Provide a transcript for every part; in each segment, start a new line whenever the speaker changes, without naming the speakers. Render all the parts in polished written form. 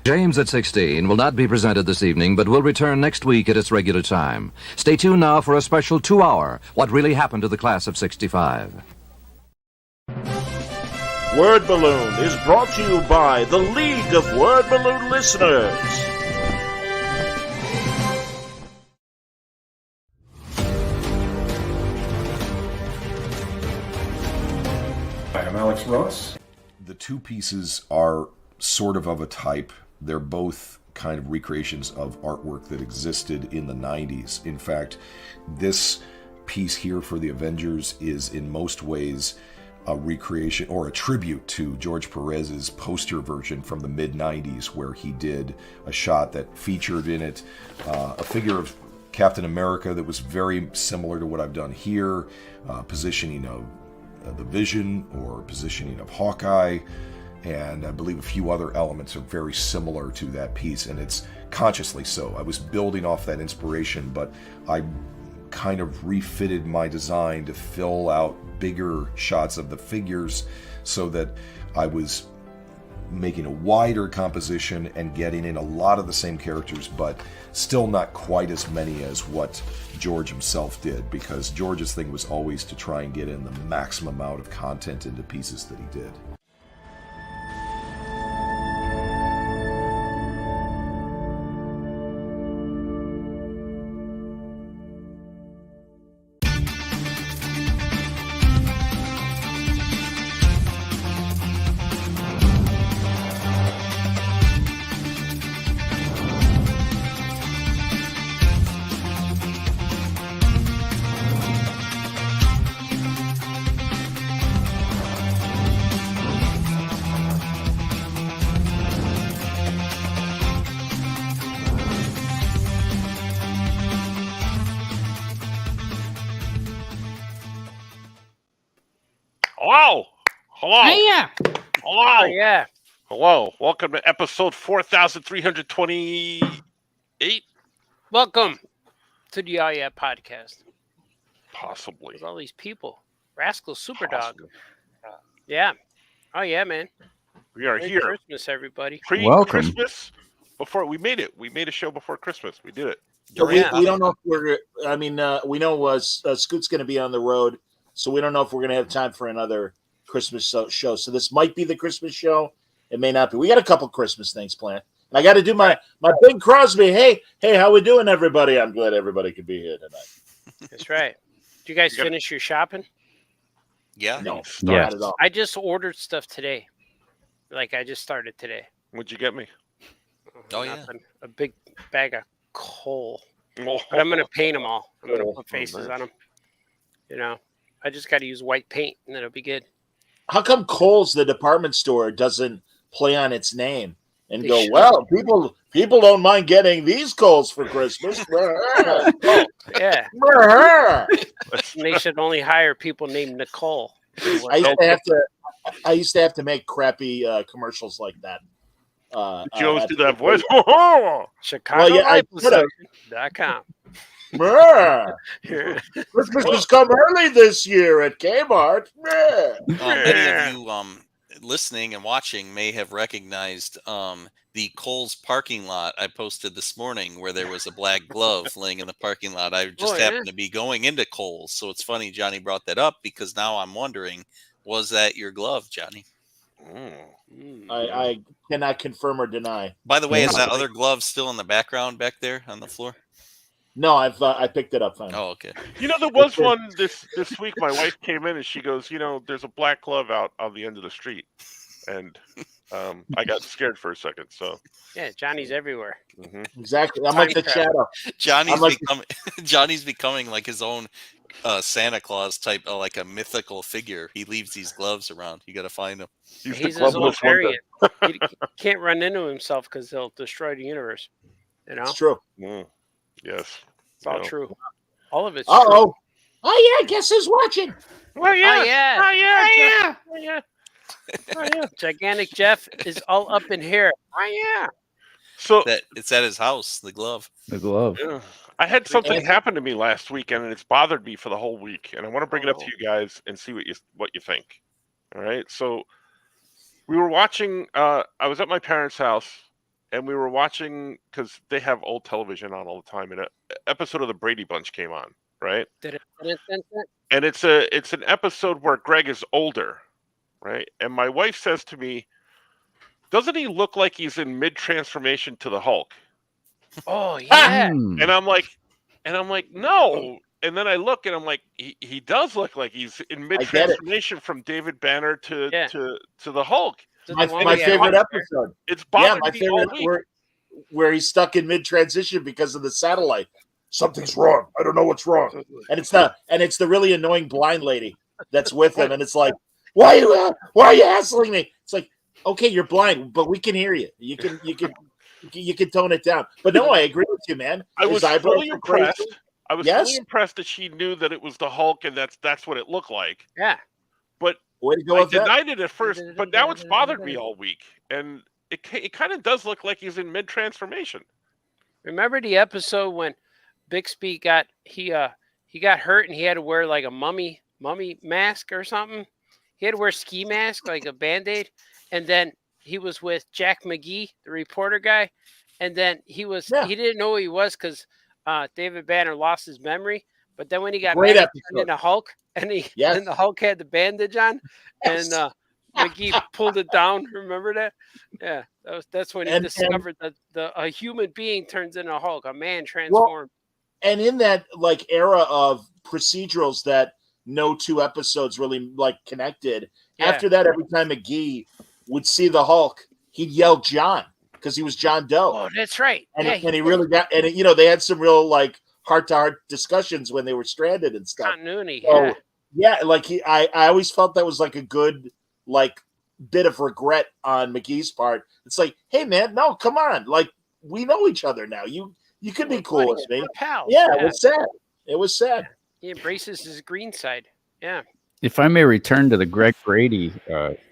James at 16 will not be presented this evening, but will return next week at its regular time. Stay tuned now for a special 2-hour What Really Happened to the Class of 65.
Word Balloon is brought to you by the League of Word Balloon Listeners.
Hi, I'm Alex Ross.
The two pieces are sort of a type. They're both kind of recreations of artwork that existed in the 90s. In fact, this piece here for the Avengers is in most ways a recreation or a tribute to George Perez's poster version from the mid-90s, where he did a shot that featured in it a figure of Captain America that was very similar to what I've done here, positioning of the Vision or positioning of Hawkeye, and I believe a few other elements are very similar to that piece, and it's consciously so. I was building off that inspiration, but I kind of refitted my design to fill out bigger shots of the figures so that I was making a wider composition and getting in a lot of the same characters, but still not quite as many as what George himself did, because George's thing was always to try and get in the maximum amount of content into pieces that he did.
Hello. Hello.
Hiya.
Hello.
Oh, yeah.
Hello. Welcome to episode 4328.
Welcome to the Oh Yeah podcast.
Possibly.
With all these people. Rascal Superdog.
Possibly.
Yeah. Oh, yeah, man.
We are
Merry
here.
Christmas, everybody.
Pre-Christmas. Before we made it. We made a show before Christmas. We did it.
So we don't know if we're. I mean, we know Scoot's going to be on the road, so we don't know if we're going to have time for another Christmas show. So this might be the Christmas show. It may not be. We got a couple Christmas things planned. And I got to do my Bing Crosby. Hey, how we doing, everybody? I'm glad everybody could be here tonight.
That's right. Did you guys finish your shopping?
Yeah.
No,
Yeah.
not at all.
I just ordered stuff today. Like, I just started today.
What'd you get me?
Oh, yeah.
Nothing. A big bag of coal.
Oh,
But I'm going to paint them all. I'm going to put faces
nice.
on them. You know, I just got to use white paint, and it'll be good.
How come Kohl's, the department store, doesn't play on its name and
They
go,
should.
well, people don't mind getting these Kohl's for Christmas?
Yeah. And they should only hire people named Nicole.
I used to have to make crappy commercials like that.
Joe's do that voice.
ChicagoLiveLicense.com.
Christmas has come early this year at Kmart.
Many of you listening and watching may have recognized the Kohl's parking lot I posted this morning, where there was a black glove laying in the parking lot. I just happened to be going into Kohl's, so it's funny Johnny brought that up, because now I'm wondering, was that your glove, Johnny?
I cannot confirm or deny.
By the way, is that other glove still in the background back there on the floor?
No, I picked it up finally.
Oh, okay.
You know, there was one this week. My wife came in and she goes, there's a black glove out on the end of the street. And I got scared for a second. So
yeah, Johnny's everywhere.
Mm-hmm.
Exactly. I'm like the shadow.
Johnny's becoming like his own Santa Claus type, like a mythical figure. He leaves these gloves around. You got to find him.
He's his own variant. He can't run into himself because he'll destroy the universe. You know,
it's true.
Yes,
it's all true. All of it's
true.
Oh
yeah, guess who's watching?
Well, yeah.
Oh yeah.
Oh yeah. Gigantic Jeff is all up in here. Oh yeah.
So
it's at his house. The glove.
Yeah. I had something happen to me last weekend, and it's bothered me for the whole week. And I want to bring it up to you guys and see what you think. All right. So we were watching. I was at my parents' house, and we were watching because they have old television on all the time, and an episode of the Brady Bunch came on, right? And it's an episode where Greg is older, right? And my wife says to me, "Doesn't he look like he's in mid transformation to the Hulk?"
Oh yeah.
And I'm like, no. And then I look and I'm like, he does look like he's in mid transformation from David Banner to the Hulk.
My favorite episode.
It's bothered
my
me
favorite
all week.
where he's stuck in mid transition because of the satellite. Something's wrong. I don't know what's wrong. And it's the really annoying blind lady that's with him, and it's like, why are you hassling me? It's like, okay, you're blind, but we can hear you. You can tone it down. But no, I agree with you, man.
I was fully impressed.
Crazy.
I was fully impressed that she knew that it was the Hulk and that's what it looked like.
Yeah.
But
way to go
I denied it at first, but now it's bothered me all week. And it kind of does look like he's in mid transformation.
Remember the episode when Bixby got hurt and he had to wear like a mummy mask or something? He had to wear a ski mask, like a Band-Aid, and then he was with Jack McGee, the reporter guy, and then he didn't know who he was because David Banner lost his memory. But then when he got back, he turned into Hulk, and and the Hulk had the bandage on, and McGee pulled it down. Remember that? Yeah, that's when he discovered that a human being turns into a Hulk, a man transformed.
Well, and in that like era of procedurals that no two episodes really like connected. Yeah. After that, every time McGee would see the Hulk, he'd yell John because he was John Doe.
Oh, that's right.
And he really got, and they had some real like heart-to-heart discussions when they were stranded and stuff.
Continuity,
so, yeah. Like I always felt that was like a good like bit of regret on McGee's part. It's like, hey man, no, come on, like we know each other now. You could be cool with me.
Pals.
Yeah, it was sad. It was sad.
He embraces his green side. Yeah.
If I may return to the Greg Brady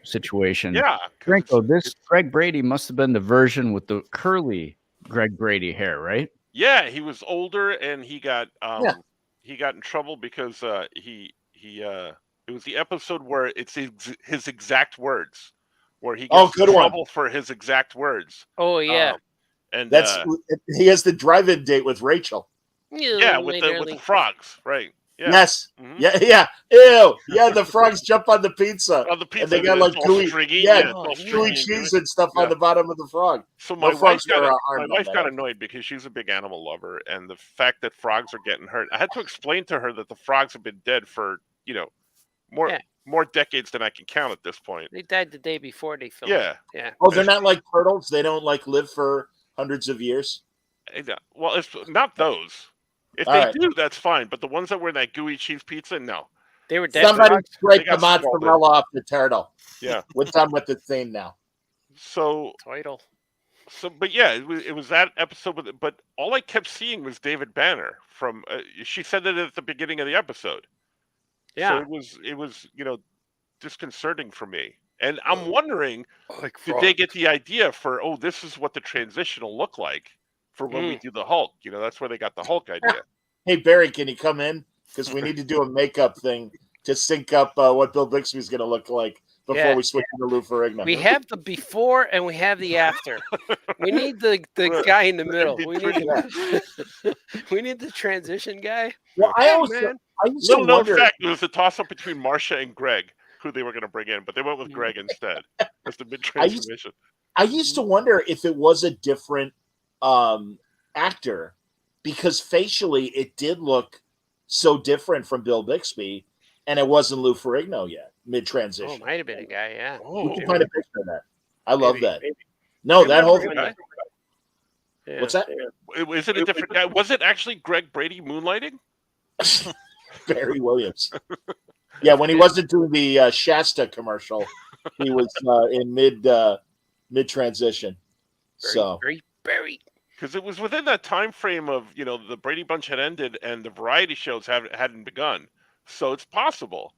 situation.
Yeah.
Franco, this Greg Brady must have been the version with the curly Greg Brady hair, right?
Yeah, he was older and he got in trouble because it was the episode where it's his exact words, where he gets in trouble for his exact words.
Oh yeah.
And
he has the drive-in date with Rachel.
Yeah, with the frogs, right? Yeah.
Yes. Mm-hmm. Yeah. Ew. Yeah, the frogs jump on the pizza.
On the pizza.
And they got like gooey cheese and stuff on the bottom of the frog.
So my wife got annoyed because she's a big animal lover, and the fact that frogs are getting hurt. I had to explain to her that the frogs have been dead for, more decades than I can count at this point.
They died the day before they filmed. Yeah.
Oh, they're not like turtles? They don't like live for hundreds of years?
Well, it's not those. If they do, that's fine. But the ones that were in that gooey cheese pizza, no.
They were dead.
Somebody scraped the mozzarella off the turtle.
Yeah.
We're done with the theme now.
But yeah, it was that episode. But all I kept seeing was David Banner from. She said that at the beginning of the episode.
Yeah.
So it was disconcerting for me. And I'm wondering, did they get the idea for, this is what the transition will look like for when we do the Hulk? That's where they got the Hulk idea.
Hey, Barry, can you come in? Because we need to do a makeup thing to sync up what Bill Bixby's going to look like before we switch to Lou Ferrigno.
We have the before and we have the after. We need the guy in the middle. We need the transition guy.
Well, I used to wonder.
Fact, it was a toss-up between Marsha and Greg, who they were going to bring in, but they went with Greg instead. That's the mid-transformation.
I used to wonder if it was a different actor, because facially it did look so different from Bill Bixby, and it wasn't Lou Ferrigno yet, mid-transition.
Oh, might have been a guy, yeah.
We can find a picture of that. I love that. Maybe. No, that whole thing.
Yeah.
What's that?
Is it a different guy? Was it actually Greg Brady moonlighting?
Barry Williams. Yeah, when he wasn't doing the Shasta commercial, he was in mid-transition.
Barry.
Because it was within that time frame of, the Brady Bunch had ended and the variety shows hadn't begun. So it's possible.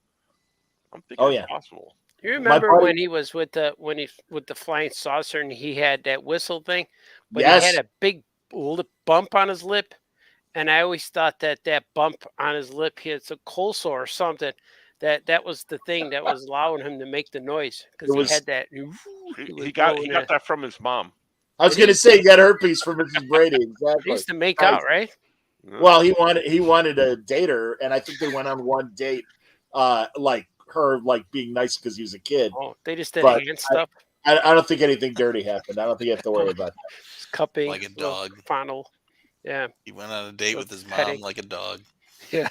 I'm thinking it's possible.
You remember when he was with the flying saucer and he had that whistle thing? But he had a big bump on his lip. And I always thought that bump on his lip, he had some cold sore or something. That was the thing that was allowing him to make the noise, because he had that.
He got that from his mom.
I was going to say you got herpes from Mrs. Brady.
They
Exactly.
used to make out, right?
Well, he wanted to date her, and I think they went on one date, like her like being nice because he was a kid.
Oh, they just did
But
hand stuff.
I don't think anything dirty happened. I don't think you have to worry about that.
Just cupping,
Like a dog.
Fondle. Yeah.
He went on a date with his mom
Petting.
like a dog.
Yeah.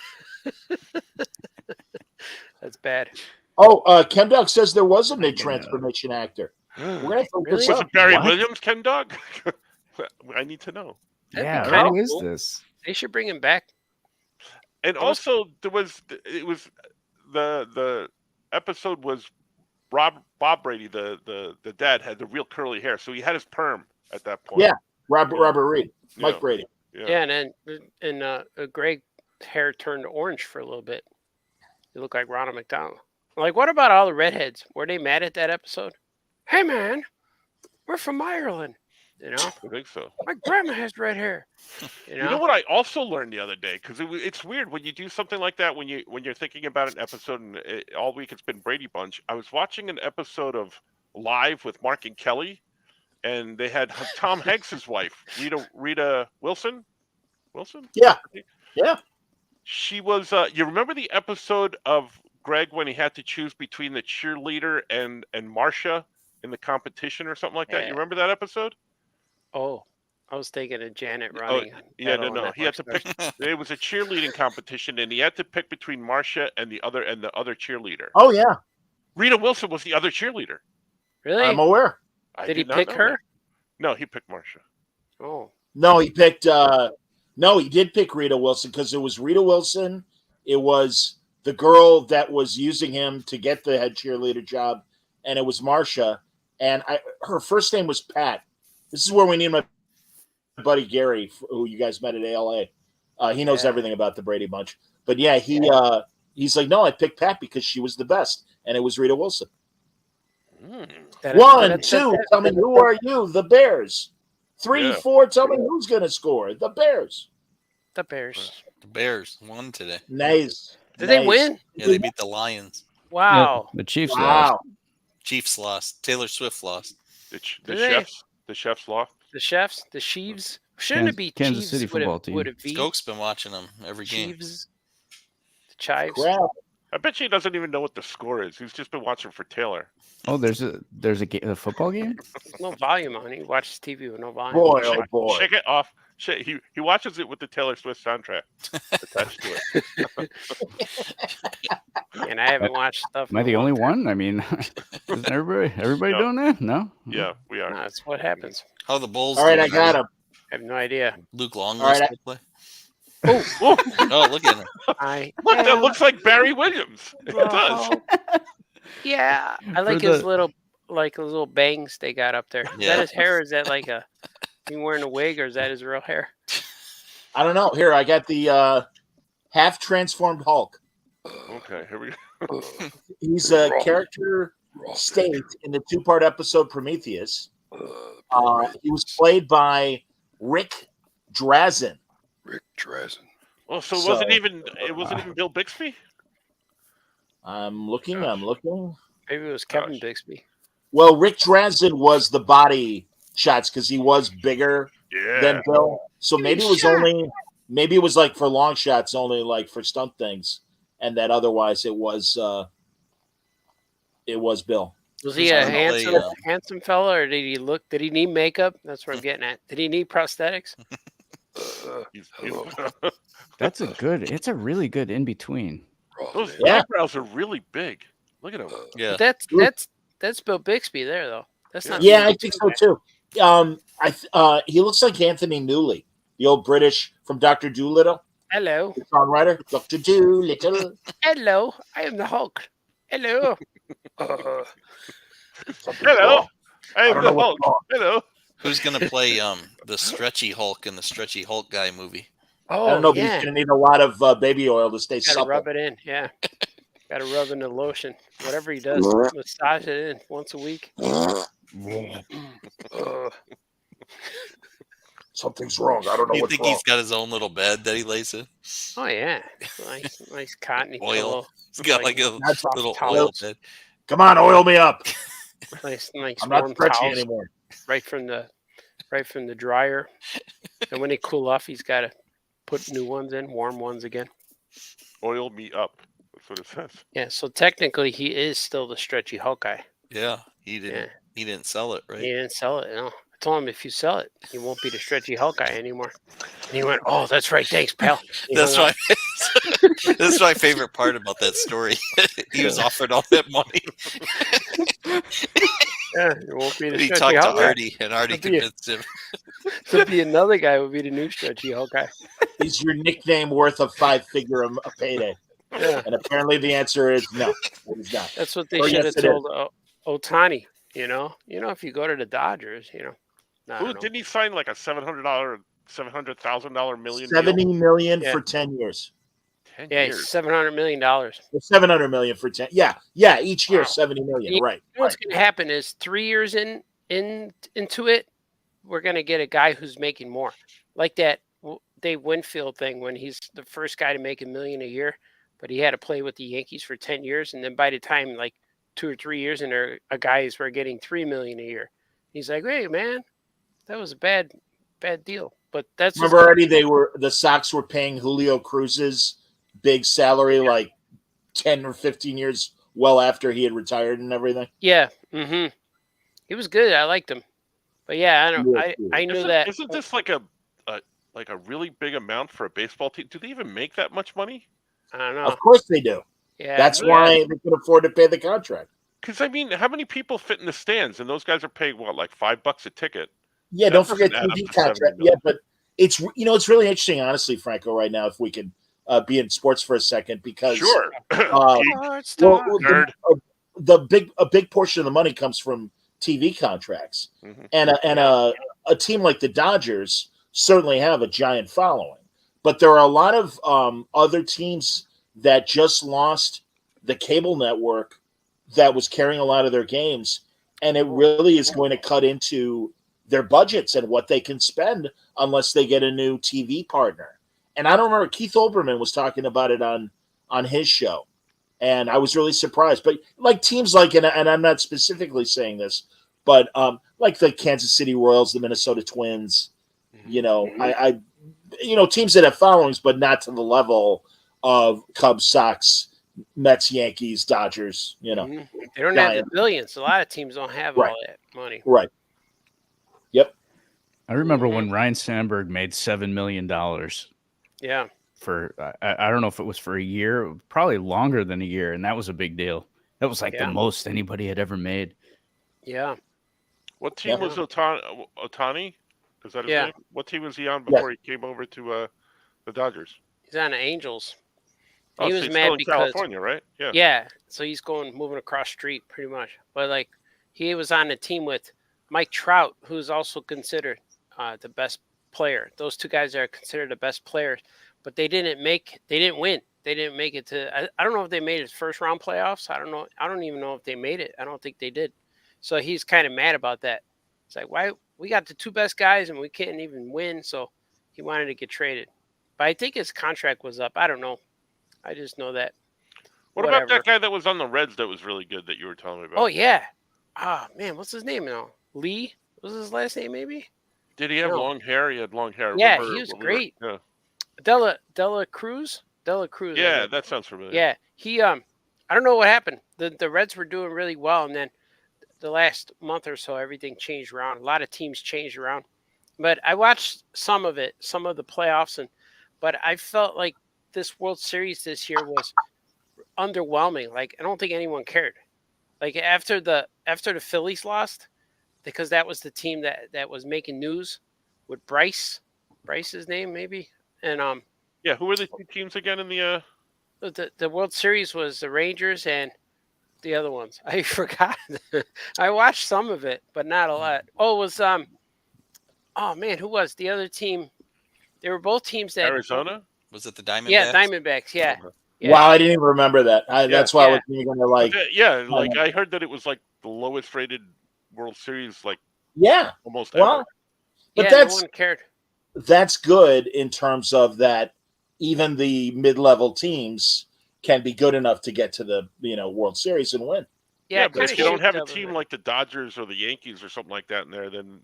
That's bad.
Oh, ChemDog says there was a mid-transformation actor. We're gonna have to look this
Was
up.
it Barry
What?
Williams, Ken Dog? I need to know.
That'd
Yeah,
be kinda
who is
cool.
this?
They should bring him back.
And also, the episode was Bob Brady, the dad, had the real curly hair, so he had his perm at that point.
Yeah. Robert Reed, Mike
Yeah.
Brady.
Yeah, and Greg hair turned orange for a little bit. He looked like Ronald McDonald. Like, what about all the redheads? Were they mad at that episode? Hey, man, we're from Ireland. You know,
I think so.
my grandma has red hair. You know,
You know what I also learned the other day, because it's weird when you do something like that, when you're thinking about an episode, and all week it's been Brady Bunch. I was watching an episode of Live with Mark and Kelly, and they had Tom Hanks's wife, Rita Wilson. Wilson?
Yeah. Yeah.
She was. You remember the episode of Greg when he had to choose between the cheerleader and Marcia in the competition or something like that?
Yeah.
You remember that episode?
oh, I was thinking of Janet running.
Yeah,
that on
no.
that
He had to pick.
episode.
It was a cheerleading competition, and he had to pick between Marcia and the other cheerleader.
Oh yeah,
Rita Wilson was the other cheerleader.
Really?
I'm aware.
I
Did he
not
pick
know
her?
that. No, he picked Marcia.
Oh,
No, he picked. No, he did pick Rita Wilson because it was Rita Wilson. It was the girl that was using him to get the head cheerleader job, and it was Marcia. And her first name was Pat. This is where we need my buddy Gary, who you guys met at ALA. He knows
Yeah.
everything about the Brady Bunch. But yeah, he's like, no, I picked Pat because she was the best, and it was Rita Wilson.
That-
One,
that-
two,
that-
tell me who are you? The Bears. 3,
Yeah.
4, tell me who's going to score? The Bears.
The Bears.
The Bears won today.
Nice.
Did they
Nice.
win?
Yeah, they beat the Lions.
Wow.
The Chiefs lost.
Wow.
Chiefs lost. Taylor Swift lost.
The
Did they?
chef's law.
The Chefs, the Chiefs. Shouldn't it be
Kansas
Chiefs
City football team.
Would it be
Skoke's been watching them every game.
Chiefs? The Chives.
Crap.
I bet you he doesn't even know what the score is. He's just been watching for Taylor.
Oh, there's a football game.
There's no volume on it. He watches TV with no volume.
Boy, oh boy.
Shake it off. He watches it with the Taylor Swift soundtrack attached to it.
And I haven't watched stuff.
Am I
in a
the
long
only
time.
one? I mean, isn't everybody
No.
doing that? No.
Yeah, we are.
No, that's what happens.
How are the Bulls?
All right,
doing?
I got him.
I have no idea.
Luke Longley
All right,
still play?
Oh,
Oh, look at him.
I
look, that
am
looks like Barry Williams. It
the
does.
Hulk. Yeah, I like
For
his
the-
little bangs they got up there. Is
Yeah.
that his hair? Or is that like a he wearing a wig, or is that his real hair?
I don't know. Here, I got the half transformed Hulk.
Okay, here we go.
He's a character state in the 2-part episode Prometheus. He was played by Rick Drazen.
Rick Drazen.
Well, so
So-
it wasn't even Bill Bixby.
I'm looking.
Maybe it was Kevin
Gosh.
Bixby.
Well, Rick Drazen was the body shots because he was bigger
Yeah.
than Bill. So maybe it was like for long shots only, like for stunt things, and that otherwise it was Bill.
Was he
Who's
a
gonna play,
handsome fella, or did he need makeup? That's what I'm getting at. Did he need prosthetics?
It's a really good in between.
Those
Yeah.
eyebrows are really big. Look at them.
Yeah.
But that's Bill Bixby there though. That's not.
Yeah,
Bill
I think
Bixby.
so too. He looks like Anthony Newley, the old British from Dr. Doolittle,
Hello,
the songwriter. Dr. Doolittle.
hello. I am the Hulk. Hello.
Hello. I'm
don't
the
know what's
Hulk. Hello.
Who's gonna play the Stretchy Hulk in the Stretchy Hulk guy movie?
Oh,
I don't know, but
yeah.
he's going to need a lot of baby oil to stay
Gotta
supple.
rub it in. Yeah. Gotta rub in the lotion. Whatever he does, massage it in once a week.
Something's wrong. I don't know
You
what's
think
wrong.
he's got his own little bed that he lays in?
Oh yeah, nice cottony
Oil.
pillow.
He's got like a
That's
little oil
towels.
bed.
Come on, oil me up.
Nice
I'm not
warm
stretchy
towels
anymore.
right from the right from the dryer. And when they cool off, he's got to put new ones in, warm ones again.
Oil me up. That's what it says.
Yeah, so technically he is still the stretchy Hawkeye.
Yeah, he didn't sell it, right?
He didn't sell it. No. I told him if you sell it, you won't be the stretchy Hawkeye anymore. And he went, "Oh, that's right. Thanks, pal."
That's my favorite part about that story. He was offered all that money.
Yeah, it won't be the
He
stretchy
talked
Hawkeye.
to Artie, and Artie convinced him.
So be another guy would be the new stretchy Hawkeye.
Is your nickname worth a 5-figure a payday?
Yeah.
And apparently the answer is no. It is not.
That's what they
Or
should
yes,
have
it
told Ohtani. If you go to the Dodgers,
Didn't he sign like a $700,000 million
$70
deal?
million
Yeah.
for 10 years.
10
Yeah,
years.
$700 million.
$700 million for 10. Yeah, each year
Wow.
70 million.
You
Right.
know what's going to happen is 3 years into it, we're going to get a guy who's making more, like that Dave Winfield thing when he's the first guy to make $1 million a year, but he had to play with the Yankees for 10 years, and then by the time like 2 or 3 years in there, a guys were getting $3 million a year. He's like, "Hey man, that was a bad deal." But that's
Remember already the Sox were paying Julio Cruz's big salary like 10 or 15 years well after he had retired and everything.
Yeah. Mm-hmm. He was good. I liked him. But yeah, I knew that.
Isn't this like a really big amount for a baseball team? Do they even make that much money?
I don't know.
Of course they do.
Yeah.
That's why they could afford to pay the contract.
Because I mean, how many people fit in the stands? And those guys are paying what, like $5 a ticket?
Yeah,
That
don't forget
doesn't add up
TV
to
contract.
70 million.
Yeah, but it's it's really interesting, honestly, Franco. Right now, if we could be in sports for a second, because
Sure.
the big portion of the money comes from TV contracts,
Mhm.
and a team like the Dodgers certainly have a giant following, but there are a lot of other teams that just lost the cable network that was carrying a lot of their games, and it really is going to cut into their budgets and what they can spend unless they get a new TV partner. And I don't remember, Keith Olbermann was talking about it on his show, and I was really surprised. But like teams like, and I'm not specifically saying this, but like the Kansas City Royals, the Minnesota Twins, I teams that have followings, but not to the level of Cubs, Sox, Mets, Yankees, Dodgers.
They don't have the billions. A lot of teams don't have all that money.
Right. Yep.
I remember when Ryan Sandberg made $7 million.
Yeah.
For I don't know if it was for a year, probably longer than a year, and that was a big deal. That was like the most anybody had ever made.
Yeah.
What team was Ohtani? Is that his name? What team was he on before he came over to the Dodgers?
He's on the Angels.
Oh,
he
so
was
he's
mad
still in
because
California, right? Yeah.
Yeah. So he's moving across street pretty much. But like he was on the team with Mike Trout, who's also considered the best player. Those two guys are considered the best players, but they didn't win. They didn't make it to, I don't know if they made his first round playoffs. I don't know. I don't even know if they made it. I don't think they did. So he's kind of mad about that. It's like, why we got the two best guys and we can't even win. So he wanted to get traded, but I think his contract was up. I don't know. I just know that.
What about that guy that was on the Reds that was really good that you were telling me about?
Oh yeah. Ah man, what's his name now? Lee was his last name maybe?
Did he have long hair? He had long hair.
Yeah, he was great.
Yeah.
Dela Cruz.
Yeah, that sounds familiar.
Yeah, he I don't know what happened. The Reds were doing really well, and then the last month or so, everything changed around. A lot of teams changed around, but I watched some of it, some of the playoffs, but I felt like this World Series this year was underwhelming. Like I don't think anyone cared. Like after the Phillies lost, because that was the team that was making news with Bryce's name maybe, and
yeah, who were the two teams again in
the World Series was the Rangers and the other ones. I forgot. I watched some of it, but not a lot. Oh, it was oh man, who was the other team? They were both teams that
Arizona.
Was it the Diamondbacks?
Yeah, Diamondbacks. Yeah.
Yeah. Wow, I didn't even remember that. That's why I was going to like.
Yeah, like I heard that it was like the lowest rated World Series, like almost ever.
But
no one cared.
That's good in terms of that. Even the mid-level teams can be good enough to get to the World Series and win.
Yeah, but if you don't have a team like the Dodgers or the Yankees or something like that in there, then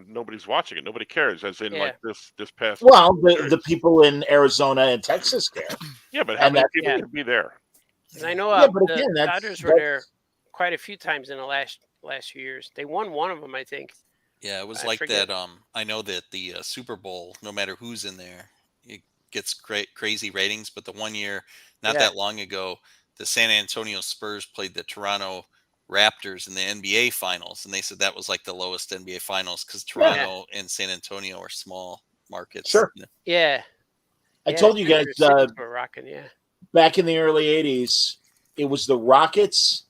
nobody's watching it. Nobody cares. As in, like this past.
Well, the people in Arizona and Texas care.
Yeah, but how many people could be there?
And I know the Dodgers were there quite a few times in the last few years. They won one of them, I think.
Yeah, it was that. I know that the Super Bowl, no matter who's in there, it gets crazy ratings. But the one year, not that long ago, the San Antonio Spurs played the Toronto Raptors in the NBA Finals, and they said that was like the lowest NBA Finals because Toronto and San Antonio are small markets.
Sure.
You know?
Yeah.
I told you guys
rocking,
back in the early 80s, it was the Rockets,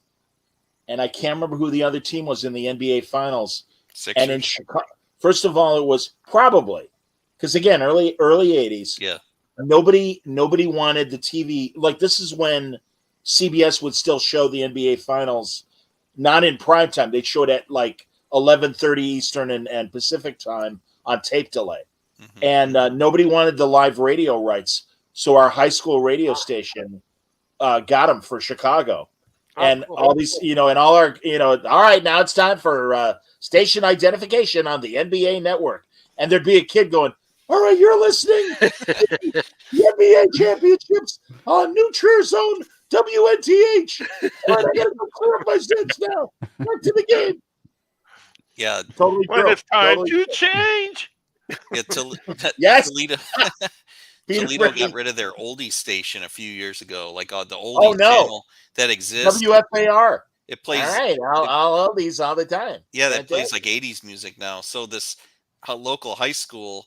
and I can't remember who the other team was in the NBA Finals.
Sixers.
And in Chicago, first of all, it was probably because again, early 80s.
Yeah.
Nobody wanted the TV. Like this is when CBS would still show the NBA Finals, not in prime time. They'd show it at like 11:30 Eastern and Pacific time on tape delay. Mm-hmm. And nobody wanted the live radio rights. So our high school radio station got them for Chicago. And all these, and all our, all right, now it's time for station identification on the NBA network. And there'd be a kid going, all right, you're listening to the NBA championships on New Trier Zone WNTH. All right, I got to go clear up my sets now. Back to the game.
Yeah.
Totally
when it's time to change.
Yeah,
yes.
Toledo got rid of their oldie station a few years ago, like the oldie channel that exists.
WFAR.
It plays.
All right, all oldies all the time.
Yeah, that plays like 80s music now. So this local high school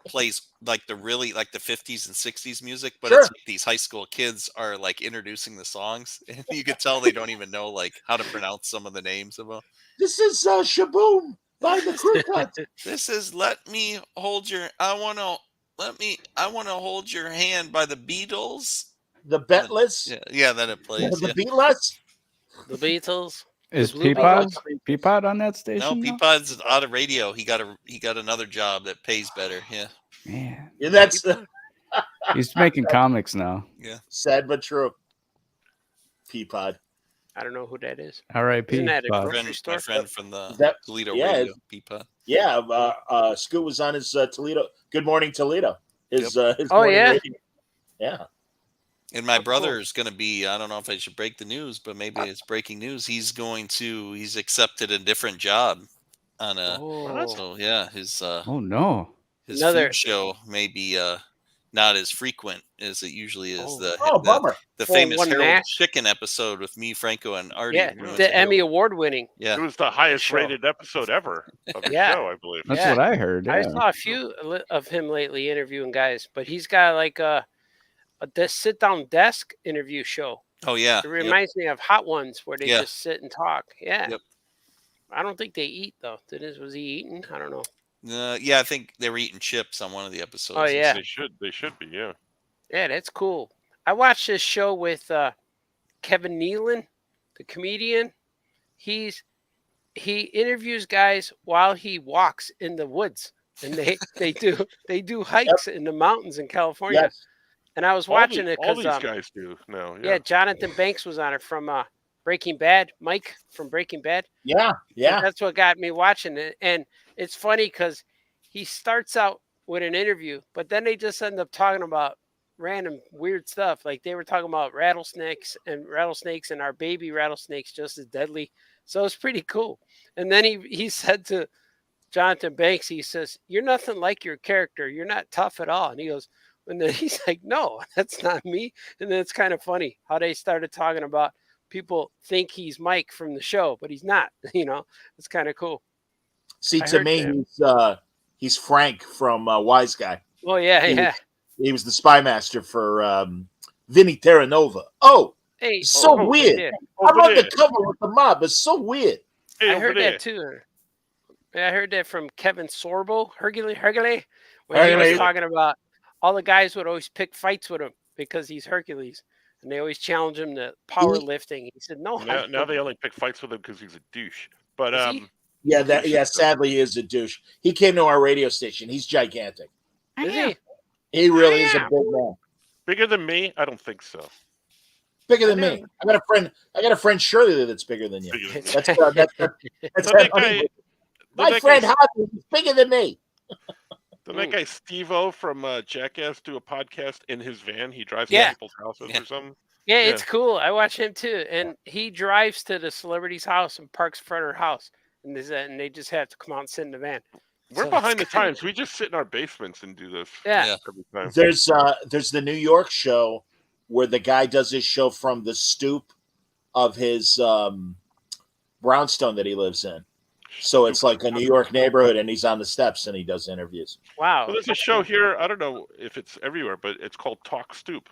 plays like the 50s and 60s music, but it's like these high school kids are like introducing the songs, and you could tell they don't even know like how to pronounce some of the names of them.
This is Shaboom by the Crew Cut.
This is Let Me Hold Your. I want to hold your hand by the Beatles.
The Beatles.
Yeah, that it plays.
The Beatles.
The Beatles.
Is Peapod on that station?
No, Peapod's out of radio. He got another job that pays better. Yeah.
Man.
Yeah, that's
he's making comics now.
Yeah.
Sad but true. Peapod.
I don't know who that is.
R.I.P.
Isn't that
my friend from the Toledo radio, Peapod.
Yeah, Scoot was on his Toledo. Good Morning Toledo. His radio. Yeah.
And my brother is going to be, I don't know if I should break the news, but maybe it's breaking news. He's accepted a different job on so yeah, his his food show may be not as frequent as it usually is.
Bummer.
The famous Harold Chicken episode with me, Franco, and Artie.
Yeah, the Emmy Award winning.
Yeah.
It was the highest rated episode ever of the show, I believe.
That's what I heard. Yeah.
I saw a few of him lately interviewing guys, but he's got like a sit-down desk interview show.
Oh, yeah.
It reminds me of Hot Ones where they just sit and talk. Yeah.
Yep.
I don't think they eat, though. Was he eating? I don't know.
Yeah, I think they were eating chips on one of the episodes.
Oh, yeah.
They should be, yeah.
Yeah, that's cool. I watched this show with Kevin Nealon, the comedian. He interviews guys while he walks in the woods, and they do hikes in the mountains in California.
Yes.
And I was watching it
all
because
these guys do now.
Yeah, Jonathan Banks was on it from Breaking Bad. Mike from Breaking Bad.
Yeah.
That's what got me watching it. And it's funny because he starts out with an interview, but then they just end up talking about random weird stuff. Like they were talking about rattlesnakes and our baby rattlesnakes just as deadly. So it's pretty cool. And then he said to Jonathan Banks, he says, "You're nothing like your character. You're not tough at all." And he goes, and then he's like, "No, that's not me." And then it's kind of funny how they started talking about people think he's Mike from the show, but he's not. It's kind of cool.
See, to me, he's Frank from Wise Guy.
Oh yeah,
He was the spy master for Vinny Terranova. Oh,
hey,
so weird. I'm on the cover with the mob. It's so weird.
I heard that too. Yeah, I heard that from Kevin Sorbo, Hergele, when he was talking about all the guys would always pick fights with him because he's Hercules, and they always challenge him to powerlifting. He said, "No."
Now they only pick fights with him because he's a douche. But
sadly, he is a douche. He came to our radio station. He's gigantic.
Is he?
He really is a big man.
Bigger than me? I don't think so.
Bigger than me. I got a friend Shirley that's bigger than you. That's my friend Hoppy is bigger than me.
Did that guy Steve-O from Jackass do a podcast in his van? He drives to people's houses or something?
Yeah, it's cool. I watch him too. And he drives to the celebrity's house and parks in front of her house. And they just have to come out and sit in the van.
We're behind the times. We just sit in our basements and do this.
Yeah.
There's the New York show where the guy does his show from the stoop of his brownstone that he lives in. So it's like a New York neighborhood, and he's on the steps and he does interviews.
Wow.
Well, there's a show here. I don't know if it's everywhere, but it's called Talk Stoop,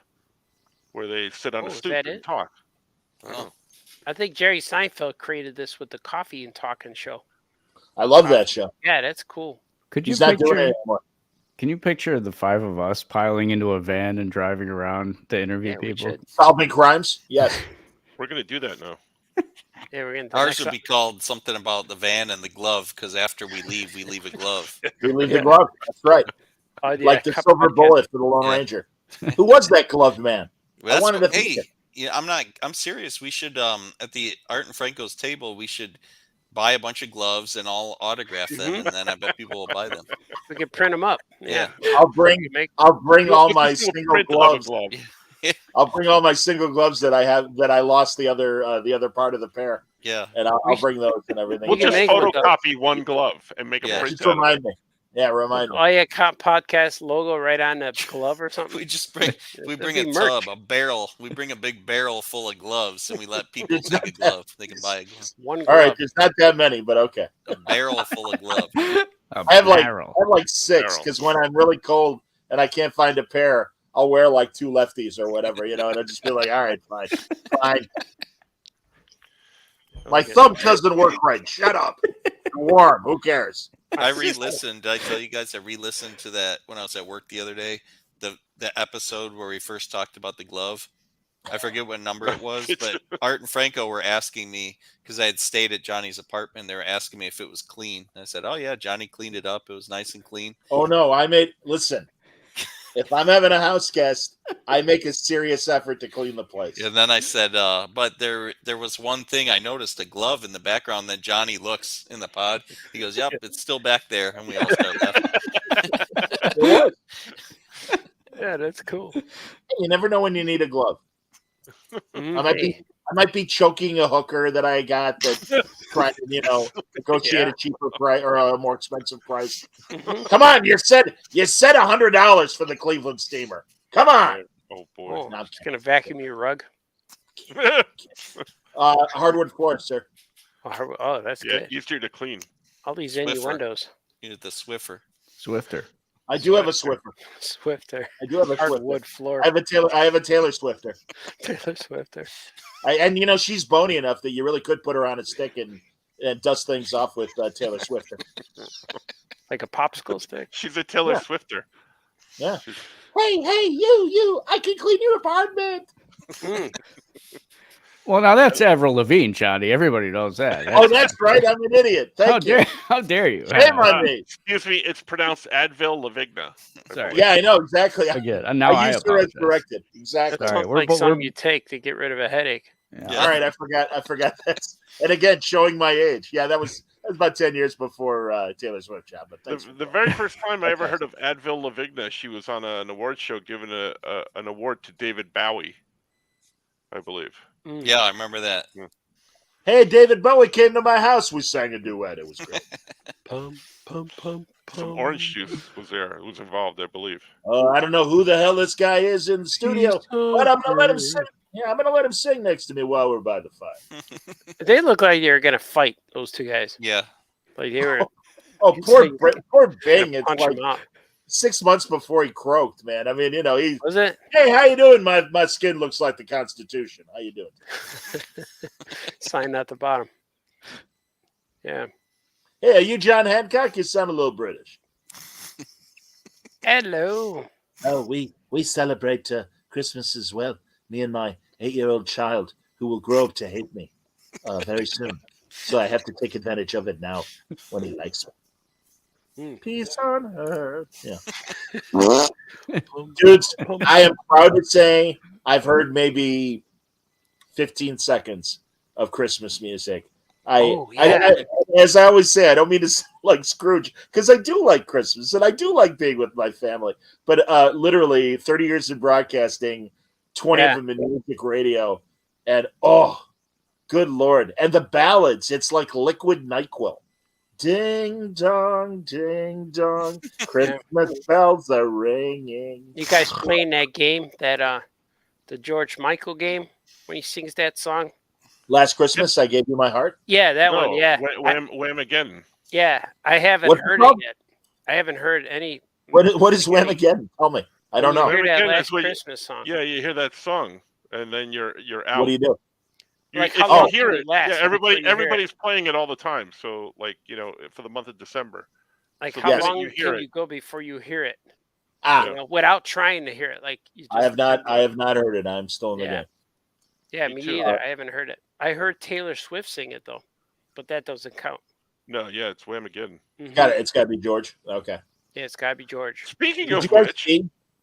where they sit on a stoop and talk.
Oh. I think Jerry Seinfeld created this with the Coffee and Talking show.
I love that show.
Yeah, that's cool.
Could you
He's not doing it anymore.
Can you picture the five of us piling into a van and driving around to interview people?
Solving crimes? Yes.
We're going to do that now.
Yeah, we're gonna
Ours would be called something about the van and the glove, because after we leave a glove.
We leave the glove. That's right. Like the silver bullet for the Lone Ranger. Who was that gloved man?
Well,
I wanted to
I'm serious. We should at the Art and Franco's table, we should buy a bunch of gloves and I'll autograph them, and then I bet people will buy them.
We can print them up. Yeah.
I'll bring all my single gloves. I'll bring all my single gloves that I lost the other part of the pair.
Yeah.
And I'll bring those and everything.
We'll just photocopy one glove and make a print.
Just remind me. Yeah, remind me.
Oh yeah, podcast logo right on the glove or something.
We just bring a tub, a barrel. We bring a big barrel full of gloves, and we let people take a glove. They can buy a glove.
One glove.
All right, there's not that many, but okay.
A barrel full of gloves.
I have like 6 because when I'm really cold and I can't find a pair, I'll wear like 2 lefties or whatever, and I'll just be like, all right, fine. My thumb doesn't work right. Shut up. It's warm. Who cares?
I re-listened. Did I tell you guys I re-listened to that when I was at work the other day? The episode where we first talked about the glove. I forget what number it was, but Art and Franco were asking me, because I had stayed at Johnny's apartment. They were asking me if it was clean. And I said, "Oh yeah, Johnny cleaned it up. It was nice and clean."
Oh no, listen. If I'm having a house guest, I make a serious effort to clean the place.
And then I said, but there was one thing I noticed, a glove in the background. Then Johnny looks in the pod. He goes, "Yep, it's still back there." And we all start laughing.
Yeah, that's cool.
You never know when you need a glove. I might be choking a hooker that I got that trying to, negotiate a cheaper price or a more expensive price. Come on, you said $100 for the Cleveland Steamer. Come on.
Oh boy.
I'm just gonna vacuum your rug.
Hardwood floor, sir.
Oh, that's good.
Easier to clean.
All these innuendos.
You need the
Swifter.
I do have a Swifter. I do have a
hardwood floor.
I have a Taylor Swifter.
Taylor Swifter.
And she's bony enough that you really could put her on a stick and dust things off with Taylor Swifter.
Like a popsicle stick.
She's a Taylor Swifter.
Yeah. Hey, you! I can clean your apartment.
Well, now that's Avril Lavigne, Johnny. Everybody knows that.
That's right. I'm an idiot. Thank you.
How dare you?
Shame on me.
Excuse me. It's pronounced Advil Lavigna.
Sorry.
Yeah, I know exactly.
Again, now I
used her as corrected. Exactly.
Sorry, like something you take to get rid of a headache.
Yeah. All right, I forgot that. And again, showing my age. Yeah, that was about 10 years before Taylor Swift job. But
the very first time I ever heard of Advil Lavigna, she was on an award show giving an award to David Bowie, I believe.
Yeah, I remember that.
Hey, David Bowie came to my house. We sang a duet. It was great.
Some orange juice was involved, I believe.
I don't know who the hell this guy is in the studio, but I'm gonna let him sing. Yeah, I'm gonna let him sing next to me while we're by the fire.
They look like they're gonna fight, those two guys.
Yeah.
Like they were.
Poor Bing. It's like 6 months before he croaked, man. I mean, he
was it.
Hey, how you doing? My skin looks like the Constitution. How you doing?
Sign at the bottom. Yeah.
Hey, are you John Hancock? You sound a little British.
Hello.
Oh, we celebrate Christmas as well. Me and my 8-year-old child, who will grow up to hate me very soon. So I have to take advantage of it now when he likes me. Peace on earth. Yeah. Dudes, I am proud to say I've heard maybe 15 seconds of Christmas music. As I always say, I don't mean to sound like Scrooge, because I do like Christmas and I do like being with my family. But literally 30 years in broadcasting, 20 of them in music radio, and good Lord. And the ballads, it's like liquid NyQuil. Ding dong, Christmas bells are ringing.
You guys playing that game, that the George Michael game, when he sings that song?
Last Christmas, I Gave You My Heart?
Yeah, that one, yeah.
Wham again.
Yeah, I haven't heard it yet. I haven't heard any.
What is Wham again? Tell me. I don't know.
You hear that last Christmas song.
Yeah, you hear that song, and then you're out.
What do you do?
You hear it. Yeah, everybody's playing it all the time. So, like, for the month of December.
Like, how long can you go before you hear it? Without trying to hear it. Like,
I have not heard it. I'm still in the game.
Yeah, me either. I haven't heard it. I heard Taylor Swift sing it though, but that doesn't count.
No, it's Wham again.
Mm-hmm.
It's got to be George. Okay.
Yeah, it's got to be George.
Speaking of which,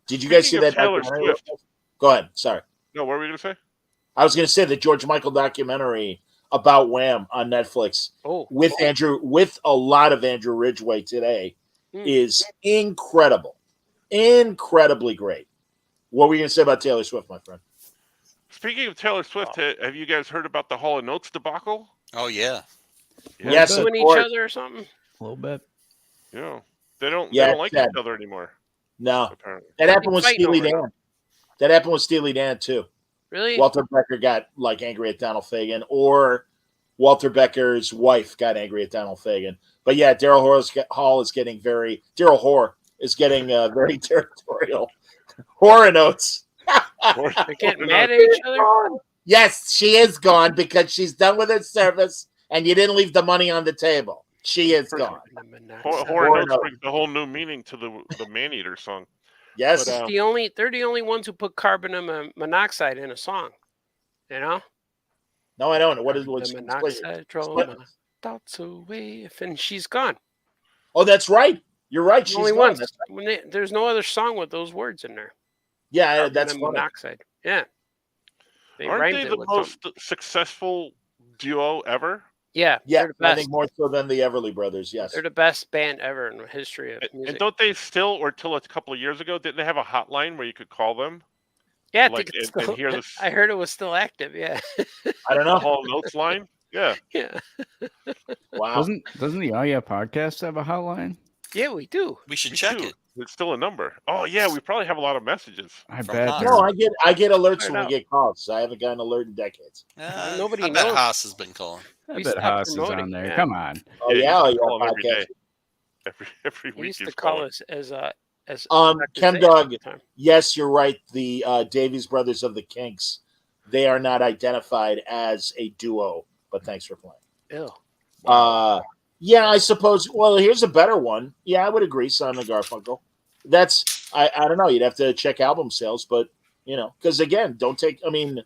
did you guys see that
Taylor Swift?
Go ahead. Sorry.
No, what were we going to say?
I was going to say the George Michael documentary about Wham on Netflix with a lot of Andrew Ridgway today is incredible, incredibly great. What were you going to say about Taylor Swift, my friend?
Speaking of Taylor Swift, have you guys heard about the Hall & Oates debacle?
Oh yeah.
Yes,
suing each other or something.
A little bit.
Yeah, they don't like each other anymore.
No,
apparently.
That happened with Steely Dan. That happened with Steely Dan too.
Really?
Walter Becker got angry at Donald Fagen, or Walter Becker's wife got angry at Donald Fagen. But yeah, Daryl Hall is getting very very territorial. Whore and Oates.
They're getting mad at each other?
Yes, she is gone because she's done with her service and you didn't leave the money on the table. She is gone.
Whore and Oates brings a whole new meaning to the Man-Eater song.
Yes.
But, they're the only ones who put carbon monoxide in a song. You know?
No, I don't. What is
the monoxide drove my thoughts away, and she's gone.
Oh, that's right. You're right. She's
only
gone.
One. There's no other song with those words in there.
Yeah, that's
monoxide. Yeah.
Aren't they the most successful duo ever?
Yeah.
Yeah, I think more so than the Everly Brothers. Yes.
They're the best band ever in the history of music.
And don't they still, or till a couple of years ago, didn't they have a hotline where you could call them?
Yeah, I heard it was still active. Yeah.
I don't know.
The Hall & Oates line? Yeah.
Yeah.
Wow.
Doesn't the Oh Yeah podcast have a hotline?
Yeah, we do.
We should check it.
It's still a number. Oh yeah, we probably have a lot of messages.
I bet.
No, I get alerts when we get calls. I haven't gotten an alert in decades.
Nobody knows.
I bet Haas has been calling.
I bet Haas is on there. Yeah. Come on.
Oh yeah,
every day. Every week.
He used to call us as
Chem Dog. Yes, you're right. The Davies Brothers of the Kinks, they are not identified as a duo. But thanks for playing.
Ew.
Yeah, I suppose. Well, here's a better one. Yeah, I would agree. Simon and Garfunkel. That's I don't know. You'd have to check album sales, but because again, Simon and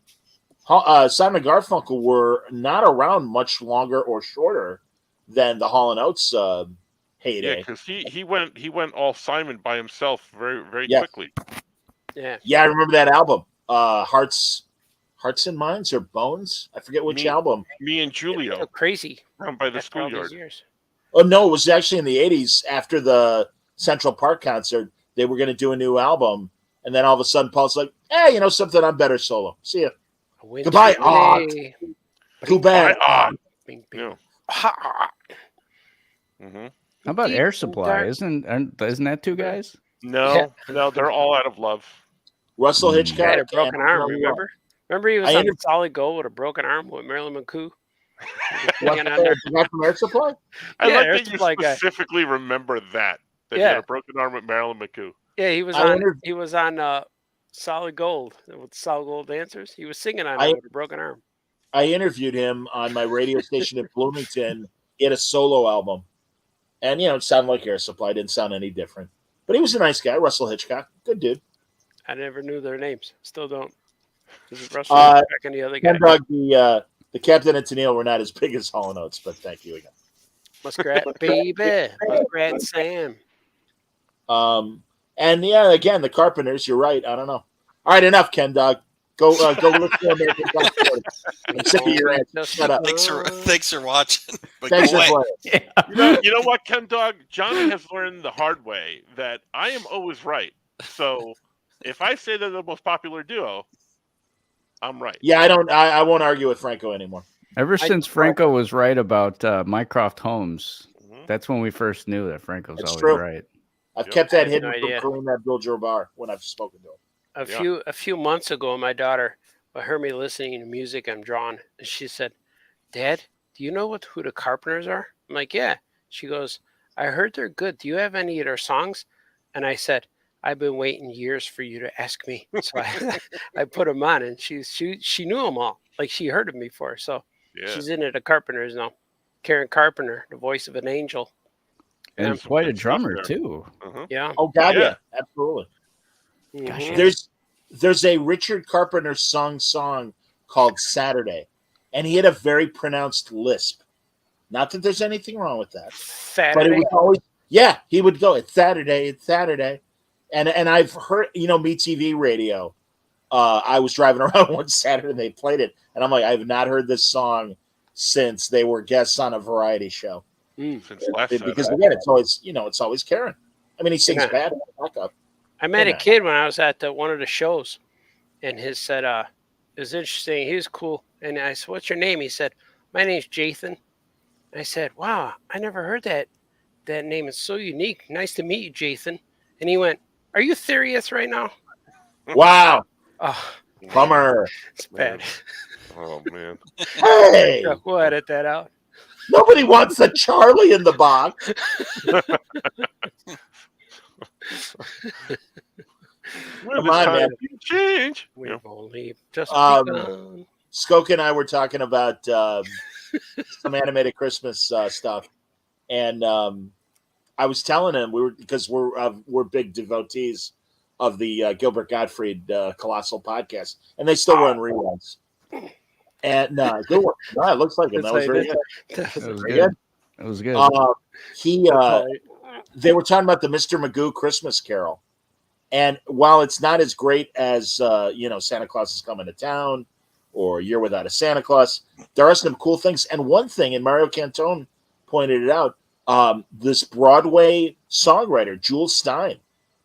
Garfunkel were not around much longer or shorter than the Hall & Oates heyday.
Yeah, because he went all Simon by himself very very quickly.
Yeah.
Yeah, I remember that album. Hearts and Minds or Bones? I forget which album.
Me and Julio.
So crazy.
Down by the schoolyard.
Oh no, it was actually in the 80s after the Central Park concert. They were going to do a new album, and then all of a sudden Paul's like, "Hey, something? I'm better solo. See ya. Goodbye, Too bad.
Yeah.
How about Air Supply? Isn't that two guys?
No, they're all out of love.
Russell Hitchcock
had a broken arm. Remember he was on Solid Gold with a broken arm with Marilyn McCoo.
Air Supply?
I like that you specifically remember that he had a broken arm with Marilyn McCoo.
Yeah, he was on Solid Gold with Solid Gold Dancers. He was singing on it with a broken arm.
I interviewed him on my radio station in Bloomington. He had a solo album, and it sounded like Air Supply. Didn't sound any different, but he was a nice guy. Russell Hitchcock, good dude.
I never knew their names. Still don't. Russell Hitchcock and the other guy.
The Captain and Tennille were not as big as Hall & Oates, but thank you again.
Muskrat baby, Muskrat Sam.
And again, the Carpenters. You're right. I don't know. All right, enough, Ken Dog. Go listen to American Gods. Sick of your ass. Shut up.
Thanks for watching. But
Thanks
go
for
away.
playing.
You know what, Ken Dog? Johnny has learned the hard way that I am always right. So if I say they're the most popular duo, I'm right.
Yeah, I won't argue with Franco anymore.
Ever since Franco was right about Mycroft Holmes, that's when we first knew that Franco's
That's
always
true.
right.
I've kept that hidden
no
from
idea.
Kareem Abdul-Jabbar when I've spoken to him.
A few months ago, my daughter heard me listening to music I'm drawing, and she said, "Dad, do you know who the Carpenters are?" I'm like, "Yeah." She goes, "I heard they're good. Do you have any of their songs?" And I said, "I've been waiting years for you to ask me." So I put them on, and she knew them all. Like she heard them before. So she's into the Carpenters now. Karen Carpenter, the voice of an angel.
And quite a drummer too.
Yeah.
Oh God, yeah, absolutely.
Mhm.
There's a Richard Carpenter song called Saturday, and he had a very pronounced lisp. Not that there's anything wrong with that, but it was always he would go, it's Saturday, and I've heard MeTV radio. I was driving around one Saturday and they played it, and I'm like, I have not heard this song since they were guests on a variety show.
Since last
because
Saturday.
again, it's always Karen. I mean, he sings bad backup.
I met a kid when I was at one of the shows, and he said, it was interesting. He was cool. And I said, "What's your name?" He said, "My name's Jathan." I said, "Wow, I never heard that name. It's so unique. Nice to meet you, Jathan." And he went, "Are you serious right now?"
Wow.
Oh,
bummer.
It's bad.
Oh, man.
Hey!
We'll edit that out.
Nobody wants a Charlie in the box. Come on, man.
Change.
We've only just
begun. Skoke and I were talking about some animated Christmas stuff, and I was telling him because we're big devotees of the Gilbert Gottfried Colossal podcast, and they still run reruns. And good work. No, it looks like it. That was very good.
That was good. That was good.
They were talking about the Mr. Magoo Christmas Carol, and while it's not as great as Santa Claus is Coming to Town or Year Without a Santa Claus, there are some cool things. And one thing, and Mario Cantone pointed it out, this Broadway songwriter Jules Stein,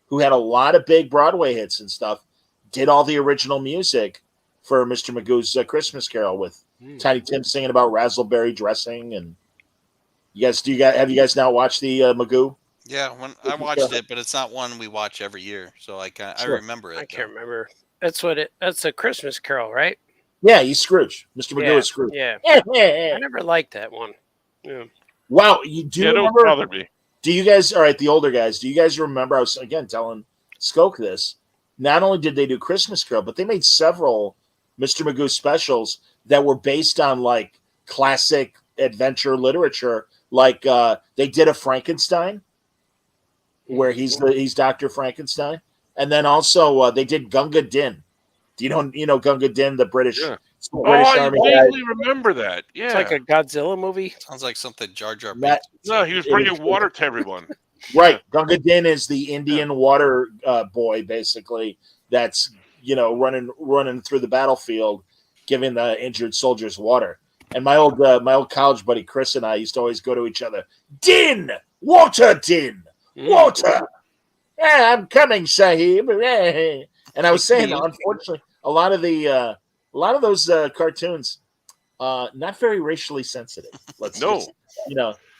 who had a lot of big Broadway hits and stuff, did all the original music for Mr. Magoo's Christmas Carol with Tiny Tim singing about raspberry dressing. And have you guys now watched the Magoo?
Yeah, I watched it, but it's not one we watch every year, so I remember it.
I can't remember. That's a Christmas Carol, right?
Yeah, he's Scrooge. Mr. Magoo is Scrooge.
Yeah. I never liked that one. Yeah.
Wow, you do remember?
Don't bother me.
Do you guys? All right, the older guys. Do you guys remember? I was again telling Skoke this. Not only did they do Christmas Carol, but they made several Mr. Magoo specials that were based on like classic adventure literature. Like they did a Frankenstein, where he's Dr. Frankenstein, and then also they did Gunga Din. Do you know Gunga Din, the British?
Yeah.
British
I
Army
vaguely remember that. Yeah,
it's like a Godzilla movie.
Sounds like something Jar Jar.
No, he was bringing water to everyone.
Right, Gunga Din is the Indian water boy, basically. That's running through the battlefield, giving the injured soldiers water. And my old college buddy Chris and I used to always go to each other. Din, water, water. Yeah, I'm coming, Sahib. And I was saying, unfortunately, a lot of those cartoons, not very racially sensitive. A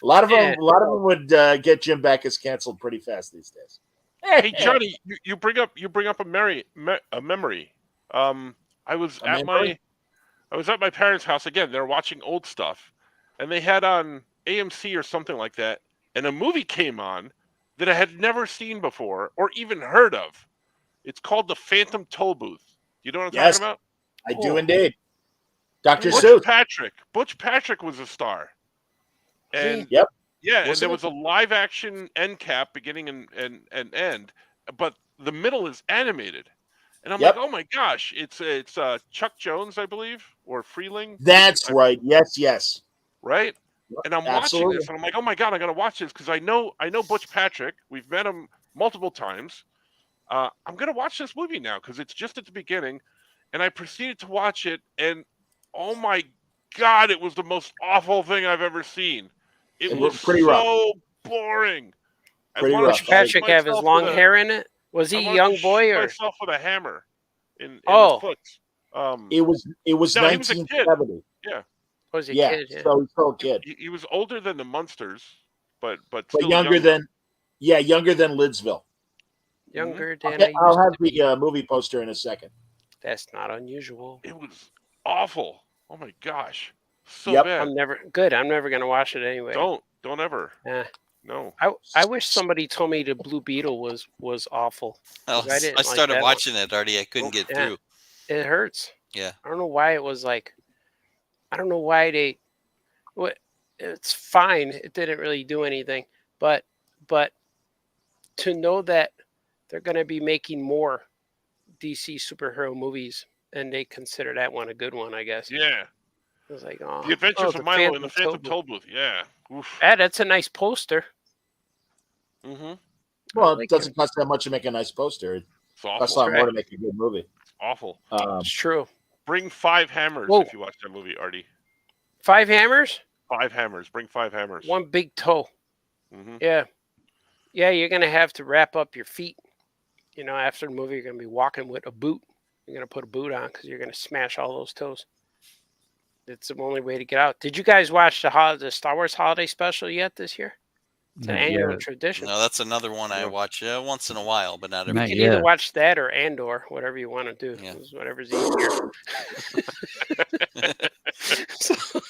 lot of them would get Jim Backus canceled pretty fast these days.
Hey Johnny, you bring up a memory. I was at my parents' house again. They're watching old stuff, and they had on AMC or something like that, and a movie came on that I had never seen before or even heard of. It's called The Phantom Toll Booth. You know what I'm talking about?
I do indeed. Dr.
Butch
Seuss.
Butch Patrick was a star. And
yep.
Yeah, and there was a live action end cap beginning and end, but the middle is animated. And I'm like, oh my gosh, it's Chuck Jones, I believe, or Freeling.
That's right. Yes.
Right? And I'm watching this, and I'm like, oh my god, I gotta watch this because I know Butch Patrick. We've met him multiple times. I'm gonna watch this movie now because it's just at the beginning, and I proceeded to watch it, and oh my God, it was the most awful thing I've ever seen. It was
pretty
so
rough.
boring.
Pretty
I wanted
rough.
to
Did Patrick
shoot
have his
myself
long
with a-
hair in it? Was
I
he a
wanted
young
to
boy
shoot
or?
myself with a hammer in
Oh.
the foot.
It was
No, he was a kid.
1970.
Yeah.
Was he a
Yeah,
kid? Yeah.
so he's still a kid,
He was older than the Munsters, but
but
still
younger than Lidsville.
Younger than I
I'll
used
have
to be.
the movie poster in a second.
That's not unusual.
It was awful. Oh my gosh, so
Yep.
bad.
I'm never gonna watch it anyway.
Don't ever.
Eh.
No.
I wish somebody told me the Blue Beetle was awful.
Oh,
'Cause I didn't
I
like
started
that
watching it, Artie. I couldn't get
Yeah.
through.
It hurts.
Yeah.
I don't know why it was like. I don't know why they. What? It's fine. It didn't really do anything, but to know that they're going to be making more DC superhero movies, and they consider that one a good one, I guess.
Yeah.
It was like, oh,
The Adventures
the
of Milo and the Phantom
Tollbooth.
Tollbooth. Yeah. Oof.
Ah, that's a nice poster.
Mm-hmm.
Well,
like
it doesn't cost that much to make a nice poster. It
It's
costs a
awful.
lot more to make a good movie.
It's awful.
It's true.
Bring 5 hammers
Whoa.
if you watch that movie, Artie.
5 hammers,
5 hammers. Bring 5 hammers.
1 big toe.
Mm-hmm.
Yeah. Yeah, you're going to have to wrap up your feet. You know, after the movie, you're going to be walking with a boot. You're going to put a boot on because you're going to smash all those toes. It's the only way to get out. Did you guys watch the Star Wars holiday special yet this year? It's an
Not
annual
yet.
tradition.
No, that's another one I watch once in a while, but not every.
Not
You can either
yet.
watch that or Andor, whatever you want to do.
Yeah.
It's whatever's easier.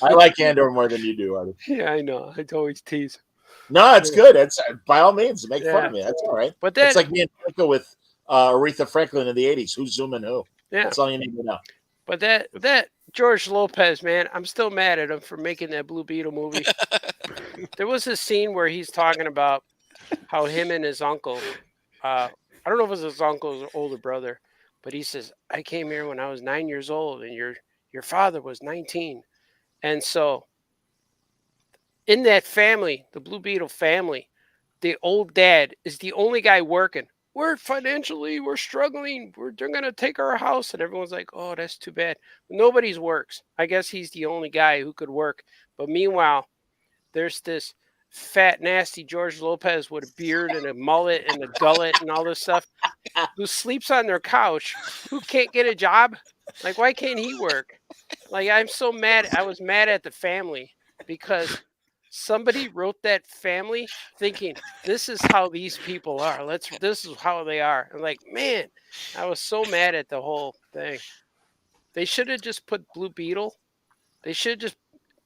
I like Andor more than you do, Artie.
Yeah, I know. I always tease.
No, it's good. It's by all means make fun
Yeah.
of me. That's all right.
But then,
It's like me and Franco with Aretha Franklin in the '80s. Who's zooming who?
yeah.
That's all you need to know.
But that George Lopez, man, I'm still mad at him for making that Blue Beetle movie. There was a scene where he's talking about how him and his uncle, I don't know if it was his uncle or older brother, but he says, I came here when I was 9 years old and your father was 19. And so in that family, the Blue Beetle family, the old dad is the only guy working. We're struggling. They're going to take our house. And everyone's like, oh, that's too bad. Nobody's works. I guess he's the only guy who could work. But meanwhile, there's this fat, nasty George Lopez with a beard and a mullet and a gullet and all this stuff who sleeps on their couch, who can't get a job. Like, why can't he work? Like, I'm so mad. I was mad at the family because somebody wrote that family thinking this is how these people are. This is how they are. I'm like, man, I was so mad at the whole thing. They should have just put Blue Beetle. They should have just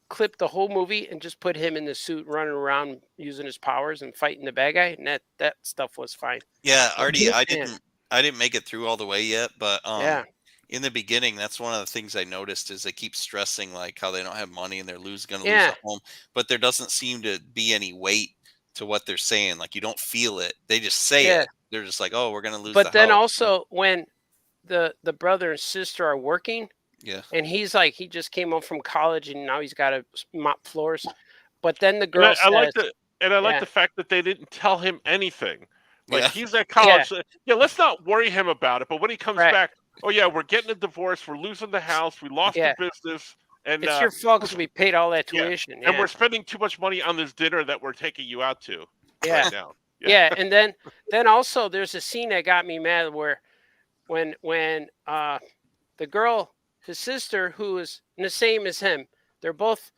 clipped the whole movie and just put him in the suit running around using his powers and fighting the bad guy. And that stuff was fine.
Yeah, Artie, I
Man.
didn't make it through all the way yet, but
Yeah.
in the beginning, that's one of the things I noticed is they keep stressing like how they don't have money and they're going to lose
Yeah.
a home, but there doesn't seem to be any weight to what they're saying. Like you don't feel it; they just say
Yeah.
it. They're just like, "Oh, we're going to lose."
But
the
then
house.
also when the brother and sister are working,
yeah,
and he's like, he just came home from college and now he's got to mop floors. But then the girl
I like
says,
the fact that they didn't tell him anything. Like
Yeah.
he's at college. Yeah, let's not worry him about it. But when he comes
Right.
back, oh yeah, we're getting a divorce. We're losing the house. We lost
Yeah.
the business. And
it's your fault because we paid all that
yeah,
tuition.
and we're spending too much money on this dinner that we're taking you out to
Yeah.
right now.
Yeah, and then also there's a scene that got me mad where when the girl, his sister, who is the same as him, they're both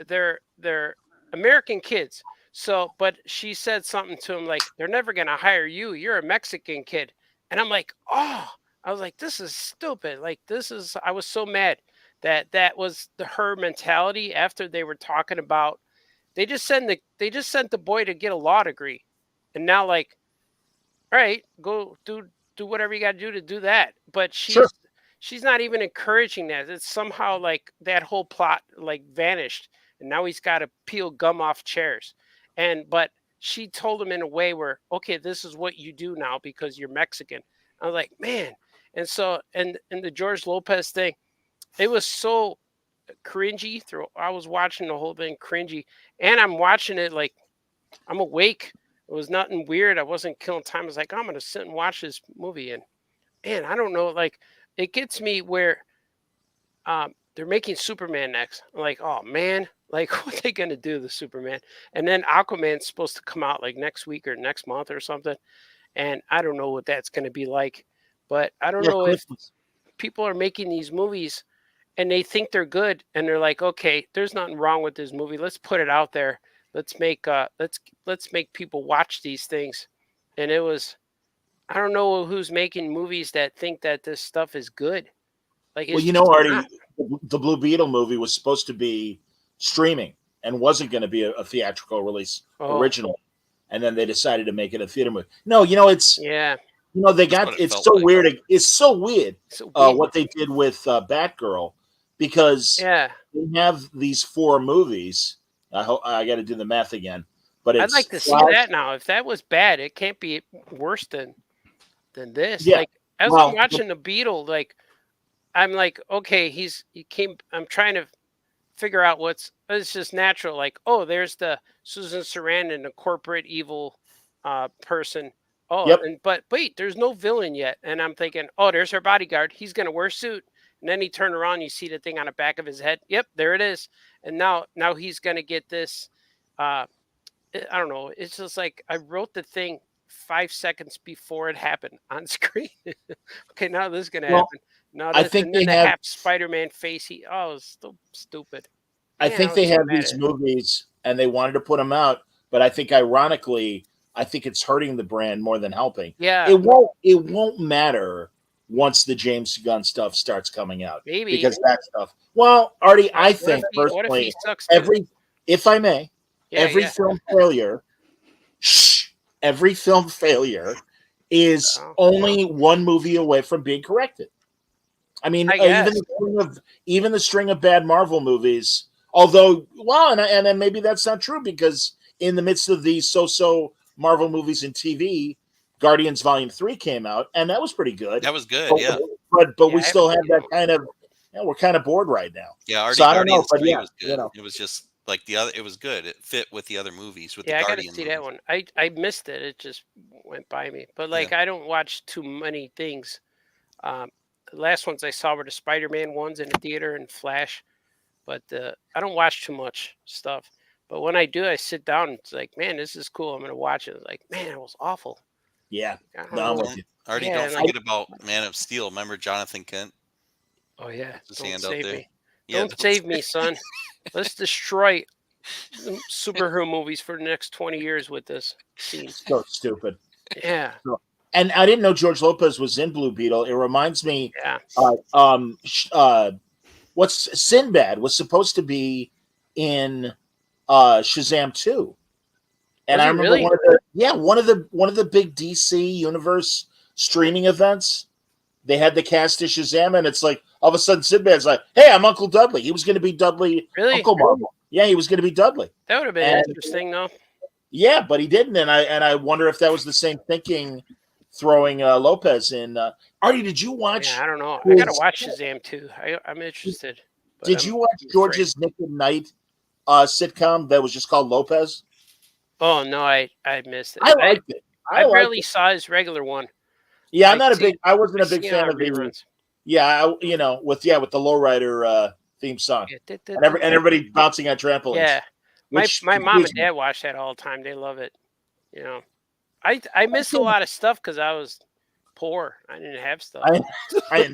they're American kids. So, but she said something to him like, "They're never gonna hire you. You're a Mexican kid." And I'm like, oh, I was like, this is stupid. Like I was so mad that was her mentality after they were talking about. They just sent the boy to get a law degree, and now like, all right, go do whatever you got to do that. But she's not even encouraging that. It's somehow like that whole plot like vanished, and now he's got to peel gum off chairs. But she told him in a way where, okay, this is what you do now because you're Mexican. I was like, man, and so and the George Lopez thing, it was so cringy. I was watching the whole thing cringy, and I'm watching it like I'm awake. It was nothing weird. I wasn't killing time. I was like, I'm gonna sit and watch this movie, and man, I don't know. Like it gets me where they're making Superman next. I'm like, oh man, like what are they gonna do to Superman? And then Aquaman's supposed to come out like next week or next month or something. And I don't know what that's gonna be like. But I don't know if people are making these movies and they think they're good and they're like, okay, there's nothing wrong with this movie. Let's put it out there. Let's make people watch these things. And it was, I don't know who's making movies that think that this stuff is good. Like,
well, you know, Artie, the Blue Beetle movie was supposed to be streaming and wasn't going to be a theatrical release original, and then they decided to make it a theater movie. No, you know, it's You know, they got it's so weird. It's so weird what they did with Batgirl, because they have these 4 movies. I got to do the math again, but
I'd like to see that now. If that was bad, it can't be worse than this. Yeah. Like as I'm watching the Beetle, like I'm like, okay, I'm trying to figure out it's just natural. Like, oh, there's the Susan Sarandon, the corporate evil person. Oh, but wait, there's no villain yet. And I'm thinking, oh, there's her bodyguard. He's going to wear a suit. And then he turned around, you see the thing on the back of his head. Yep, there it is. And now he's going to get this. I don't know. It's just like I wrote the thing 5 seconds before it happened on screen. Okay, now this is going to happen. Now I think they have Spider-Man face. It's so stupid.
I think they have these movies and they wanted to put them out, but I think ironically, I think it's hurting the brand more than helping.
Yeah,
it won't matter once the James Gunn stuff starts coming out.
Maybe
because that stuff. Well, Artie, I think personally, if I may, every film failure is only one movie away from being corrected. I mean, even the string of bad Marvel movies. Although, and then maybe that's not true, because in the midst of these so-so Marvel movies and TV, Guardians Volume 3 came out, and that was pretty good.
That was good,
But we still have that kind of, we're kind of bored right now.
Yeah, already Guardians 3 was good. You know. It was just like the other. It was good. It fit with the other movies. With the Guardian. I got to see
that one. I missed it. It just went by me. But I don't watch too many things. The last ones I saw were the Spider-Man ones in the theater and Flash. But I don't watch too much stuff. But when I do, I sit down and it's like, man, this is cool. I'm going to watch it. It's like, man, it was awful.
Yeah.
Don't forget about Man of Steel. Remember Jonathan Kent?
Oh, yeah.
His hand out there.
Don't save me, son. Let's destroy superhero movies for the next 20 years with this scene.
So stupid.
Yeah.
And I didn't know George Lopez was in Blue Beetle. It reminds me, what's Sinbad was supposed to be in Shazam 2. And I remember one of the big DC Universe streaming events. They had the cast of Shazam, and it's like all of a sudden Sinbad's like, "Hey, I'm Uncle Dudley." He was going to be Dudley, Uncle Marvel. Yeah, he was going to be Dudley.
That would have been interesting, though.
Yeah, but he didn't, and I wonder if that was the same thinking, throwing Lopez in. Artie, did you watch?
Yeah, I don't know. I got to watch Shazam too. I'm interested.
Did you watch George's Nick at Night sitcom that was just called Lopez?
Oh no, I missed it.
I liked it.
I barely saw his regular one.
Yeah, I wasn't a big fan of reruns. Yeah, with the Lowrider theme song, and everybody bouncing on trampolines.
Yeah, my mom and dad watch that all the time. They love it. You know, I missed a lot of stuff because I was poor. I didn't have stuff.
I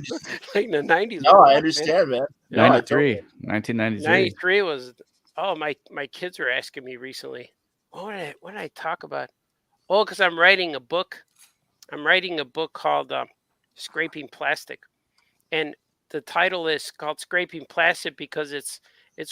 like in the 90s.
No, I understand, man.
1993.
93 was. Oh, my kids were asking me recently. What did I talk about? Oh, because I'm writing a book. I'm writing a book called Scraping Plastic. And the title is called Scraping Plastic because it's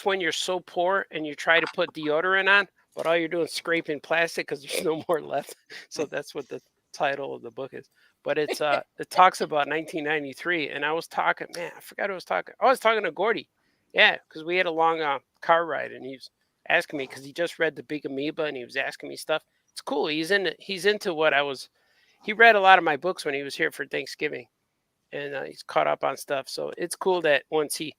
when you're so poor and you try to put deodorant on, but all you're doing is scraping plastic because there's no more left. So that's what the title of the book is. But it's it talks about 1993. And I was talking, man, I forgot who I was talking. I was talking to Gordy. Yeah, because we had a long car ride and he was asking me because he just read The Big Amoeba and he was asking me stuff. It's cool. He's into what I was. He read a lot of my books when he was here for Thanksgiving, and he's caught up on stuff. So it's cool that once he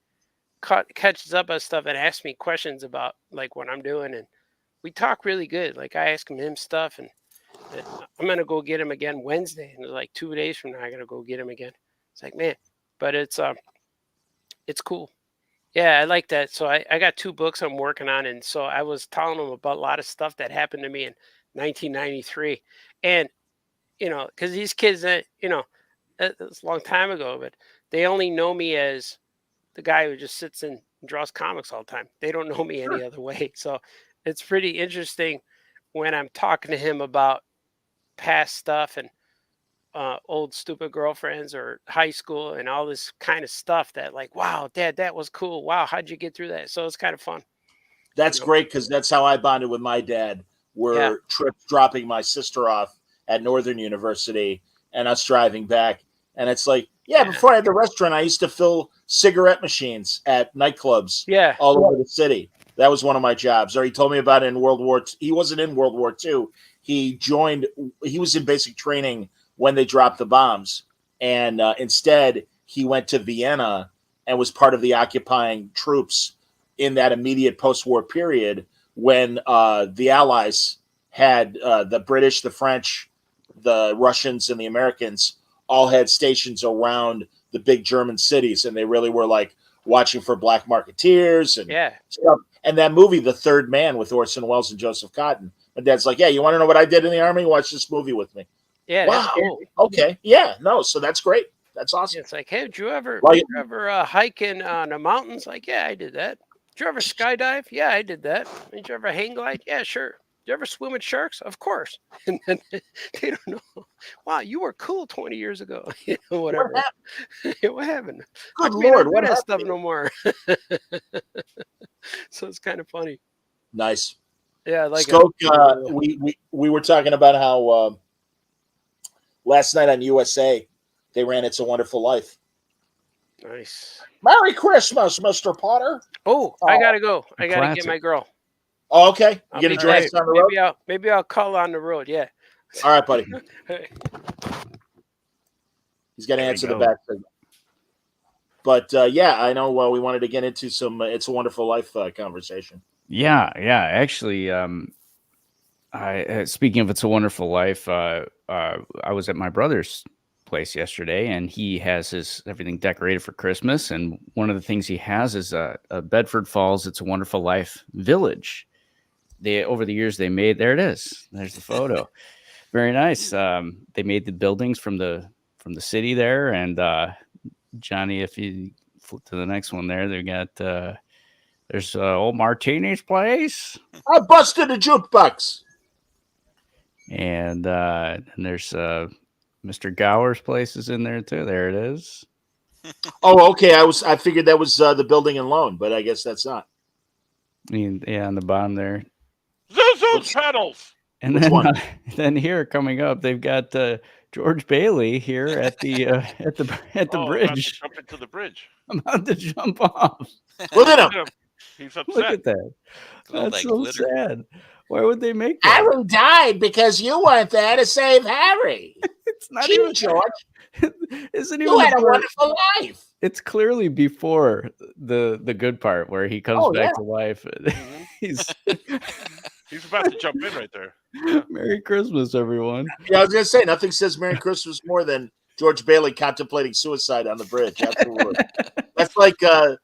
catches up on stuff and asks me questions about like what I'm doing, and we talk really good. Like I ask him stuff, and I'm gonna go get him again Wednesday, and like 2 days from now I gotta go get him again. It's like, man, but it's cool. Yeah, I like that. So I got 2 books I'm working on, and so I was telling them about a lot of stuff that happened to me in 1993, and because these kids that it's a long time ago, but they only know me as the guy who just sits and draws comics all the time. They don't know me any other way. So it's pretty interesting when I'm talking to him about past stuff and old stupid girlfriends or high school and all this kind of stuff that like, wow, Dad, that was cool. Wow, how'd you get through that? So it's kind of fun.
That's great because that's how I bonded with my dad. Were trips dropping my sister off at Northern University and us driving back. And it's like, before I had the restaurant, I used to fill cigarette machines at nightclubs all over the city. That was one of my jobs. Or he told me about it in World War II. He wasn't in World War II. He was in basic training when they dropped the bombs. And instead, he went to Vienna and was part of the occupying troops in that immediate post-war period when the Allies had the British, the French, the Russians, and the Americans all had stations around the big German cities, and they really were like watching for black marketeers and stuff. And that movie, The Third Man, with Orson Welles and Joseph Cotten, my dad's like, you want to know what I did in the Army? Watch this movie with me.
Yeah.
Wow. Cool. Okay. Yeah. No. So that's great. That's awesome.
It's like, hey, did you ever hike in the mountains? Like, yeah, I did that. Did you ever skydive? Yeah, I did that. Did you ever hang glide? Yeah, sure. Did you ever swim with sharks? Of course. And then they don't know. Wow, you were cool 20 years ago. Whatever. What happened?
Good Lord,
what that stuff no more. So it's kind of funny.
Nice.
Yeah, like
Skoke, we were talking about how last night on USA they ran "It's a Wonderful Life."
Nice.
Merry Christmas, Mr. Potter.
Oh, I gotta go. I gotta get my girl.
Oh, okay. You gonna join us on the road?
Maybe I'll call on the road. Yeah.
All right, buddy. He's got to answer the back signal. But I know we wanted to get into some "It's a Wonderful Life" conversation.
Yeah. Actually, speaking of "It's a Wonderful Life," I was at my brother's place yesterday, and he has everything decorated for Christmas. And one of the things he has is a Bedford Falls "It's a Wonderful Life" village. Over the years they made, there it is. There's the photo. Very nice. They made the buildings from the city there, and Johnny, if you flip to the next one there, they got there's old Martini's place.
I busted a jukebox.
And there's Mr. Gower's place is in there too. There it is.
Oh, okay. I figured that was the building and loan, but I guess that's not.
I mean, on the bottom there.
Zuzu's pedals.
And then here coming up, they've got George Bailey here at the bridge.
Jump into the bridge.
I'm about to jump off.
Look at him.
He's upset.
Look at that. That's so sad. Why would they make that?
Harry died because you weren't there to save Harry.
It's not
Gee,
even
George.
Isn't
you had a wonderful life.
It's clearly before the good part where he comes back to life.
He's about to jump in right there. Yeah.
Merry Christmas, everyone.
Yeah, I was gonna say nothing says Merry Christmas more than George Bailey contemplating suicide on the bridge. Absolutely. That's like I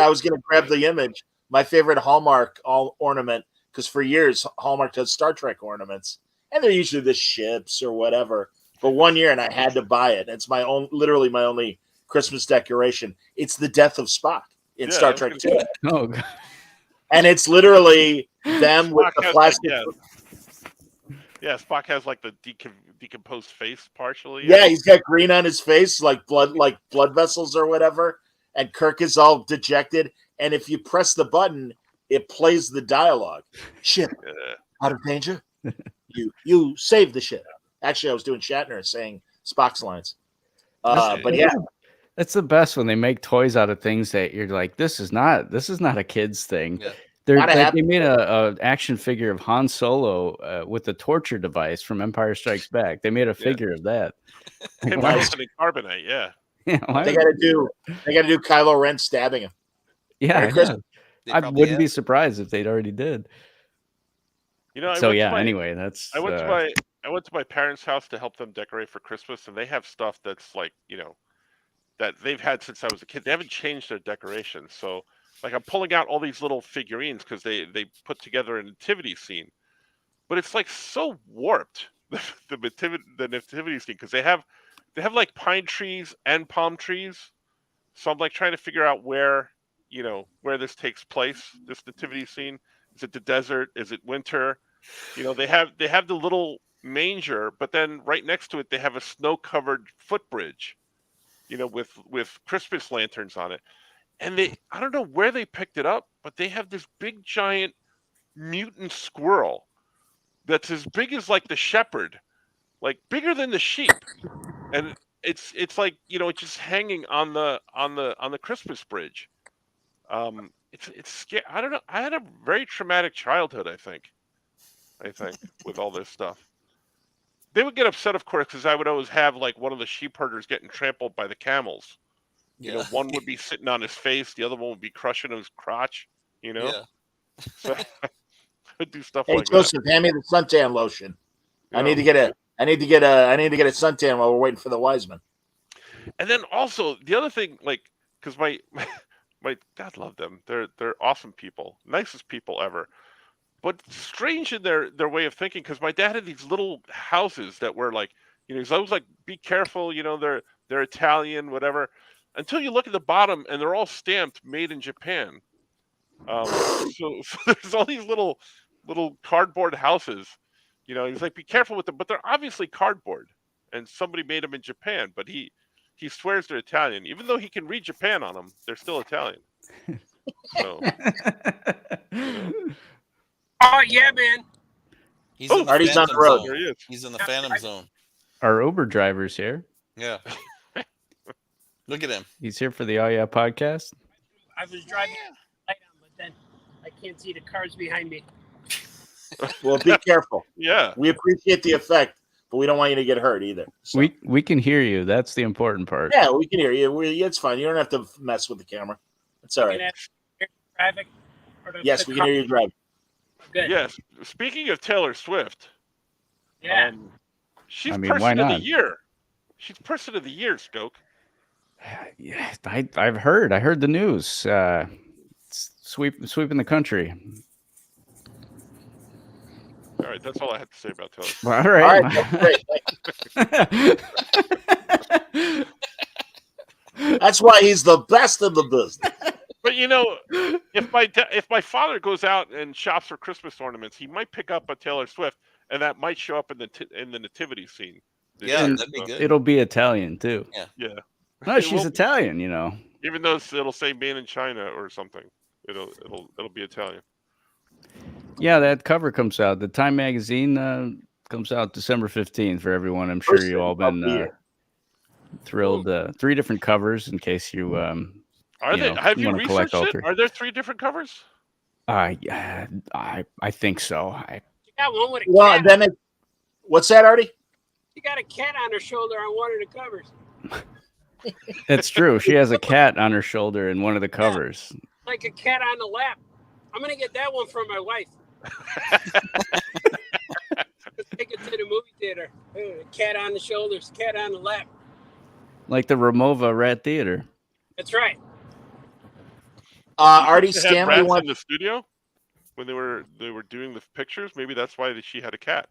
was gonna grab the image. My favorite Hallmark ornament, because for years Hallmark does Star Trek ornaments, and they're usually the ships or whatever. But one year, and I had to buy it. It's literally my only Christmas decoration. It's the death of Spock in Star Trek 2.
Oh, God.
And it's literally them with the plastic.
Yeah, Spock has like the decomposed face partially.
Yeah, he's got green on his face, like blood vessels or whatever. And Kirk is all dejected. And if you press the button, it plays the dialogue. Ship out of danger. You saved the ship. Actually, I was doing Shatner saying Spock's lines. But yeah.
That's the best when they make toys out of things that you're like, this is not a kid's thing.
Yeah.
They made a action figure of Han Solo with the torture device from Empire Strikes Back. They made a figure of that.
Him opening carbonite, yeah.
They gotta do Kylo Ren stabbing him.
Yeah. I wouldn't be surprised if they'd already did. Anyway, that's
I went to my parents' house to help them decorate for Christmas, and they have stuff that's like, that they've had since I was a kid. They haven't changed their decorations. So like I'm pulling out all these little figurines because they put together a nativity scene, but it's like so warped the nativity scene because they have like pine trees and palm trees. So I'm like trying to figure out where this takes place. This nativity scene, is it the desert? Is it winter? They have the little manger, but then right next to it they have a snow-covered footbridge, with Christmas lanterns on it. And I don't know where they picked it up, but they have this big giant mutant squirrel that's as big as like the shepherd, like bigger than the sheep. And it's like, it's just hanging on the Christmas bridge. It's scary. I don't know. I had a very traumatic childhood, I think, with all this stuff. They would get upset, of course, because I would always have like one of the sheep herders getting trampled by the camels. One would be sitting on his face, the other one would be crushing his crotch.
Yeah.
So I would do stuff
Hey,
like
Joseph, hand me the suntan lotion. I need to get a suntan while we're waiting for the Wiseman.
And then also the other thing, like, because my God love them. They're awesome people, nicest people ever. But strange in their way of thinking, because my dad had these little houses that were like, he's always like, be careful, they're Italian, whatever. Until you look at the bottom and they're all stamped made in Japan. So there's all these little cardboard houses. He's like, be careful with them, but they're obviously cardboard, and somebody made them in Japan. But he swears they're Italian, even though he can read Japan on them. They're still Italian. So.
Oh yeah, man.
He's in the
Artie's on the road.
Zone.
There he is.
He's in the Phantom Zone.
Our Uber driver's here.
Yeah. Look at him.
He's here for the Oh Yeah podcast.
I was driving light on, but then I can't see the cars behind me.
Well, be careful.
Yeah.
We appreciate the effect, but we don't want you to get hurt either. So.
We can hear you. That's the important part.
Yeah, we can hear you. It's fine. You don't have to mess with the camera. It's all right.
Traffic.
Yes, we can hear you driving.
Good.
Yes. Speaking of Taylor Swift,
Yeah.
she's
why
person of the
not?
year. She's person of the year, Skoke.
Yeah, I've heard. I heard the news. Sweeping the country.
All right, that's all I have to say about Taylor.
Well, all
All
right.
right, great. That's why he's the best in the business.
But if my father goes out and shops for Christmas ornaments, he might pick up a Taylor Swift, and that might show up in the nativity scene.
Yeah, that'd be good.
It'll be Italian too.
Yeah.
No, she's Italian.
Even though it'll say made in China or something, it'll be Italian.
Yeah, that cover comes out. The Time magazine comes out December 15th for everyone. I'm sure you all been thrilled. 3 different covers in case you
have you
collect
researched
all
it?
3.
Are there 3 different covers?
Yeah, I think so.
You got one with a cat.
Well, then what's that, Artie?
She got a cat on her shoulder on one of the covers.
It's true. She has a cat on her shoulder in one of the covers.
Like a cat on the lap. I'm gonna get that one for my wife. Let's take it to the movie theater. Cat on the shoulders, cat on the lap.
Like the Ramova Rat Theater.
That's right.
Artie
They had
Stanley
rats
wants.
in the studio when they were doing the pictures. Maybe that's why she had a cat.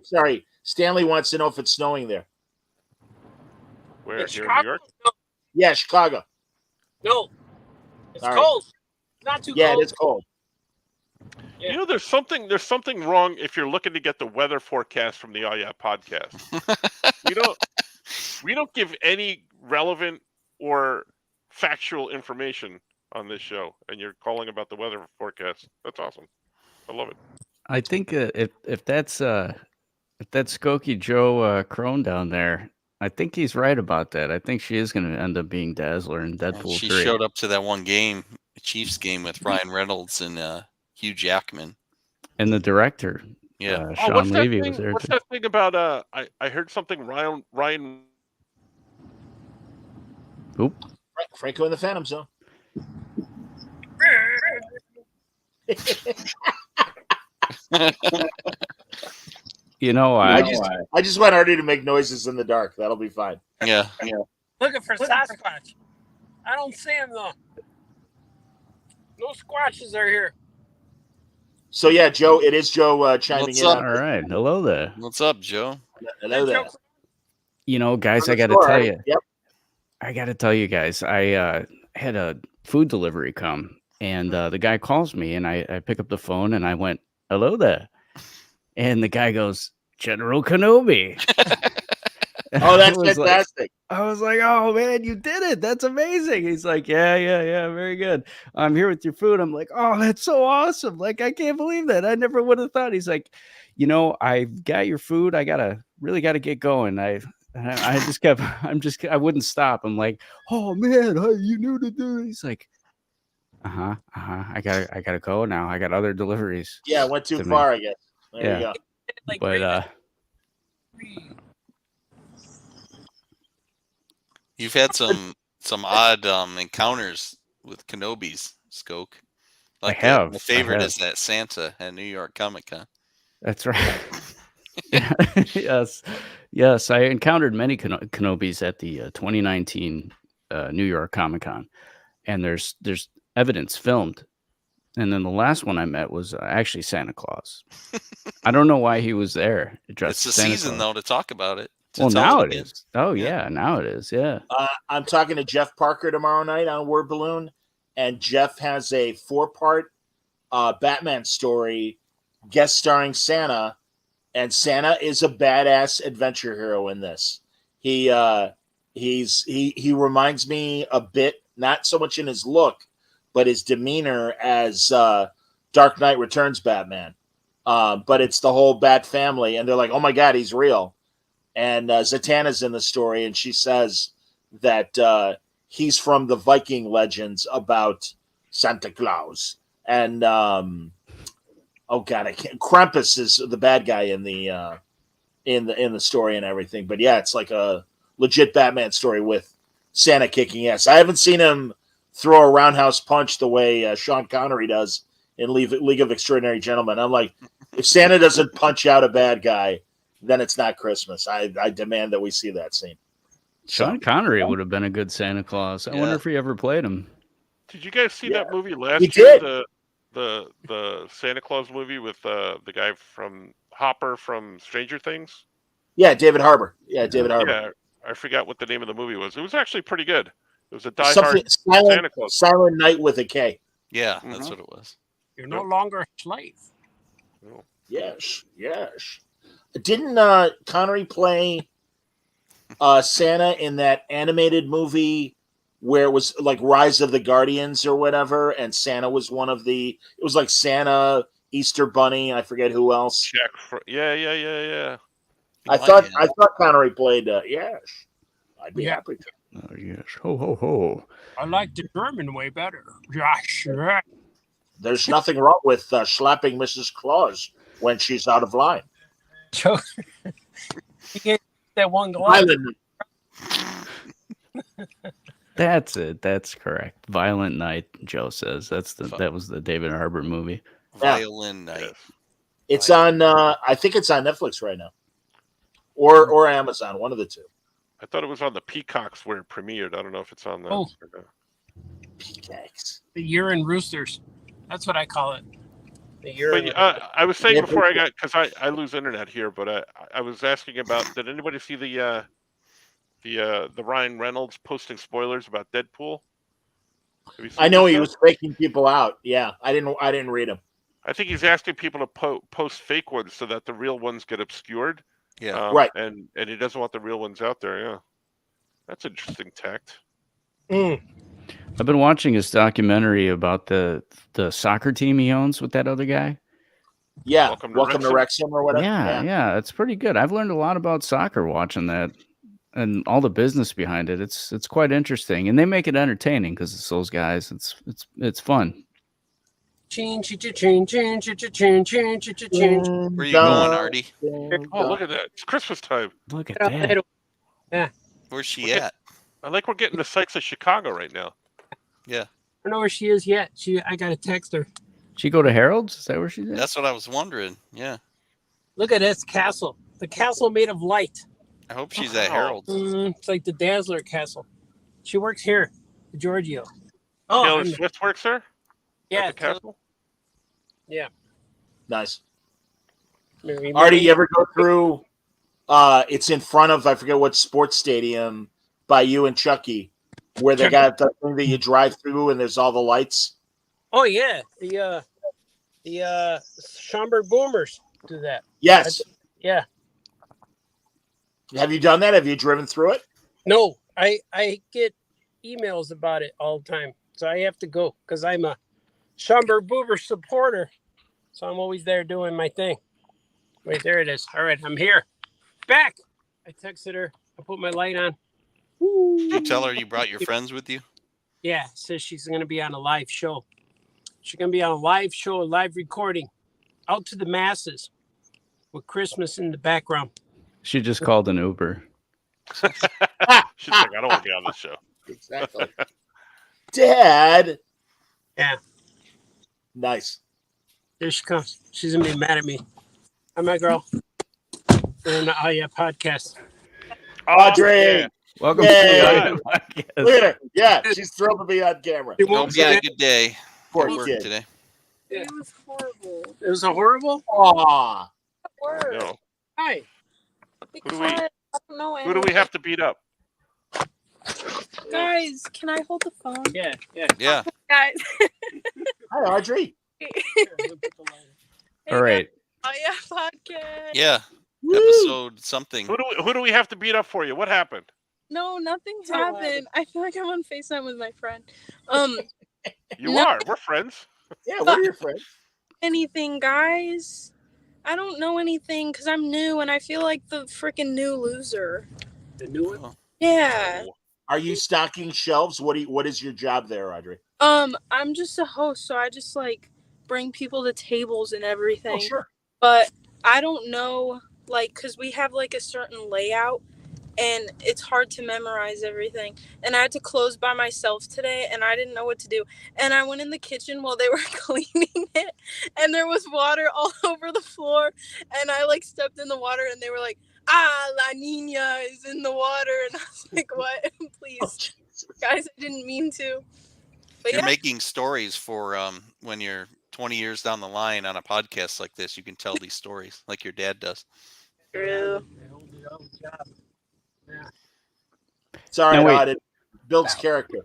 Sorry, Stanley wants to know if it's snowing there.
Where
In
here in
Chicago?
New York?
Yeah, Chicago.
No. It's
All right.
cold. It's not too
Yeah,
cold.
it is cold.
Yeah.
There's something wrong if you're looking to get the weather forecast from the Oh Yeah podcast. we don't give any relevant or factual information on this show, and you're calling about the weather forecast. That's awesome. I love it.
I think if that's Skokie Joe Crone down there, I think he's right about that. I think she is going to end up being Dazzler in Deadpool
She
3.
showed up to that one game, Chiefs game with Ryan Reynolds and Hugh Jackman.
And the director,
Yeah.
Sean
what's that
Levy
thing?
was there
What's
too.
that thing about? I heard something. Ryan.
Oop.
Franco in the Phantom Zone.
You know,
I just want Artie to make noises in the dark. That'll be fine.
Yeah.
Looking for Sasquatch. I don't see him though. No squatches are here.
So yeah, Joe, it is Joe chiming
What's
in.
up?
all right. Hello there.
What's up, Joe?
Hello there.
You know, guys, I got to tell you.
Yep.
I got to tell you guys, I had a food delivery come, and the guy calls me, and I pick up the phone, and I went, "Hello there," and the guy goes, "General Kenobi."
Oh, that's fantastic.
I was like, "Oh man, you did it! That's amazing." He's like, "Yeah, very good. I'm here with your food." I'm like, "Oh, that's so awesome! Like, I can't believe that. I never would have thought." He's like, "You know, I got your food. I really gotta get going. I wouldn't stop. I'm like, oh man, you knew to do it." He's like, I gotta go now. I got other deliveries.
Yeah, went too far, I guess. There you go.
But
you've had some odd encounters with Kenobis, Skoke.
I have.
My favorite is that Santa at New York Comic Con.
That's right. Yes. I encountered many Kenobis at the 2019 New York Comic Con, and there's evidence filmed. And then the last one I met was actually Santa Claus. I don't know why he was there.
It's the season though to talk about it.
Well, now it is. Oh yeah, now it is. Yeah.
I'm talking to Jeff Parker tomorrow night on Word Balloon, and Jeff has a 4-part Batman story guest starring Santa. And Santa is a badass adventure hero in this. He reminds me a bit, not so much in his look, but his demeanor as Dark Knight Returns Batman. But it's the whole Bat family, and they're like, "Oh my God, he's real." And Zatanna's in the story, and she says that he's from the Viking legends about Santa Claus, and oh God, I can't. Krampus is the bad guy in the story and everything. But yeah, it's like a legit Batman story with Santa kicking ass. I haven't seen him throw a roundhouse punch the way Sean Connery does in League of Extraordinary Gentlemen. I'm like, if Santa doesn't punch out a bad guy, then it's not Christmas. I demand that we see that scene.
Sean Connery would have been a good Santa Claus. I wonder if he ever played him.
Did you guys see that movie last year? The Santa Claus movie with the guy from Hopper from Stranger Things?
Yeah, David Harbour. Yeah,
I forgot what the name of the movie was. It was actually pretty good. It was a die-hard Santa Claus.
Silent Night with a K.
Yeah, that's what it was.
You're no longer a slave.
No.
Yes. Didn't Connery play Santa in that animated movie where it was like Rise of the Guardians or whatever, and Santa was one of it was like Santa, Easter Bunny, I forget who else.
Yeah.
I thought Connery played yes. I'd be happy to.
Oh yes. Ho ho ho.
I like the German way better. Yeah.
There's nothing wrong with slapping Mrs. Claus when she's out of line.
Joe, you get that one glove.
That's it. That's correct. Violent Night, Joe says. That was the David Harbour movie.
Violin Night.
It's on I think it's on Netflix right now. Or Amazon, one of the two.
I thought it was on the Peacocks where it premiered. I don't know if it's on that.
Oh.
Peacocks.
The Urine Roosters. That's what I call it.
But, I was saying before I got, because I lose internet here, but I was asking about, did anybody see the Ryan Reynolds posting spoilers about Deadpool?
I know he was faking people out. Yeah, I didn't read them.
I think he's asking people to post fake ones so that the real ones get obscured.
Yeah,
right.
And he doesn't want the real ones out there. Yeah, that's interesting tact.
I've been watching his documentary about the soccer team he owns with that other guy.
Yeah, Welcome to Wrexham or whatever.
Yeah, it's pretty good. I've learned a lot about soccer watching that and all the business behind it. It's quite interesting, and they make it entertaining because it's those guys. It's fun.
Where you going, Artie?
Oh, look at that! It's Christmas time.
Look at that.
Yeah.
Where's she at?
I like we're getting the sights of Chicago right now.
Yeah.
I don't know where she is yet. I got to text her.
She go to Harold's? Is that where she's at?
That's what I was wondering. Yeah.
Look at this castle. The castle made of light.
I hope she's at Harold.
It's like the Dazzler castle. She works here, Giorgio. Oh,
Taylor Swift works there?
Yeah.
At the castle?
Yeah.
Nice. Artie, you ever go through? It's in front of, I forget what sports stadium, by you and Chucky, where they got the thing that you drive through and there's all the lights.
Oh yeah, the Schaumburg Boomers do that.
Yes.
Yeah.
Have you done that? Have you driven through it?
No, I get emails about it all the time, so I have to go because I'm a Schaumburg Boomer supporter. So I'm always there doing my thing. Wait, there it is. All right, I'm here. Back. I texted her. I put my light on.
Did you tell her you brought your friends with you?
Yeah, says she's going to be on a live show. She's going to be on a live show, a live recording, out to the masses with Christmas in the background.
She just called an Uber.
She's like, I don't want to be on this show.
Exactly. Dad.
Yeah.
Nice.
There she comes. She's going to be mad at me. Hi, my girl. We're on the podcast.
Audrey.
Yeah.
Welcome
Yay.
to the podcast.
Look at her. Yeah, she's thrilled to be on camera.
Hope you had a good day
Poor
at work
kid.
today.
Yeah.
It was horrible.
It was a horrible?
Aw.
Word.
No.
Hi.
Because
we-
I don't know
Who do we have to beat up?
Guys, can I hold the phone?
Yeah, yeah.
Yeah.
Guys.
Hi, Audrey.
All right.
Oh yeah, podcast.
Yeah.
Woo.
Episode something.
Who do we have to beat up for you? What happened?
No, nothing's
Tell her.
happened. I feel like I'm on FaceTime with my friend.
You
No.
are. We're friends.
Yeah, we're your friends.
Anything, guys? I don't know anything because I'm new and I feel like the freaking new loser.
The new one?
Yeah.
Are you stocking shelves? What is your job there, Audrey?
I'm just a host, so I just like bring people to tables and everything.
Oh, sure.
But I don't know, like, because we have like a certain layout and it's hard to memorize everything. And I had to close by myself today and I didn't know what to do. And I went in the kitchen while they were cleaning it and there was water all over the floor. And I like stepped in the water and they were like, La Nina is in the water. And I was like, what? Please, guys, I didn't mean to. But
You're
yeah.
making stories for when you're 20 years down the line on a podcast like this. You can tell these stories like your dad does.
True.
Sorry,
Now, wait.
Audrey. Builds character.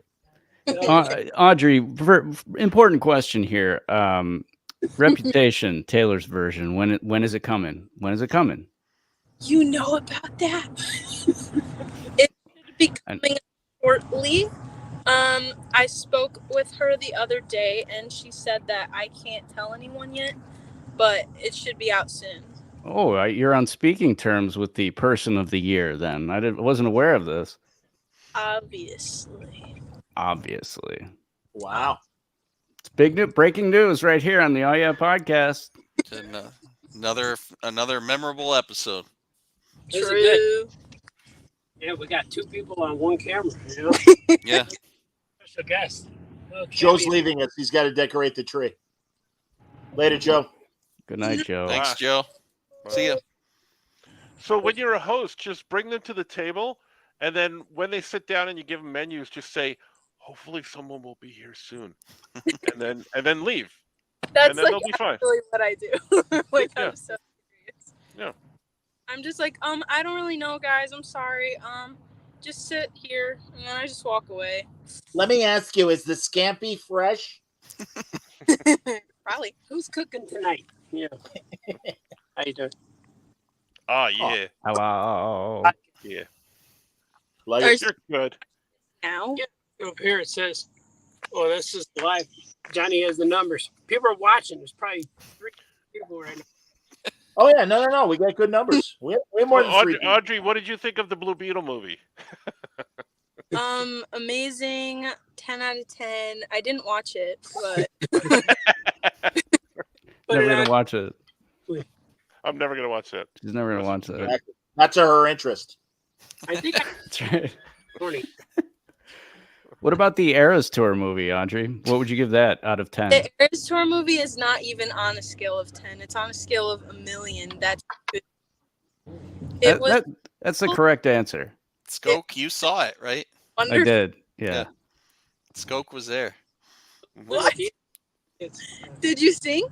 Audrey, important question here. Reputation, Taylor's version. When is it coming? When is it coming?
You know about that? It should be coming shortly. I spoke with her the other day and she said that I can't tell anyone yet, but it should be out soon.
Oh, you're on speaking terms with the person of the year then. Wasn't aware of this.
Obviously.
Wow.
It's breaking news right here on the Oh Yeah podcast.
And, another memorable episode.
This is
True.
good. Yeah, we got two people on one camera. You know?
Yeah.
Special guest. Okay.
Joe's leaving us. He's got to decorate the tree. Later, Joe.
Good night, Joe.
Thanks, Joe. See ya.
So when you're a host, just bring them to the table, and then when they sit down and you give them menus, just say, "Hopefully, someone will be here soon," and then leave.
That's
And then
like
they'll be fine.
actually what I do. Like
Yeah.
I'm so serious.
Yeah.
I'm just like, I don't really know, guys. I'm sorry. Just sit here and then I just walk away.
Let me ask you, is the scampi fresh?
Probably.
Who's cooking tonight? Yeah. How you doing?
Ah, yeah,
Hello.
yeah.
Like,
You're good.
Now.
Up here it says, "Oh, this is live." Johnny has the numbers. People are watching. There's probably 3 people right now.
oh yeah, no. We got good numbers. We have more than three.
Audrey, what did you think of the Blue Beetle movie?
Amazing. 10 out of 10. I didn't watch it, but
Never gonna watch it.
I'm never gonna watch that.
She's never gonna watch it.
Not to her interest.
I think
That's right.
Corny.
What about the Eras Tour movie, Audrey? What would you give that out of 10?
The Eras Tour movie is not even on a scale of 10. It's on a scale of 1,000,000. That's good.
That's the correct answer.
Skoke, you saw it, right?
Wonderful.
I did. Yeah.
Skoke was there.
What? Did you sing?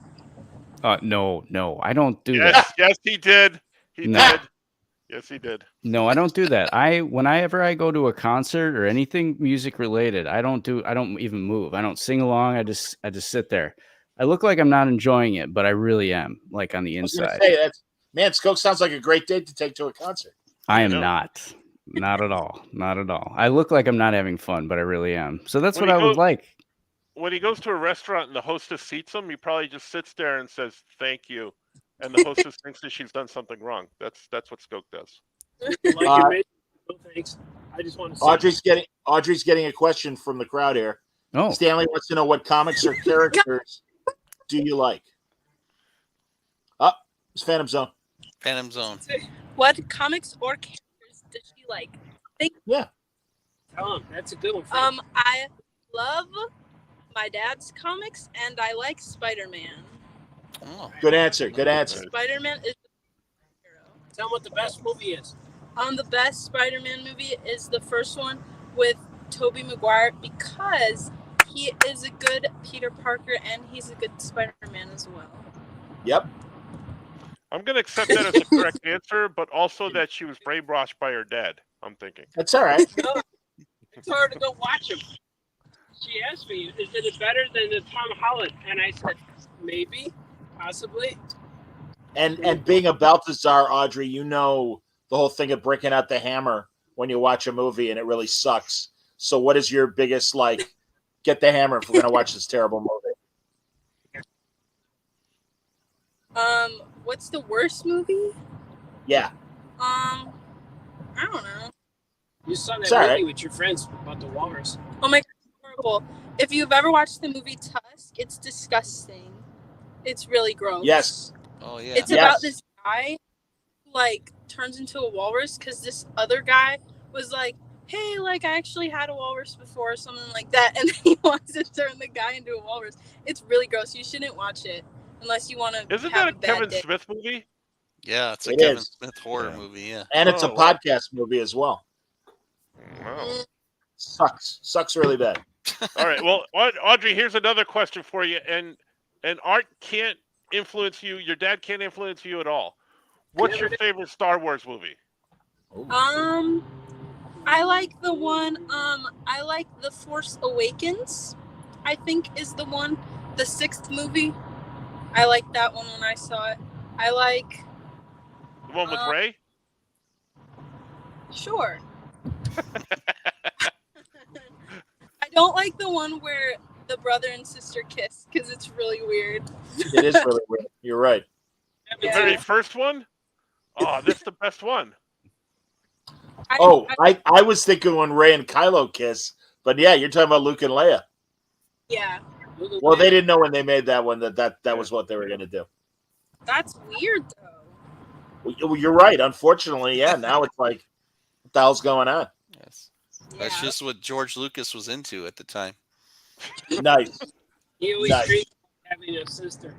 No, I don't do that.
Yes, he did. He did. Yes, he did.
No, I don't do that. Whenever I go to a concert or anything music related, I don't even move. I don't sing along. I just sit there. I look like I'm not enjoying it, but I really am, like on the inside.
Man, Skoke sounds like a great date to take to a concert.
I am not. Not at all. Not at all. I look like I'm not having fun, but I really am. So that's what I would like.
When he goes to a restaurant and the hostess seats him, he probably just sits there and says, "Thank you." And the hostess thinks that she's done something wrong. That's what Skoke does.
Thanks. I just want to.
Audrey's getting a question from the crowd here.
Oh,
Stanley wants to know what comics or characters do you like? It's Phantom Zone.
Phantom Zone.
What comics or characters does she like?
Yeah.
Tell him. That's a good one.
I love my dad's comics, and I like Spider-Man.
Oh.
Good answer.
Spider-Man is the hero.
Tell him what the best movie is.
The best Spider-Man movie is the first one with Tobey Maguire because he is a good Peter Parker and he's a good Spider-Man as well.
Yep.
I'm going to accept that as a correct answer, but also that she was brainwashed by her dad, I'm thinking.
That's all right.
It's hard to go watch him. She asked me, is it better than the Tom Holland? And I said, maybe, possibly.
And being a Balthazar, Audrey, you know the whole thing of breaking out the hammer when you watch a movie and it really sucks. So what is your biggest, get the hammer if we're going to watch this terrible movie?
What's the worst movie?
Yeah.
I don't know.
You saw that movie with your friends about the walrus.
Oh my God, it's horrible. If you've ever watched the movie Tusk, it's disgusting. It's really gross.
Yes.
Oh yeah.
It's about this guy who, turns into a walrus because this other guy was like, hey, I actually had a walrus before or something like that. And then he wants to turn the guy into a walrus. It's really gross. You shouldn't watch it unless you want to.
Isn't that a Kevin Smith movie?
Yeah, it's a Kevin Smith horror movie. Yeah.
And it's a podcast movie as well.
Wow.
Sucks really bad.
All right. Well, Audrey, here's another question for you. And Art can't influence you. Your dad can't influence you at all. What's your favorite Star Wars movie?
I like the one. I like The Force Awakens. I think is the one, the 6th movie. I like that one when I saw it. I like
the one with Rey.
Sure. I don't like the one where the brother and sister kiss because it's really weird.
It is really weird. You're right.
The very first one? Oh, that's the best one.
I was thinking when Rey and Kylo kiss, but yeah, you're talking about Luke and Leia.
Yeah.
Well, they didn't know when they made that one that was what they were going to do.
That's weird, though.
Well, you're right. Unfortunately, yeah. Now it's like, what the hell's going on?
Yes. That's just what George Lucas was into at the time.
Nice.
He always dreamed of having a sister.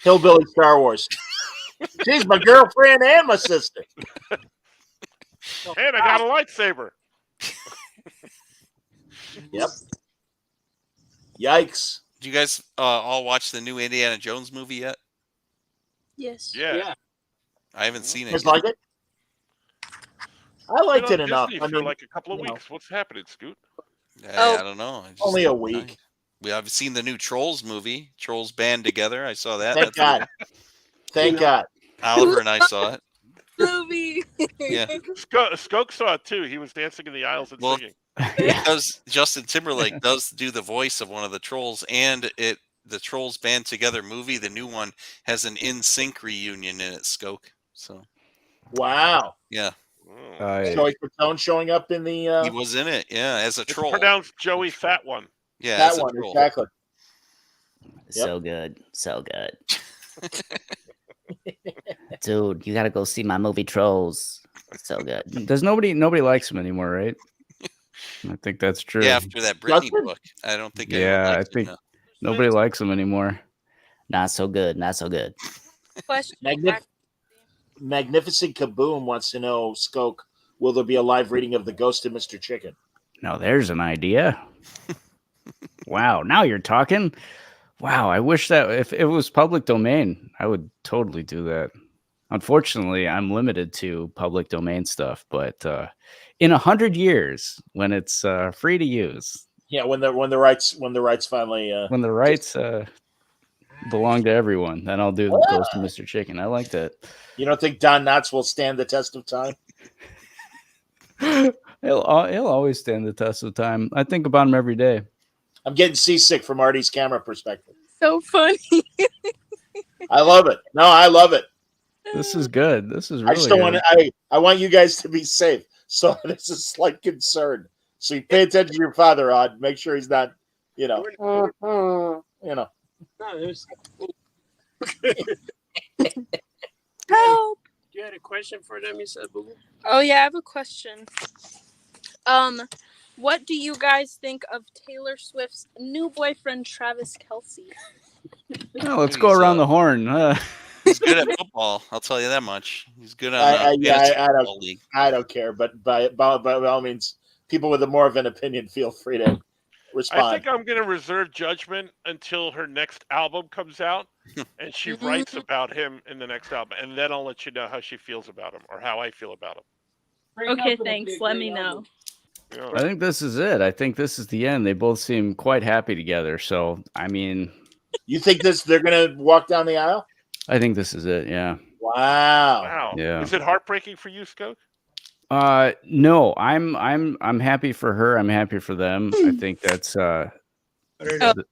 Hillbilly Star Wars. She's my girlfriend and my sister.
And I got a lightsaber.
Yep. Yikes.
Did you guys all watch the new Indiana Jones movie yet?
Yes.
Yeah.
I haven't seen it.
You guys like it? I liked it enough.
I mean, a couple of weeks. What's happening, Scoot?
I don't know.
Only a week.
I've seen the new Trolls movie. Trolls band together. I saw that.
Thank God. Thank God.
Oliver and I saw it.
Movie.
Yeah.
Skoke saw it too. He was dancing in the aisles and singing.
Because Justin Timberlake does do the voice of one of the trolls, and the Trolls band together movie, the new one, has an NSYNC reunion in it, Skoke. So.
Wow.
Yeah.
Joey Fatone showing up in the.
He was in it, yeah, as a troll.
Pronounced Joey Fat One.
Yeah,
that one exactly.
So good, so good. Dude, you gotta go see my movie Trolls. So good.
Does nobody likes him anymore, right? I think that's true.
Yeah, after that Britney book, I don't think.
I think nobody likes him anymore.
Not so good. Not so good.
Question.
Magnificent Kaboom wants to know, Skoke, will there be a live reading of The Ghost of Mr. Chicken?
No, there's an idea. Wow, now you're talking. Wow, I wish that if it was public domain, I would totally do that. Unfortunately, I'm limited to public domain stuff, but in 100 years, when it's free to use,
yeah, when the rights finally
when the rights belong to everyone, then I'll do The Ghost of Mr. Chicken. I like that.
You don't think Don Knotts will stand the test of time?
He'll always stand the test of time. I think about him every day.
I'm getting seasick from Artie's camera perspective.
So funny.
I love it. No, I love it.
This is good. This is really
I just don't
good.
want I want you guys to be safe. So this is a slight concern. So you pay attention to your father, Odd. Make sure he's not,
Help. You had a question for them, you said, Boo?
Oh yeah, I have a question. What do you guys think of Taylor Swift's new boyfriend, Travis Kelce?
Oh, let's go around the horn.
He's good at football. I'll tell you that much. He's good on
I don't care, but by all means, people with more of an opinion, feel free to respond.
I think I'm going to reserve judgment until her next album comes out, and she writes about him in the next album, and then I'll let you know how she feels about him or how I feel about him.
Okay, thanks. Let me know.
Yeah.
I think this is it. I think this is the end. They both seem quite happy together. So, I mean,
you think they're going to walk down the aisle?
I think this is it. Yeah.
Wow.
Yeah.
Is it heartbreaking for you, Skoke?
No. I'm happy for her. I'm happy for them. I think that's I think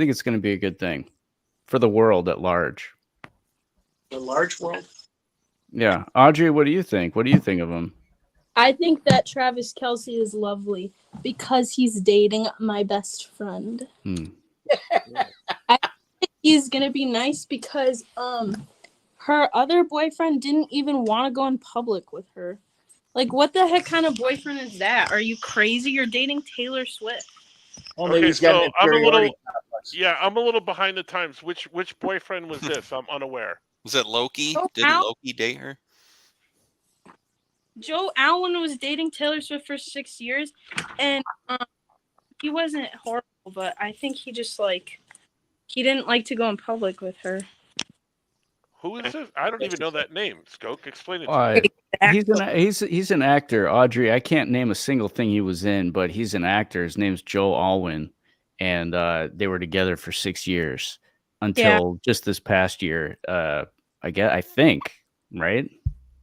it's going to be a good thing for the world at large.
The large world.
Yeah, Audrey, what do you think? What do you think of him?
I think that Travis Kelce is lovely because he's dating my best friend. I think he's gonna be nice because her other boyfriend didn't even want to go in public with her. Like, what the heck kind of boyfriend is that? Are you crazy? You're dating Taylor Swift.
Well, maybe he's got an inferiority complex.
I'm a little behind the times. Which boyfriend was this? I'm unaware.
Was it Loki?
Oh,
Didn't Loki date her?
Joe Alwyn was dating Taylor Swift for 6 years, and he wasn't horrible, but I think he just he didn't like to go in public with her.
Who is this? I don't even know that name. Skoke, explain it to me.
He's an actor, Audrey. I can't name a single thing he was in, but he's an actor. His name's Joe Alwyn, and they were together for 6 years until just this past year. I think, right?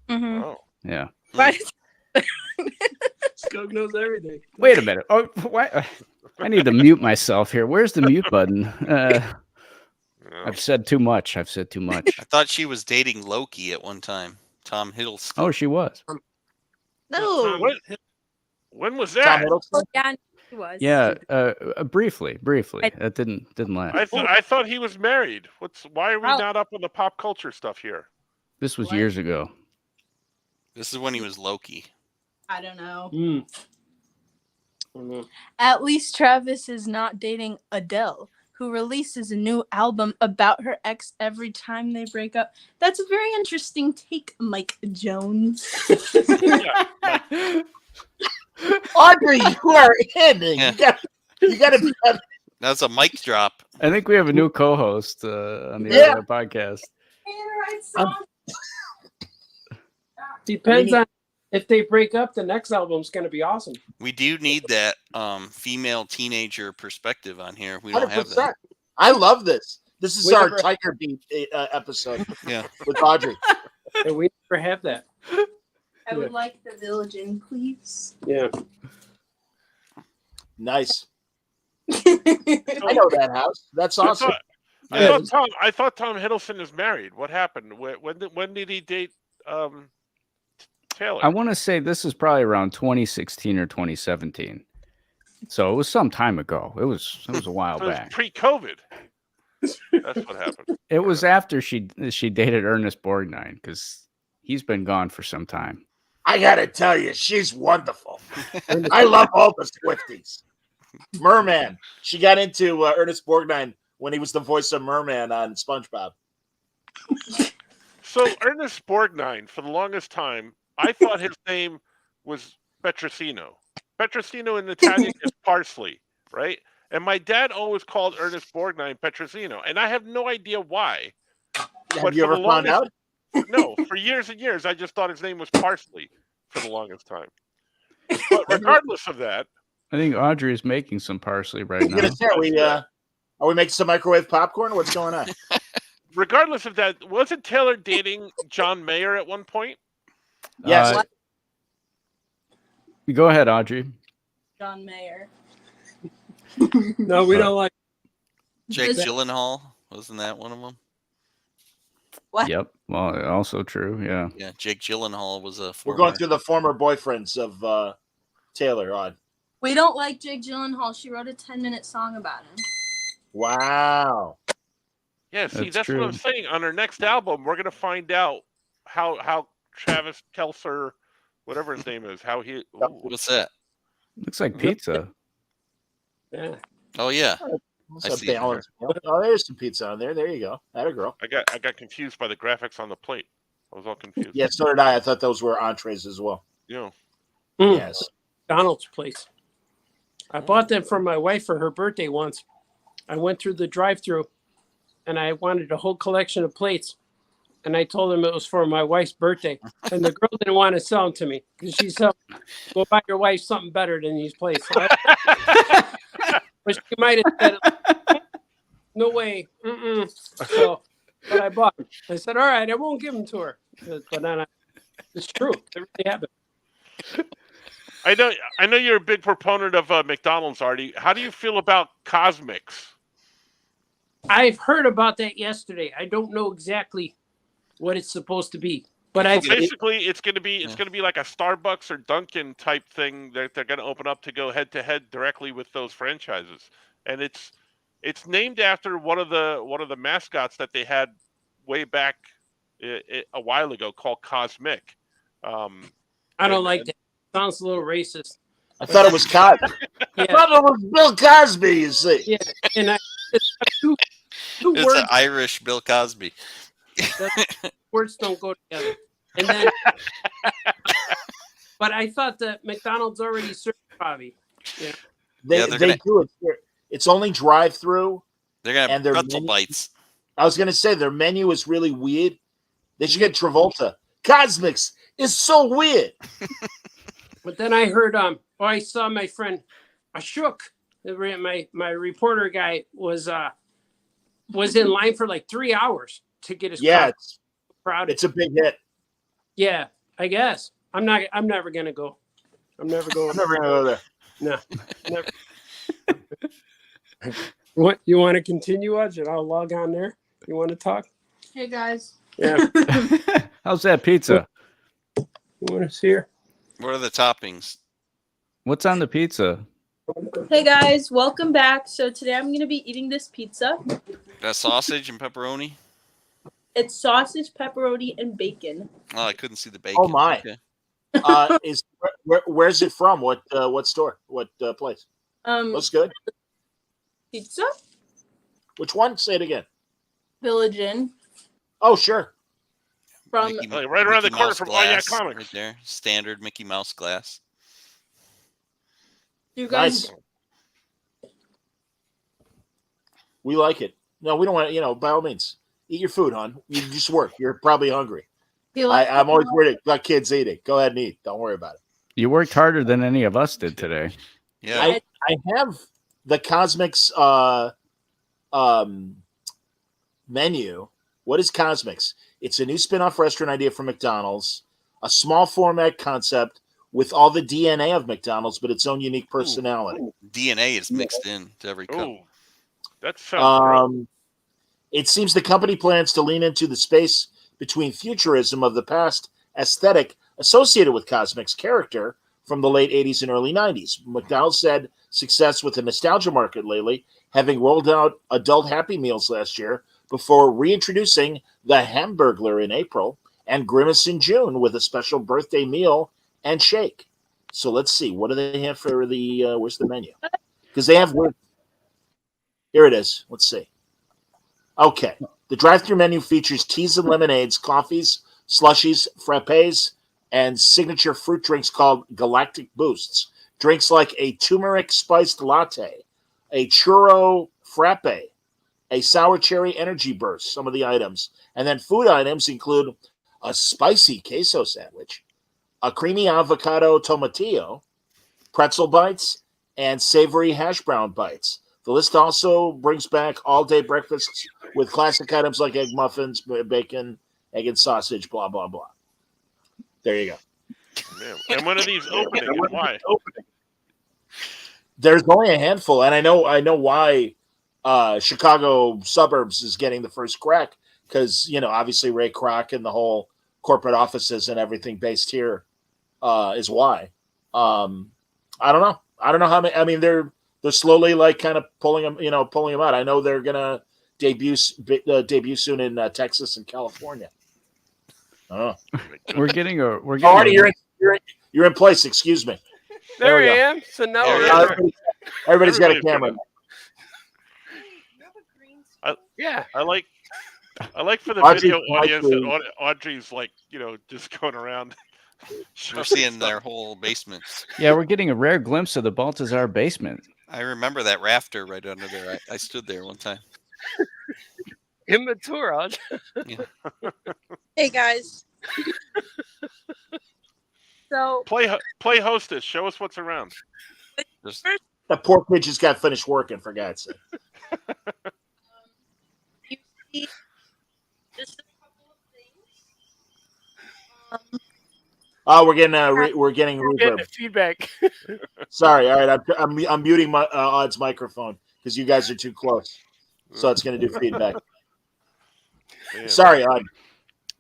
Mm-hmm.
Oh.
Yeah.
Skoke knows everything.
Wait a minute. Oh, why? I need to mute myself here. Where's the mute button? I've said too much.
I thought she was dating Loki at one time. Tom Hiddleston.
Oh, she was.
No.
When was that?
Yeah, he was.
Yeah, briefly. That didn't last.
I thought he was married. Why are we not up on the pop culture stuff here?
This was years ago.
This is when he was Loki.
I don't know. At least Travis is not dating Adele, who releases a new album about her ex every time they break up. That's a very interesting take, Mike Jones.
Audrey, you are in.
Yeah.
You got to be.
That's a mic drop.
I think we have a new co-host on the other podcast.
Depends on if they break up. The next album's going to be awesome.
We do need that female teenager perspective on here. We don't 100%. Have that.
I love this. This is our Tiger Beat episode.
Yeah,
with Audrey.
And we never have that.
I would like the Villaging, please.
Yeah.
Nice. I know that house. That's awesome.
I thought Tom Hiddleston is married. What happened? When did he date Taylor?
I want to say this is probably around 2016 or 2017. So it was some time ago. It was a while back.
Pre-COVID. That's what happened.
It was after she dated Ernest Borgnine because He's been gone for some time.
I gotta tell you, she's wonderful. I love all the Swifties. Merman. She got into Ernest Borgnine when he was the voice of Merman on SpongeBob.
So Ernest Borgnine, for the longest time, I thought his name was Petrosino. Petrosino in Italian is parsley, right? And my dad always called Ernest Borgnine Petrosino, and I have no idea why.
Have you ever found out?
No, for years and years, I just thought his name was parsley for the longest time. But regardless of that,
I think Audrey is making some parsley right now.
Are we making some microwave popcorn? What's going on?
Regardless of that, wasn't Taylor dating John Mayer at one point?
Yes.
Go ahead, Audrey.
John Mayer.
No, we don't like.
Jake Gyllenhaal, wasn't that one of them?
What?
Yep. Well, also true. Yeah.
Yeah, Jake Gyllenhaal was a.
We're going through the former boyfriends of Taylor. Odd.
We don't like Jake Gyllenhaal. She wrote a 10-minute song about him.
Wow.
Yeah, see, that's
true.
what I'm saying. On our next album, we're gonna find out how Travis Kelcer, whatever his name is, how he.
What's that?
Looks like pizza.
Yeah.
Oh yeah.
That's a balance. Oh, there's some pizza on there. There you go. Atta girl.
I got confused by the graphics on the plate. I was all confused.
Yeah, so did I. I thought those were entrees as well.
Yeah.
Yes.
McDonald's place. I bought them for my wife for her birthday once. I went through the drive-thru, and I wanted a whole collection of plates. And I told them it was for my wife's birthday. And the girl didn't want to sell them to me because she said, "Go buy your wife something better than these plates." But she might have said, "No way." So, but I bought them. I said, "All right, I won't give them to her." But then it's true. It really happened.
I know you're a big proponent of McDonald's, Artie. How do you feel about Cosmix?
I've heard about that yesterday. I don't know exactly what it's supposed to be, but
basically it's going to be like a Starbucks or Dunkin' type thing that they're going to open up to go head to head directly with those franchises, and it's named after one of the mascots that they had way back a while ago called Cosmic.
I don't like that. Sounds a little racist.
I thought it was Cosby.
Yeah.
I thought it was Bill Cosby, you see.
Yeah, and it's two
It's
words.
an Irish Bill Cosby.
Words don't go together. And then, but I thought that McDonald's already served Bobby. Yeah.
They do it. It's only drive-through.
They're gonna have
their
pretzel
menu,
bites.
I was gonna say their menu is really weird. They should get Travolta. Cosmix is so weird.
But then I heard I saw my friend Ashok, my reporter guy was in line for like 3 hours to get his crowd.
It's a big hit.
Yeah, I guess. I'm never gonna go. I'm never going.
I'm never gonna go there.
No, never. What you want to continue, Udge, and I'll log on there. You want to talk?
Hey guys.
Yeah.
How's that pizza?
You want to see her?
What are the toppings?
What's on the pizza?
Hey guys, welcome back. So today I'm going to be eating this pizza.
Got sausage and pepperoni?
It's sausage, pepperoni, and bacon.
Oh, I couldn't see the bacon.
Oh my!
Okay.
Where's it from? What store? What place? Looks good.
Pizza.
Which one? Say it again.
Village Inn.
Oh sure.
From
right around the corner from Yeah Comics.
Right there, standard Mickey Mouse glass.
You guys.
Nice. We like it. No, we don't want to. By all means, eat your food, hon. You just work. You're probably hungry. I'm always worried about kids eating. Go ahead and eat. Don't worry about it.
You worked harder than any of us did today.
Yeah.
I have the Cosmix menu. What is Cosmix? It's a new spin-off restaurant idea from McDonald's, a small format concept with all the DNA of McDonald's, but its own unique personality.
DNA is mixed in to every cup.
That sounds
It seems the company plans to lean into the space between futurism of the past aesthetic associated with Cosmic's character from the late 80s and early 90s. McDonald's said success with the nostalgia market lately, having rolled out adult Happy Meals last year before reintroducing the Hamburglar in April and Grimace in June with a special birthday meal and shake. So let's see. What do they have for the, where's the menu? Because they have, here it is. Let's see. Okay. The drive-thru menu features teas and lemonades, coffees, slushies, frappes, and signature fruit drinks called Galactic Boosts. Drinks like a turmeric spiced latte, a churro frappe, a sour cherry energy burst, some of the items. And then food items include a spicy queso sandwich, a creamy avocado tomatillo, pretzel bites, and savory hash brown bites. The list also brings back all-day breakfasts with classic items like egg muffins, bacon, egg and sausage, blah, blah, blah. There you go.
Man. And when are these opening and why?
There's only a handful, and I know why Chicago suburbs is getting the first crack, because, you know, obviously Ray Kroc and the whole corporate offices and everything based here is why. I don't know. I don't know how many. I mean, they're slowly like kind of pulling them out. I know they're gonna debut soon in Texas and California. Oh,
We're getting.
Already, you're in place. Excuse me.
There I am. So now
everybody's got a camera.
Yeah.
I like for the video audience that Audrey's like, you know, just going around.
We're seeing their whole basement.
Yeah, we're getting a rare glimpse of the Baltazar basement.
I remember that rafter right under there. I stood there one time.
Immature, Audrey.
Yeah.
Hey guys. So
play hostess. Show us what's around.
That poor kid just got finished working, for God's sake.
You see just a couple of things.
We're getting reverb.
Feedback.
Sorry. All right, I'm muting my Odd's microphone because you guys are too close, so it's going to do feedback.
Man.
Sorry, Odd.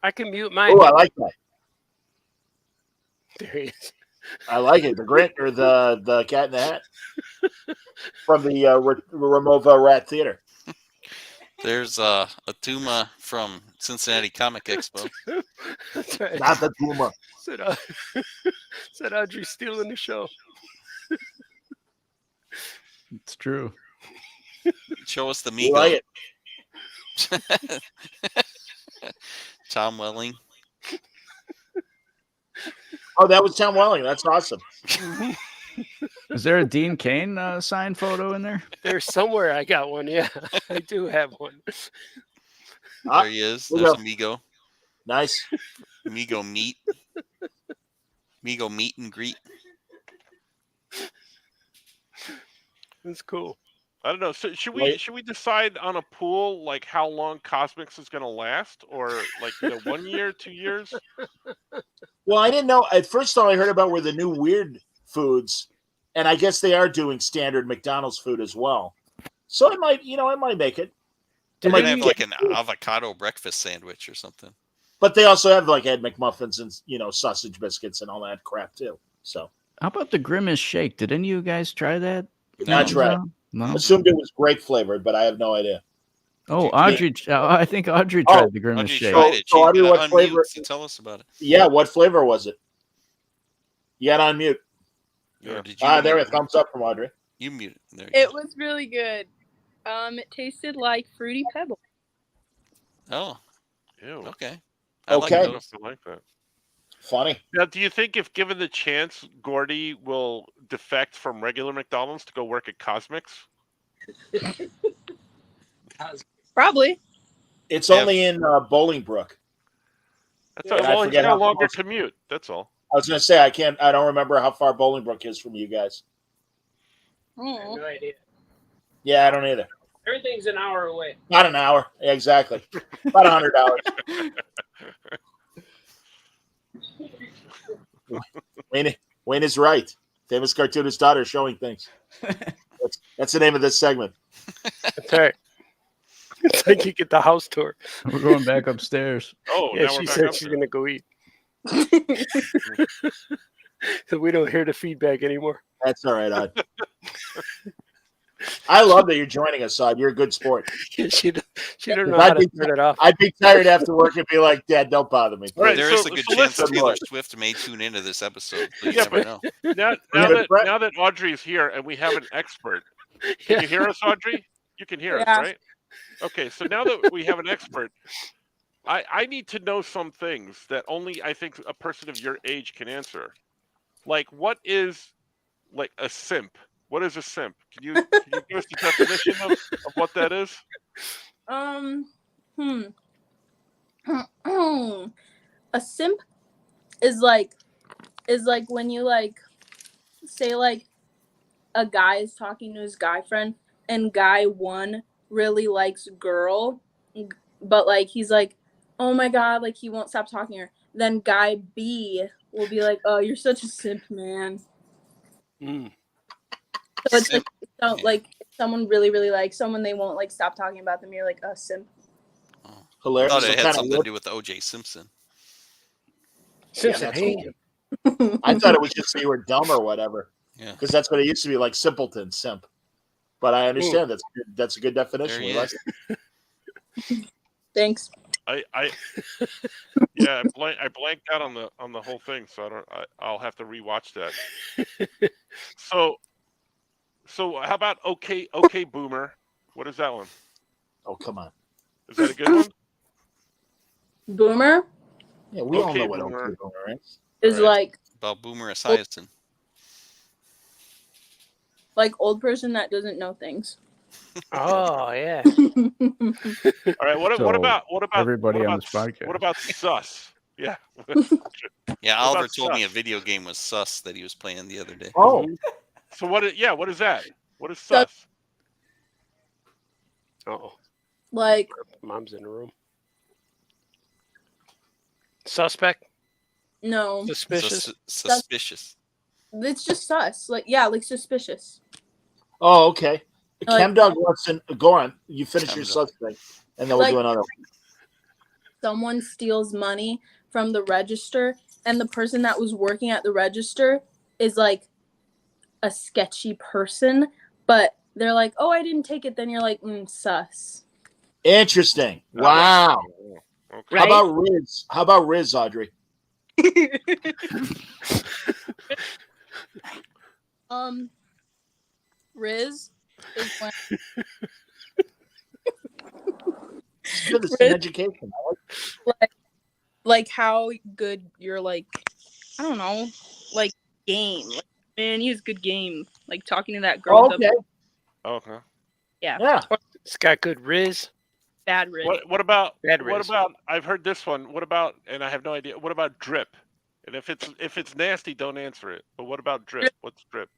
I can mute mine.
Oh, I like that.
There he is.
I like it. The Grit or the Cat in the Hat from the Ramova Rat Theater.
There's a Tuma from Cincinnati Comic Expo.
That's right.
Not the Tuma.
Said Audrey stealing the show.
It's true.
Show us the
You
Migo.
like it.
Tom Welling.
Oh, that was Tom Welling. That's awesome.
Is there a Dean Cain signed photo in there?
There's somewhere I got one. Yeah, I do have one.
There he is. There's Migo.
Nice.
Migo meet. Migo meet and greet.
That's cool.
I don't know. So should we decide on a pool like how long Cosmics is going to last, or like 1 year, 2 years?
Well, I didn't know. At first, all I heard about were the new weird foods, and I guess they are doing standard McDonald's food as well. So it might make it.
They might have like an avocado breakfast sandwich or something.
But they also have like Egg McMuffins and sausage biscuits and all that crap too. So
how about the Grimace shake? Did any of you guys try that?
Not tried.
No.
Assumed it was grape flavored, but I have no idea.
Oh, Audrey! I think Audrey tried the Grimace shake.
So Audrey, what flavor?
So tell us about it.
Yeah, what flavor was it? You got on mute.
Yeah.
There a thumbs up from Audrey.
You muted. There you
It was really good. It tasted like Fruity Pebbles.
Oh.
Ew.
Okay.
I
like that.
Funny.
Now, do you think if given the chance, Gordy will defect from regular McDonald's to go work at Cosmics?
Probably.
It's only in Bolingbrook.
That's all. Well, he's got a longer commute. That's all.
I was going to say I don't remember how far Bolingbrook is from you guys.
I have no idea.
Yeah, I don't either.
Everything's an hour away.
Not an hour. Yeah, exactly. About $100. Wayne is right. Famous cartoonist daughter showing things. That's the name of this segment.
That's right. It's like you get the house tour.
We're going back upstairs.
Oh,
yeah, she said she's going to go eat. So we don't hear the feedback anymore.
That's all right, Odd. I love that you're joining us, Sod. You're a good sport.
she don't know how to turn it off.
I'd be tired after work and be like, Dad, don't bother me.
Right,
There is a good chance that Taylor Swift may tune into this episode. Please never know.
Now that Audrey's here and we have an expert, can you hear us, Audrey? You can hear us, right? Okay, so now that we have an expert, I need to know some things that only I think a person of your age can answer. Like, what is like a simp? What is a simp? Can you give us the definition of what that is?
A simp is like when you like say like a guy is talking to his guy friend and guy one really likes girl, but like he's like, oh my god, like he won't stop talking to her. Then guy B will be like, oh, you're such a simp, man. So it's like if someone really likes someone, they won't like stop talking about them. You're like a simp.
Hilarious.
I thought it had something to do with O.J. Simpson.
Simpson, hey.
I thought it was just so you were dumb or whatever.
Yeah.
Because that's what it used to be, like simpleton, simp. But I understand that's a good definition. We like it.
Thanks.
I blanked out on the whole thing, so I'll have to rewatch that. So how about okay Boomer? What is that one?
Oh, come on.
Is that a good one?
Boomer?
Yeah, we all know what okay Boomer is.
Is like
about Boomer Esiason.
Like old person that doesn't know things.
Oh yeah.
All right. What about
everybody on this podcast?
What about sus? Yeah.
Yeah, Oliver told me a video game was sus that he was playing the other day.
Oh.
So what is that? What is sus?
Oh.
Like
mom's in the room. Suspect?
No.
Suspicious?
Suspicious.
It's just sus. Like like suspicious.
Oh, okay.
Like,
Chemdog wants to go on. You finish your sus thing, and then we'll do another one.
Someone steals money from the register, and the person that was working at the register is like a sketchy person, but they're like, "Oh, I didn't take it." Then you're like, "Sus."
Interesting. Wow. Okay. How about Riz, Audrey?
Riz is when
This is education.
like how good you're like, I don't know, like game. Like, man, he has good game. Like talking to that girl.
Okay.
Yeah.
It's got good riz.
Bad riz.
What about
Bad riz.
What about? I've heard this one. What about? And I have no idea. What about drip? And if it's nasty, don't answer it. But what about drip? What's drip?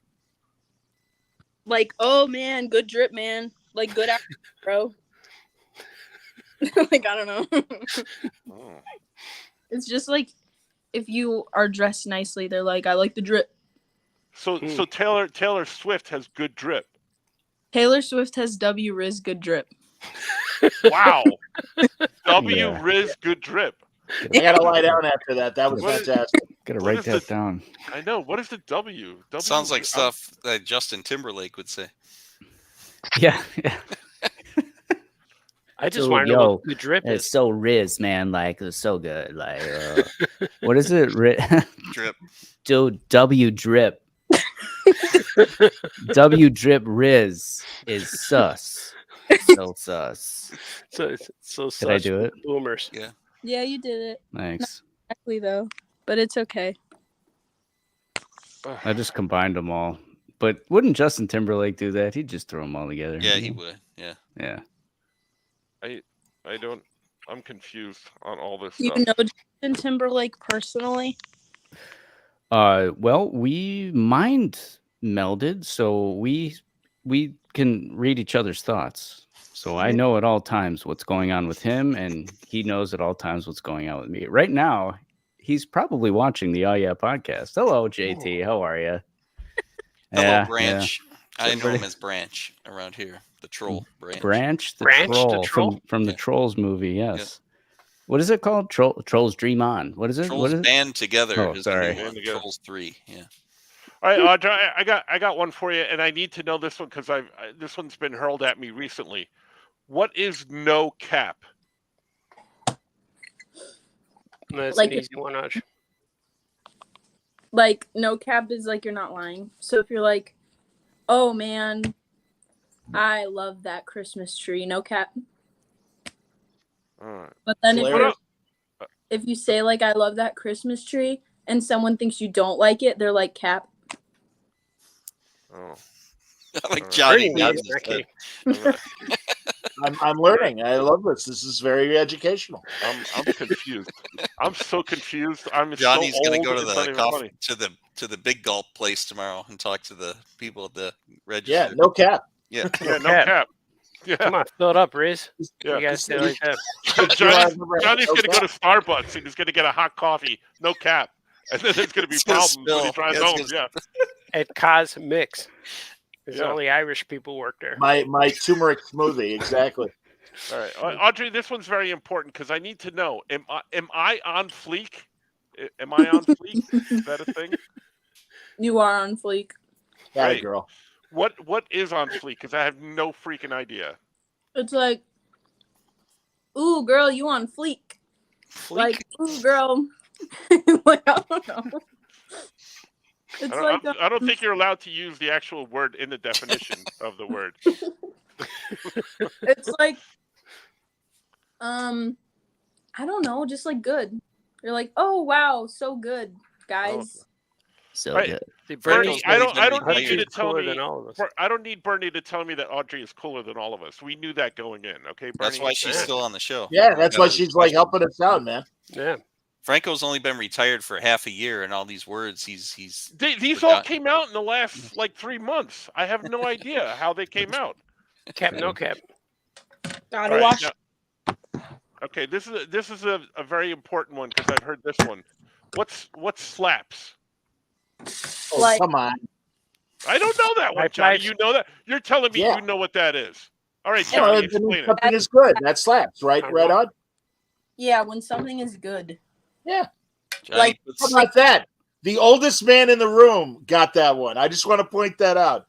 Like, oh man, good drip, man. Like good acting, bro. Like I don't know. It's just like if you are dressed nicely, they're like, I like the drip.
So Taylor Swift has good drip.
Taylor Swift has W Riz good drip.
Wow. Riz good drip.
I gotta lie down after that. That was fantastic.
Gotta write that down.
I know. What is the W?
Sounds like stuff that Justin Timberlake would say.
Yeah.
I just want to know what the drip
it's
is.
so Riz, man. Like it's so good. Like what is it?
Drip.
Dude, W drip. W drip Riz is sus. So sus.
So sus.
Did I do it?
Boomers.
Yeah.
Yeah, you did it.
Thanks.
Not exactly though, but it's okay.
I just combined them all. But wouldn't Justin Timberlake do that? He'd just throw them all together.
Yeah, he would. Yeah.
Yeah.
I don't. I'm confused on all this
You
stuff.
know Justin Timberlake personally?
Well, we mind melded, so we can read each other's thoughts. So I know at all times what's going on with him, and he knows at all times what's going on with me. Right now, he's probably watching the Oh Yeah podcast. Hello, JT. How are you?
Hello, Branch. Yeah. I know him as Branch around here. The troll, Branch.
Branch, the
Branch,
troll,
the troll?
from the Trolls movie. Yes. Yeah. What is it called? Trolls Dream On. What is it?
Trolls
what is
band together.
Oh, sorry.
Trolls 3. Yeah.
All right, Audrey, I got one for you, and I need to know this one because this one's been hurled at me recently. What is no cap?
That's
Like
an easy one, Audrey.
Like no cap is like you're not lying. So if you're like, oh man, I love that Christmas tree, no cap.
All right.
But then
Flare.
if you say like I love that Christmas tree and someone thinks you don't like it, they're like cap.
Oh.
Like Johnny
Bernie
Depp
knows,
said.
I'm learning. I love this. This is very educational.
I'm confused. I'm so confused. I'm
Johnny's
so
gonna
old,
go to
it's not
the
even
coffee
funny.
to the Big Gulp place tomorrow and talk to the people at the register.
Yeah, no cap.
Yeah.
Yeah, no cap. Yeah.
Come on, fill it up, Riz.
Yeah.
You guys say it like that.
Johnny's going to go to Starbucks and he's going to get a hot coffee, no cap. And then there's going to be
It's gonna
problems when he
spill.
drives
Yeah,
home.
it's
Yeah.
At Cos Mix. There's
Yeah.
only Irish people work there.
My turmeric smoothie, exactly.
All right. Audrey, this one's very important because I need to know, am I on fleek? Am I on fleek? Is that a thing?
You are on fleek.
Yeah,
Right.
girl.
What is on fleek? Because I have no freaking idea.
It's like, ooh, girl, you on fleek. Like, ooh, girl. Like, I don't know. It's like
I don't think you're allowed to use the actual word in the definition of the word.
it's like, I don't know, just like good. You're like, oh wow, so good, guys.
So
Right.
good.
See,
Bernie,
Bernie's
I don't
cooler
need you to tell me.
than all of us.
I don't need Bernie to tell me that Audrey is cooler than all of us. We knew that going in. Okay, Bernie.
That's why she's still on the show.
Yeah, that's why
That was
she's
the
like
question.
helping us out, man.
Yeah.
Franco's only been retired for half a year, and all these words he's
These all
forgotten.
came out in the last like 3 months. I have no idea how they came out.
Cap, no cap.
Gotta
All right,
watch.
now- okay, this is a very important one because I've heard this one. What's slaps?
Oh,
Like-
come on.
I don't know that one,
High
Johnny.
fives.
You know that? You're telling me
Yeah.
you know what that is. All right,
You know,
Johnny,
then
explain it.
something is good. That slaps, right? Right on.
Yeah, when something is good.
Yeah.
Johnny
Like,
puts,
How about that? The oldest man in the room got that one. I just want to point that out.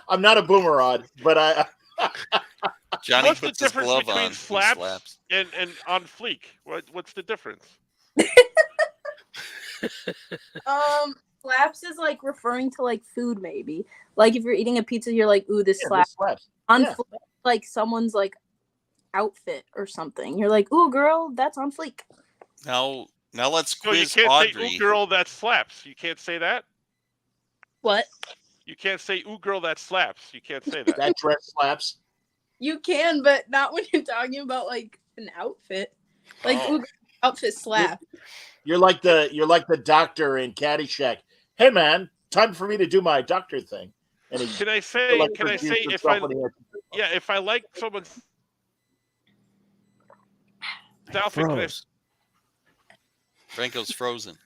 I'm not a boomer, Odd, but I.
Johnny
What's the
puts his
difference
glove
between
on. He
slaps and on fleek? What's the difference?
Slaps is like referring to like food, maybe. Like if you're eating a pizza, you're like, ooh, this
Yeah,
slaps.
this slaps.
On
Yeah.
fleek, like someone's like outfit or something. You're like, ooh, girl, that's on fleek.
Now let's
So you
quiz
can't
Audrey.
say "ooh girl that slaps." You can't say that.
What?
You can't say "ooh girl that slaps." You can't say that.
That dress slaps.
You can, but not when you're talking about like an outfit. Like,
Oh.
ooh, outfit slap.
You're like the doctor in Caddyshack. Hey man, time for me to do my doctor thing. And he
Can I say
electrocutes
if I
himself when he has-
if I like someone's outfit, can I,
Froze.
Franco's frozen.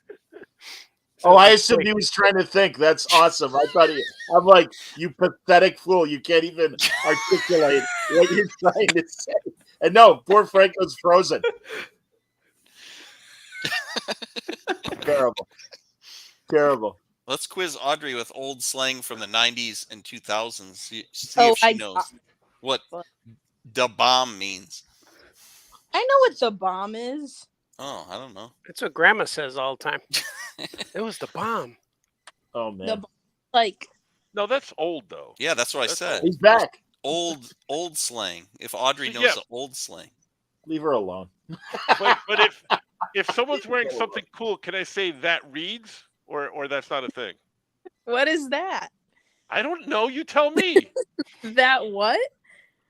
Oh, I assumed he was trying to think. That's awesome. I'm like, you pathetic fool. You can't even articulate what you're trying to say. And no, poor Franco's frozen. Terrible. Terrible.
Let's quiz Audrey with old slang from the 90s and 2000s. See
Oh,
if she
I-
knows what da bomb means.
I know what the bomb is.
Oh, I don't know.
That's what Grandma says all the time. It was the bomb.
Oh man.
The like
no, that's old though.
Yeah, that's what I
That's
said.
He's back.
Old slang. If Audrey knows
Yeah.
the old slang.
Leave her alone.
But if someone's wearing something cool, can I say that reads or that's not a thing?
what is that?
I don't know. You tell me.
That what?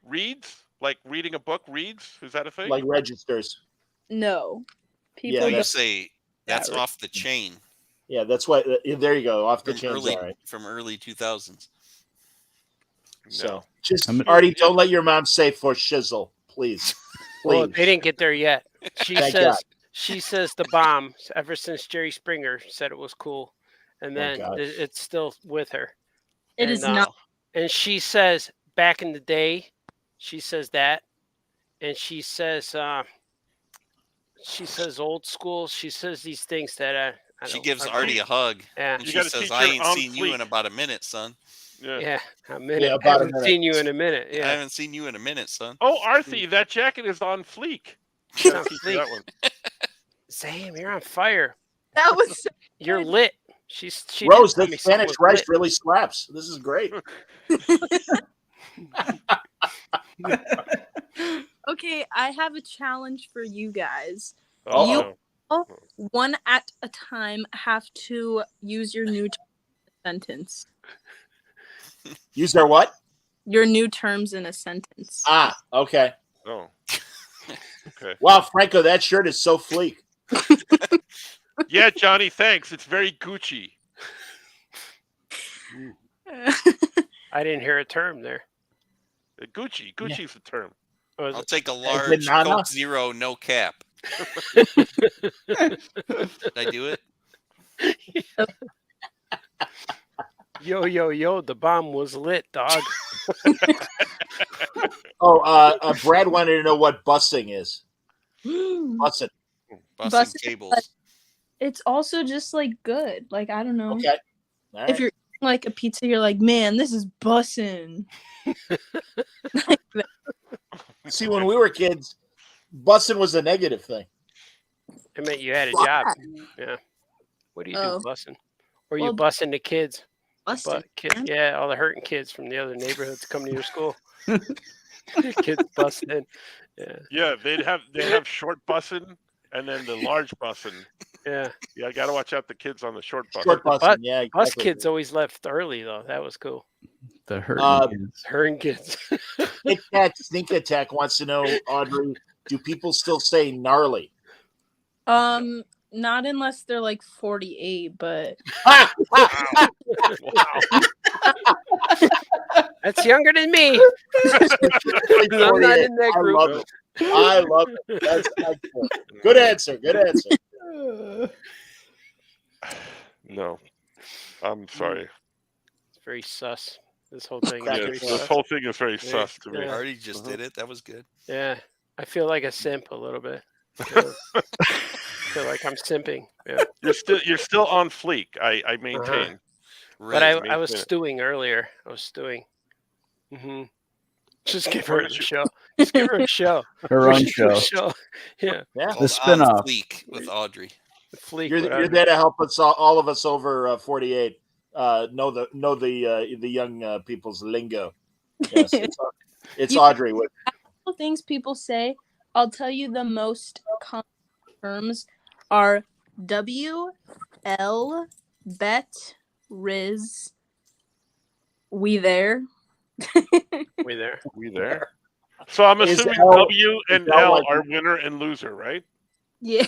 Reads like reading a book. Reads is that a thing?
Like registers.
No. People
Yeah,
Well, you
don't-
say that's
right.
off the chain
Yeah, that's why. There you go. Off the
from
chains.
early
All right.
from early 2000s.
So just
I'm-
Artie, don't let your mom say for shizzle, please.
Well,
Please.
they didn't get there yet. She
Thank
says
God.
she says the bomb ever since Jerry Springer said it was cool, and then
God.
it's still with her.
It
And,
is not.
And she says back in the day, she says that, and she says old school. She says these things that
She gives Artie a hug.
Yeah.
And she says, I ain't seen you in about a minute, son.
Yeah, a minute.
Yeah,
I
about a
haven't
minute.
seen you in a minute.
I
Yeah.
haven't seen you in a minute, son.
Oh, Arthie, that jacket is on fleek.
It's on
Keep
fleek.
that one.
Sam, you're on fire.
That was so
You're lit. She
Rose,
did tell
that
me
Spanish
something
rice
lit.
really slaps. This is great.
Okay, I have a challenge for you guys.
Oh,
You all, one at a time, have to use your new sentence.
Use their what?
Your new terms in a sentence.
Ah, okay.
oh. Okay.
Wow, Franco, that shirt is so fleek.
Yeah, Johnny, thanks. It's very Gucci.
I didn't hear a term there.
Gucci's the term.
I'll take a large
banana?
Coke Zero, no cap. Did I do it?
Yo, the bomb was lit, dog.
Oh, Brad wanted to know what bussing is. Bussing.
Busting
Busting,
cables.
It's also just like good. Like, I don't know.
Okay. All right.
If you're eating like a pizza, you're like, man, this is bussin'.
See, when we were kids, bussing was a negative thing.
It meant you had a job. Yeah. What do you do, bussing? Or you bussing the kids?
Busting.
Yeah, all the hurting kids from the other neighborhoods come to your school. Kids busting. Yeah.
Yeah, they have short bussin' and then the large bussin'.
Yeah.
Yeah, I gotta watch out the kids on the short bussin'.
Short bussing, yeah.
Us
Exactly.
kids always left early though. That was cool.
The hurting kids.
Hurting kids.
Kit Kat Sneak Attack wants to know, Audrey, do people still say gnarly?
Not unless they're like 48, but
That's younger than me.
I'm
not in that group.
I love it. That's excellent. Good answer. Good answer.
No, I'm sorry.
It's very sus. This whole thing is
Yeah,
very
this
sus.
whole thing is very sus to me.
Yeah.
Artie just did it. That was good.
Yeah. I feel like a simp a little bit. Yeah. I feel like I'm simping. Yeah.
You're still on fleek. I maintain.
But I was stewing earlier. I was stewing. Mm-hmm. Just give her a show. Just give her a show.
Her own show.
Yeah.
Yeah.
The spin-off.
Fleek with Audrey.
Fleek.
You're there to help us all of us over 48 know the young people's lingo. Yes, it's Audrey.
Things people say. I'll tell you the most common terms are WL, bet, Riz, we there.
We there.
We there. So I'm
Is
assuming
L-
W and
is L
L
like-
are winner and loser, right?
Yeah,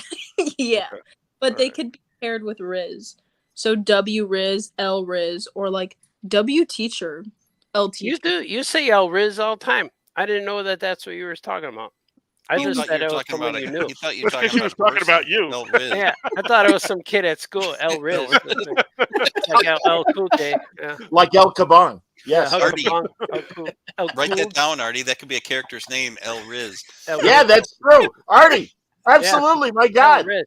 yeah.
Okay.
But they could be paired with Riz. So W Riz, L Riz, or like W teacher, L teacher.
You say El Riz all the time. I didn't know that's what you were talking about. I
You
just
thought
said
you
it
were
was
talking
someone
about
you
a-
knew.
you thought you were
That's
talking
because she
about
was
a
talking
person.
about you.
El Riz.
Yeah, I thought it was some kid at school, El Riz. Like El Cool J. Yeah.
Like El Kabong. Yes.
El
Artie.
Kabong, El
Write
Cool.
that down, Artie. That could be a character's name, El Riz.
El
Yeah,
Riz.
that's true. Artie. Absolutely. My
El
God.
Riz.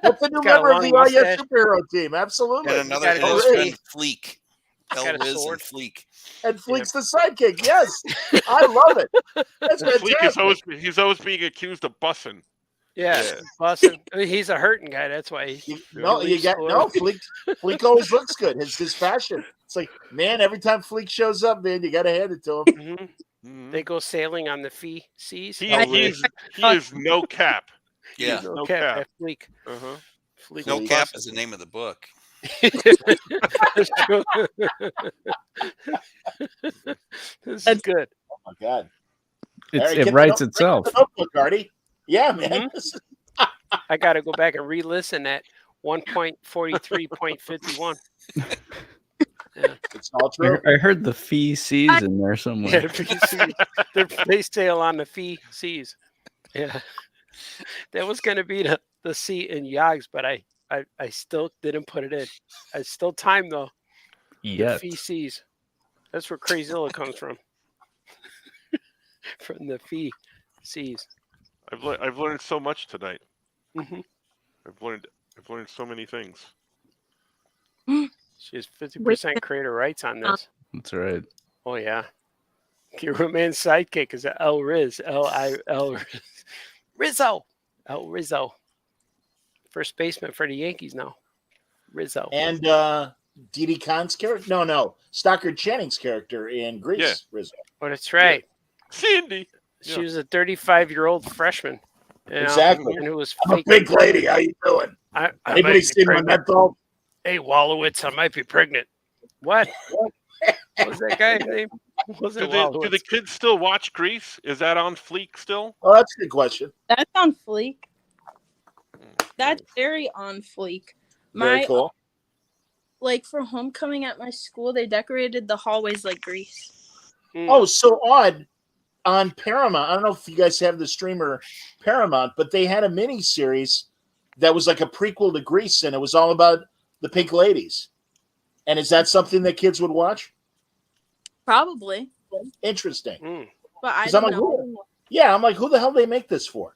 That's a new
got a
member of the
long
RES
mustache.
superhero team. Absolutely.
And another
got
and
a
his
Riz.
friend Fleek. El
got a
Riz
sword.
and Fleek.
And Fleek's the sidekick. Yes. I love it. That's
Fleek is
fantastic.
he's always being accused of bussing.
Yeah,
Yeah.
Boston. I mean, he's a hurting guy. That's why.
Fleek always looks good. His fashion. It's like, man, every time Fleek shows up, man, you gotta hand it to him.
Mhm. They go sailing on the seas.
He is no cap.
Yeah.
No
No
cap.
cap.
At Fleek.
Uh-huh.
Fleek
No
is
Cap
busting.
is the name of the book.
That's true. This is good.
Oh my God.
It writes itself.
The notebook, Artie. Yeah, man.
I got to go back and re-listen at 1.43.51.
It's all true.
I heard the feces in there somewhere.
Yeah, feces. They sail on the feces. Yeah, that was going to be the C in Yogs, but I still didn't put it in. I still time though.
Yeah.
Feces. That's where Crazilla comes from. From the feces.
I've learned so much tonight.
Mhm.
I've learned I've learned so many things.
She has 50% creator rights on this.
That's right.
Oh yeah. Your man's sidekick is El Riz. L-I-L Rizzo. El Rizzo. First baseman for the Yankees now. Rizzo.
And Didi Khan's character? No. Stockard Channing's character in Grease.
Yeah.
Rizzo.
Oh, that's right.
Sandy.
She was a 35-year-old freshman. You know,
Exactly.
And who was
I'm a big lady. How you doing? Anybody seen my menthol?
Hey, Wallowitz, I might be pregnant. What? What was that guy's name? Was it
Do the kids still watch Grease? Is that on fleek still?
Oh, that's a good question.
That's on fleek. That's very on fleek.
Very cool.
Like for homecoming at my school, they decorated the hallways like Grease.
Oh, so odd. On Paramount, I don't know if you guys have the streamer Paramount, but they had a mini series that was like a prequel to Grease, and it was all about the Pink Ladies. And is that something that kids would watch?
Probably.
Interesting.
But I
'Cause I'm
don't
like,
know.
Yeah, I'm like, who the hell do they make this for?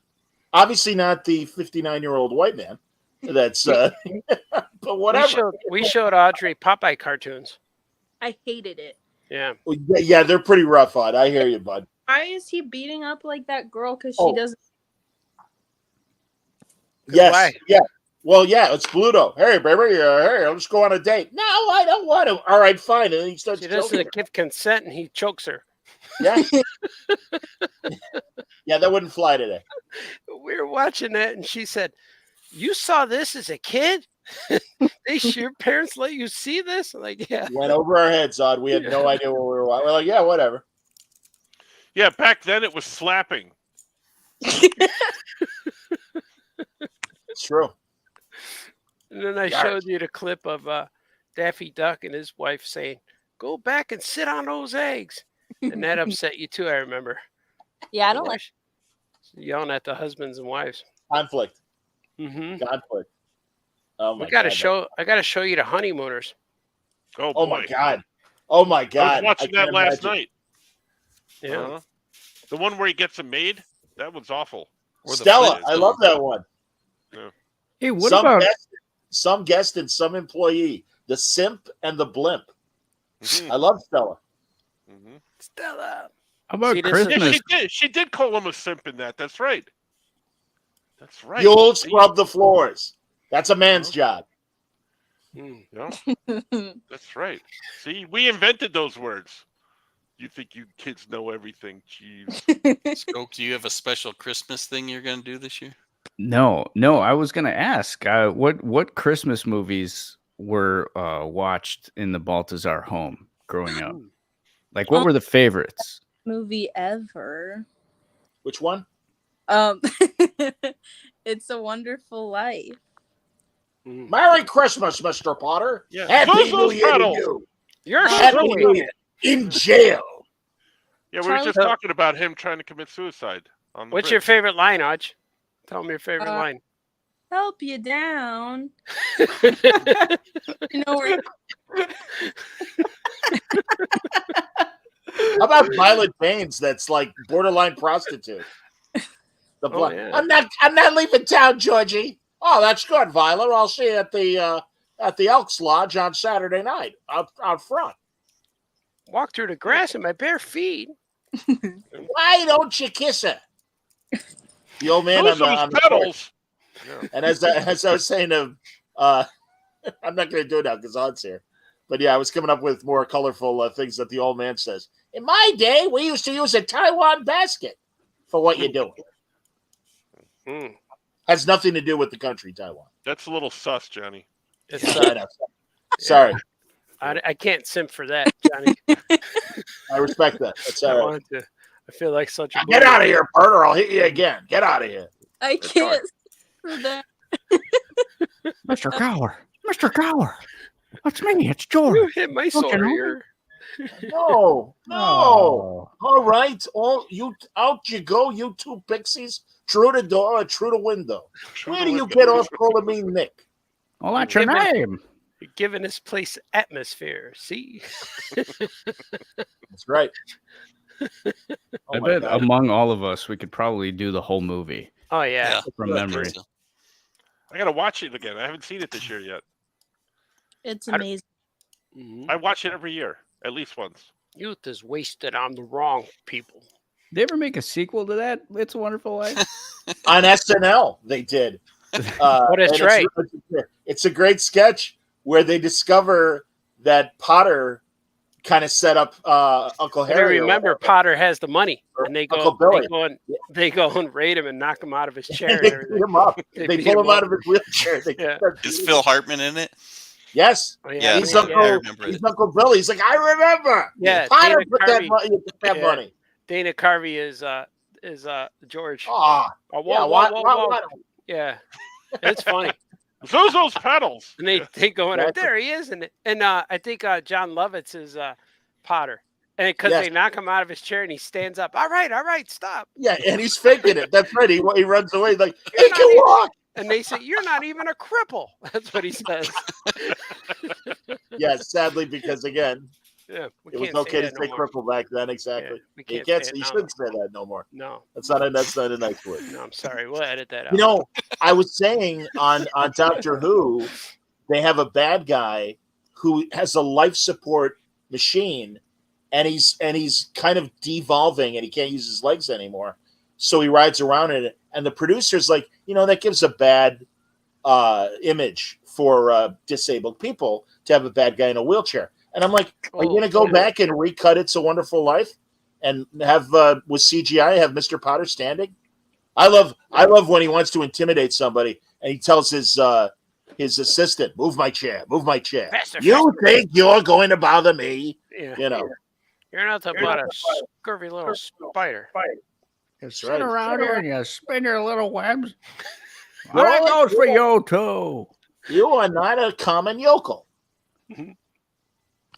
Obviously not the 59-year-old white man. That's but whatever.
We showed Audrey Popeye cartoons.
I hated it.
Yeah.
Yeah, they're pretty rough on. I hear you, bud.
Why is he beating up like that girl? Because
Oh.
she doesn't.
Yes.
Why?
Yeah. Well, yeah, it's Bluto. Hey, baby, hey, let's go on a date. No, I don't want to. All right, fine. And then he starts
She
choking
doesn't
her.
give consent, and he chokes her.
Yeah. Yeah, that wouldn't fly today.
We were watching that, and she said, "You saw this as a kid? Your parents let you see this?" I'm like, yeah.
Went over our heads, Odd. We had no idea what we were watching. We're like, yeah, whatever.
Yeah, back then it was slapping.
It's true.
And then I showed you the clip of Daffy Duck and his wife saying, "Go back and sit on those eggs," and that upset you too. I remember.
Yeah, I don't like.
Yelling at the husbands and wives.
Conflict.
Mm-hmm.
Conflict. Oh my
I gotta
God.
show you the honeymooners.
Oh,
Oh
boy.
my God. Oh my
I
God.
was watching that
can't
last
imagine.
night.
Yeah.
Uh-huh. The one where he gets them made? That was awful.
Or the
Stella,
Flint
I love
Stone.
that one.
Hey, what
some
about
guest and some employee, the simp and the blimp.
Mhm.
I love Stella.
Mhm.
Stella.
how about
See, this is-
Yeah,
Christmas?
she did call him a simp in that. That's right. That's right.
You'll scrub the floors. That's a man's job.
Mm.
Yeah, that's right. See, we invented those words. You think you kids know everything? Jeez.
Skoke, do you have a special Christmas thing you're going to do this year?
No. I was gonna ask what Christmas movies were watched in the Baltazar home growing up. Like, what were the favorites?
Movie ever.
Which one?
It's a Wonderful Life.
Merry Christmas, Mr. Potter.
Yeah.
Happy
Those
New Year to
pedals.
you.
You're
Happy
screwing
New
me.
Year. In jail.
Yeah, we were just
Charlie-
talking about him trying to commit suicide. On the
What's your
bridge.
favorite line, Aj? Tell me your favorite line.
Help you down. You know where?
How about Violet Baines? That's like borderline prostitute. The blood.
yeah.
I'm not leaving town, Georgie. Oh, that's good, Violet. I'll see you at the Elks Lodge on Saturday night out front.
Walk through the grass in my bare feet.
Why don't you kiss her? The old man
Those
on the porch.
pedals. Yeah.
And as I was saying to, I'm not going to do it now because Odd's here. But yeah, I was coming up with more colorful things that the old man says. In my day, we used to use a Taiwan basket for what you're doing.
Mm.
Has nothing to do with the country, Taiwan.
That's a little sus, Johnny.
It's,
I know. Sorry.
I can't simp for that, Johnny.
I respect that. That's all right.
I feel like such a
Get out of here, Bert, or I'll hit you again. Get out of here.
I can't for that.
Mr. Gower. Mr. Gower. It's me. It's George.
You hit my
Okay,
sore
no.
ear.
No.
Oh.
All right. Out you go, you two pixies. Through the door or through the window.
Through
Where
the
do you
window.
get off calling me Nick?
Well, that's your
Give it-
name.
You're giving this place atmosphere. See?
That's right.
I
my
bet
God.
among all of us, we could probably do the whole movie
Oh yeah.
from memory.
I gotta watch it again. I haven't seen it this year yet.
It's amazing.
I watch it every year, at least once.
Youth is wasted on the wrong people.
They ever make a sequel to that? It's a Wonderful Life.
On SNL, they did.
Oh, that's right.
It's a great sketch where they discover that Potter kind of set up Uncle Harry.
I remember Potter has the money, and they
Uncle
go,
Billy.
they go and raid him and knock him out of his chair.
They
and
beat
everything.
him up. They
beat
pull him out
up.
of his wheelchair.
Is Phil Hartman in it?
Yes.
Oh, yeah,
He's
yeah,
Uncle Billy. He's like, I remember.
Yeah,
Potter
Dana
put
Carvey.
that money.
Dana Carvey is George.
Oh,
whoa. Yeah, it's funny.
Zuzu's pedals.
And they go in there. There he is, and I think John Lovitz is Potter, and because they knock him out of his chair and he stands up. All right, stop.
Yeah, and he's faking it. That's right. He runs away like he can walk.
And they say, "You're not even a cripple." That's what he says.
Yeah, sadly, because again,
it
was okay to say cripple back then. Exactly.
Yeah,
you can't. You shouldn't say that no more.
No,
that's not a nice word.
No, I'm sorry. We'll edit that out.
You know, I was saying on Doctor Who, they have a bad guy who has a life support machine, and he's kind of devolving, and he can't use his legs anymore. So he rides around in it, and the producer's like, that gives a bad image for disabled people to have a bad guy in a wheelchair. And I'm like, are you going to go back and recut It's a Wonderful Life and have with CGI have Mr. Potter standing? I love when he wants to intimidate somebody and he tells his assistant, move my chair. You think you're going to bother me?
Yeah.
You're
not about a scurvy little spider.
You sit around here and you spin your little webs. Well, that goes for you too.
You are not a common yokel.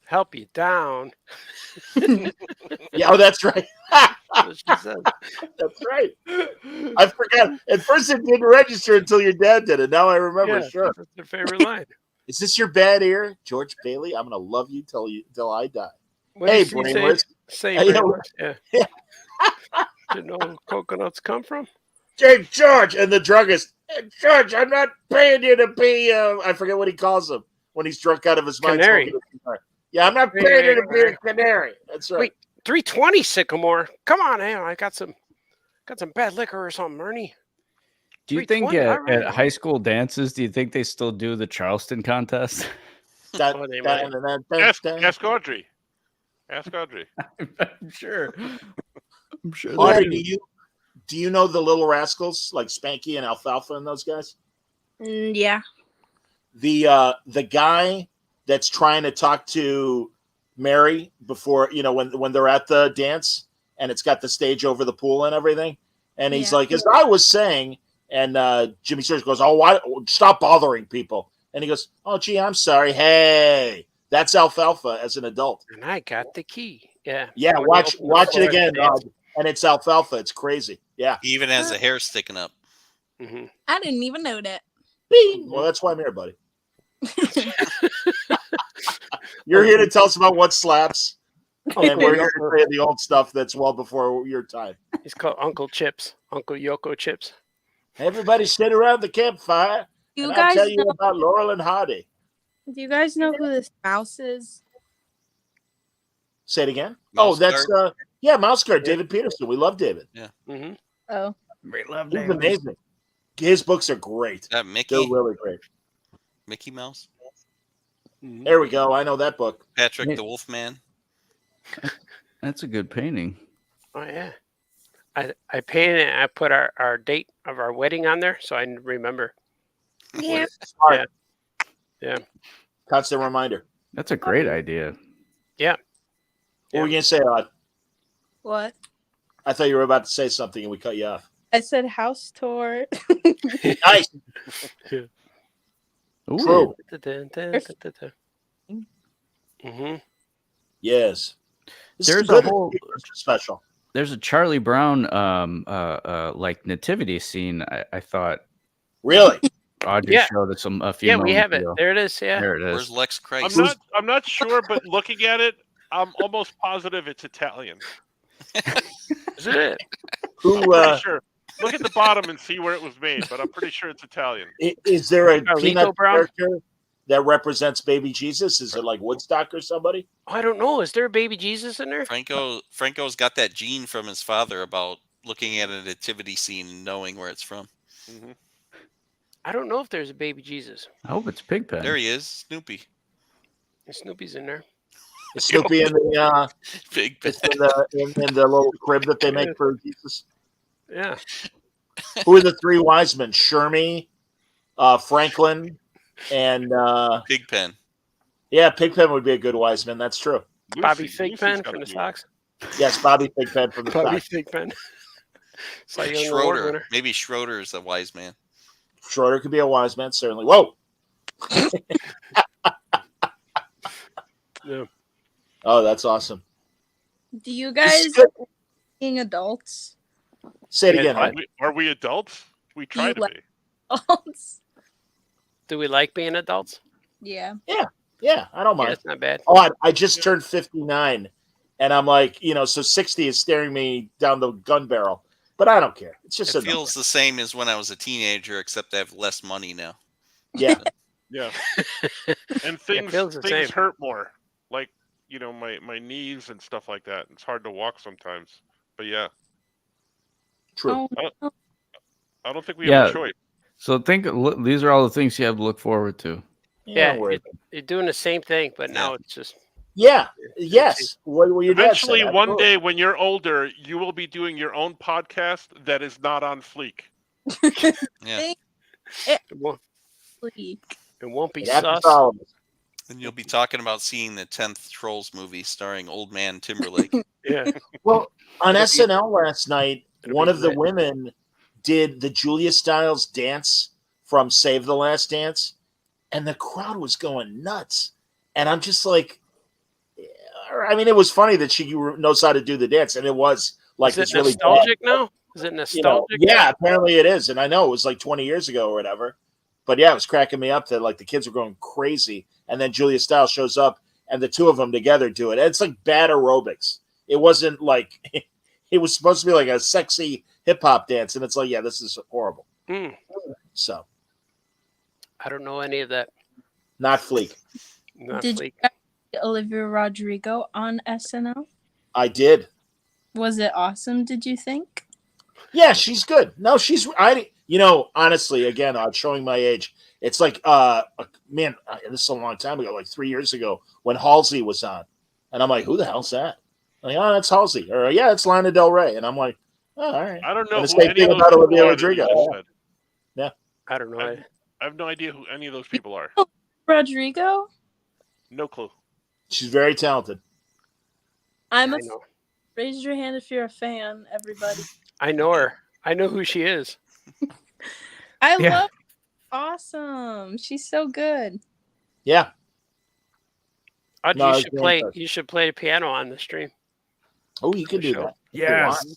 Help you down.
Yeah, that's right.
That's
right. I forgot. At first, it didn't register until your dad did it. Now I remember.
Yeah,
sure.
That's their favorite line.
Is this your bad ear, George Bailey? I'm gonna love you till I die.
What
hey,
did she
brainless.
Say brainless. Yeah. Didn't know where coconuts come from.
Hey, George, and the druggist. Hey, George, I'm not paying you to be. I forget what he calls him when he's drunk out of his mind.
Canary.
Yeah, I'm not paying you to be a canary. That's right.
Wait, 320 Sycamore. Come on, man. I got some bad liquor or something, Ernie.
Do you think at high school dances, do you think they still do the Charleston contest?
Ask Audrey. Ask Audrey.
I'm sure.
Audrey, do you know the Little Rascals, like Spanky and Alfalfa and those guys?
Yeah.
The guy that's trying to talk to Mary before, when they're at the dance and it's got the stage over the pool and everything. And he's like, as I was saying, and Jimmy Sturgis goes, why stop bothering people? And he goes, oh, gee, I'm sorry. Hey, that's Alfalfa as an adult.
And I got the key. Yeah.
Yeah, watch it again, and it's Alfalfa. It's crazy. Yeah.
He even has the hair sticking up.
Mm-hmm.
I didn't even know that.
Bing. Well, that's why I'm here, buddy. You're here to tell us about what slaps. And we're here to say the old stuff that's well before your time.
He's called Uncle Chips. Uncle Yoko Chips.
Everybody sit around the campfire. I'll tell you about Laurel and Hardy.
Do you guys know who this mouse is?
Say it again.
Mouse
that's Mouse Guard, David Peterson. We love David.
Yeah.
Mm-hmm.
Oh.
We love
He's
David.
amazing. His books are great.
That Mickey.
They're really great.
Mickey Mouse.
There we go. I know that book.
Patrick the Wolfman.
That's a good painting.
Oh yeah. I painted it and I put our date of our wedding on there so I remember.
Yeah.
Smart.
Yeah.
Constant reminder.
That's a great idea.
Yeah.
What were you gonna say, Odd?
What?
I thought you were about to say something and we cut you off.
I said house tour.
Nice.
Ooh.
True.
Mm-hmm.
Yes.
There's a whole
special.
There's a Charlie Brown like nativity scene. I thought.
Really?
Audrey showed us a few.
Yeah, we have it.
ago.
There it is. Yeah.
There it is.
Where's Lex Christ?
I'm not sure, but looking at it, I'm almost positive it's Italian.
Is it?
Who?
I'm pretty sure. Look at the bottom and see where it was made, but I'm pretty sure it's Italian.
Is there a
Carlito
peanut
Brown?
character that represents baby Jesus? Is it like Woodstock or somebody?
I don't know. Is there a baby Jesus in there?
Franco's got that gene from his father about looking at a nativity scene and knowing where it's from.
Mm-hmm.
I don't know if there's a baby Jesus.
I hope it's Pigpen.
There he is, Snoopy.
Snoopy's in there.
Is Snoopy in the
Big
it's in the little crib that they make for Jesus?
Yeah.
Who are the three wise men? Shermy, Franklin, and
Pigpen.
Yeah, Pigpen would be a good wise man. That's true.
Bobby Pigpen from the Sox.
Yes, Bobby Pigpen from the
Bobby
Sox.
Pigpen. Cy Young Award
Schroeder.
winner.
Maybe Schroeder is a wise man.
Schroeder could be a wise man, certainly. Whoa.
Yeah.
Oh, that's awesome.
Do you guys being adults?
Say it again.
Are we adults? We try
You
to
like
be.
adults?
Do we like being adults?
Yeah.
Yeah, I don't
Yeah,
mind.
it's not bad.
Oh, I just turned 59, and I'm like, so 60 is staring me down the gun barrel, but I don't care. It's just
It feels the same as when I was a teenager, except I have less money now.
Yeah.
Yeah. And
It feels the
things
same.
hurt more. Like, my knees and stuff like that. It's hard to walk sometimes. But yeah.
True.
Oh,
I don't think we have a choice.
So these are all the things you have to look forward to.
Yeah,
don't worry.
you're doing the same thing, but now it's just
Yeah. Yes. What were your dad
Eventually,
said?
one
Absolutely.
day when you're older, you will be doing your own podcast that is not on Fleek.
Yeah.
it won't be
It happens
sus.
to all of us.
And you'll be talking about seeing the 10th Trolls movie starring Old Man Timberlake.
Yeah.
Well, on
It'll be-
SNL last night,
it'll
one
be
of the
great.
women did the Julia Stiles dance from Save the Last Dance, and the crowd was going nuts. And I'm just like, I mean, it was funny that she knows how to do the dance, and it was like
Is it
it's really
nostalgic
bad.
now? Is it nostalgic?
Yeah, apparently it is. And I know it was like 20 years ago or whatever. But yeah, it was cracking me up that like the kids were going crazy. And then Julia Stiles shows up and the two of them together do it. And it's like bad aerobics. It wasn't like, it was supposed to be like a sexy hip hop dance. And it's like, yeah, this is horrible. So,
I don't know any of that.
not Fleek.
Not
Did
Fleek.
you guys see Olivia Rodrigo on SNL?
I did.
Was it awesome? Did you think?
Yeah, she's good. No, honestly, again, showing my age. It's like, man, this is a long time ago, like 3 years ago, when Halsey was on, and I'm like, who the hell's that? Like, oh, that's Halsey, or yeah, it's Lana Del Rey, and I'm like, oh, all right.
I don't know
And the
who
same
any
thing
of those
about
people
Olivia
are that you
Rodrigo.
just said.
Yeah,
I don't know.
I have no idea who any of those people are.
Rodrigo?
No clue.
she's very talented.
I
know.
Raise your hand if you're a fan, everybody.
I know her. I know who she is.
I
Yeah.
love awesome. She's so good.
Yeah,
Audrey,
No, I
you
was
should
very
play.
impressed.
You should play the piano on the stream.
oh, you can do
Show.
that.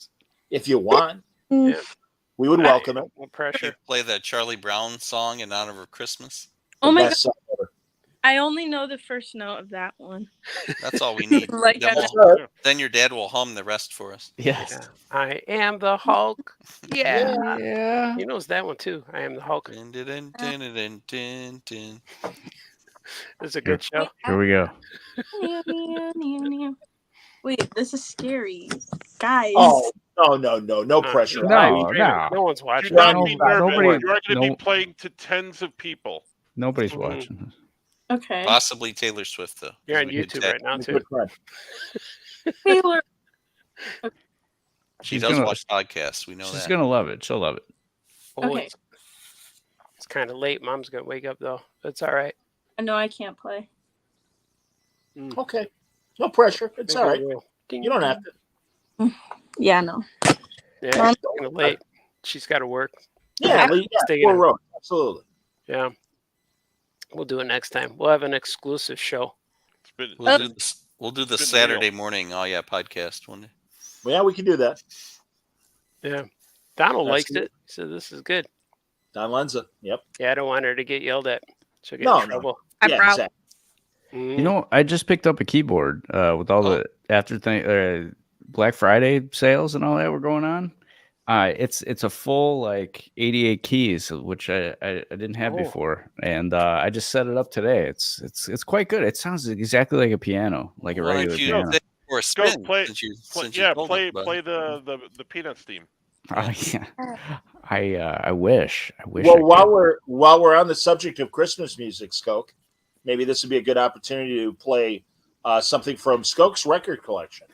If you want,
Yeah.
we would welcome it.
No
You
pressure.
play the Charlie Brown song in honor of Christmas.
Oh my god,
Best song ever.
I only know the first note of that one.
That's all we need.
Like,
then,
I-
then your dad will hum the rest for us.
Yes.
Yeah. I am the Hulk. Yeah.
Yeah.
He knows that one too. I am the Hulk.
Dun, dun, dun, dun, dun, dun, dun.
It's a good show.
Here we go.
Wait, this is scary, guys.
Oh, no pressure.
No,
No
no.
one's
Do
watching.
not
No,
be nervous.
nobody-
You're going to be
no-
playing to tens of people.
Nobody's
Mhm.
watching this.
Okay.
Possibly Taylor Swift, though.
You're on
We could
YouTube
tag-
right now
Good
too.
friend.
Taylor.
She
She's
does
gonna-
watch podcasts. We know
She's
that.
gonna love it. She'll love it.
Oh,
Okay.
it's kind of late. Mom's gonna wake up though. It's all right.
I know I can't play.
Okay, no pressure. It's
Maybe
all right.
we'll- Ding,
You don't
ding.
have to.
Yeah, no.
Yeah,
Mom-
it's kind of late. She's got to work.
Yeah,
Stay
full
in.
road. Absolutely.
Yeah. We'll do it next time. We'll have an exclusive show.
It's been,
We'll do the
It's been
Saturday
real.
morning. Oh yeah, podcast one day.
Well, yeah, we can do that.
Yeah. Donald
That's
likes
good.
it. He said this is good.
Don Lenza. Yep.
Yeah, I don't want her to get yelled at. She'll get
No,
in
no.
trouble.
I
Yeah,
proud.
exactly.
Mhm.
You know, I just picked up a keyboard with all the Black Friday sales and all that were going on. It's a full like 88 keys, which I didn't have before, and I just set it up today. It's quite good. It sounds exactly like a piano, like a
Why
regular
don't you
piano.
take it for a
Go
spin?
play.
Since you
Play
told us,
play the Peanuts theme.
Yeah. I wish.
Well, while we're on the subject of Christmas music, Skoke, maybe this would be a good opportunity to play something from Skoke's record collection.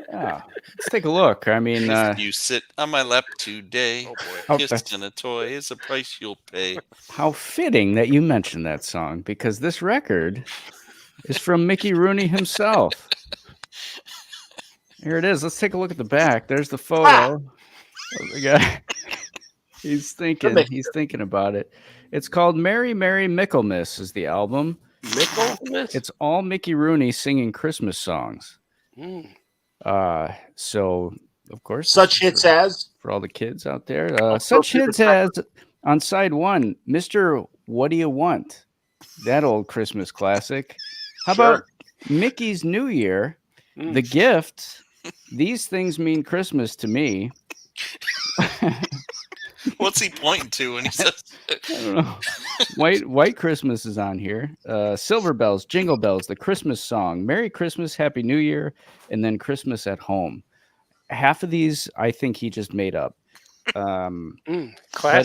Yeah, let's take a look. I mean,
you sit on my lap today.
Oh,
Kissed in a toy is a price you'll pay.
how fitting that you mentioned that song, because this record is from Mickey Rooney himself. Here it is. Let's take a look at the back. There's the photo of the guy. He's thinking about it. It's called Merry Merry Michaelmas is the album.
Michaelmas?
It's all Mickey Rooney singing Christmas songs. So of course,
such hits as
for all the kids out there, such hits as on side one, Mr. What Do You Want? That old Christmas classic. How about Mickey's New Year? The Gift. These Things Mean Christmas to Me.
What's he pointing to when he says?
I don't know. White Christmas is on here. Silver Bells, Jingle Bells, the Christmas song, Merry Christmas, Happy New Year, and then Christmas at Home. Half of these, I think he just made up. But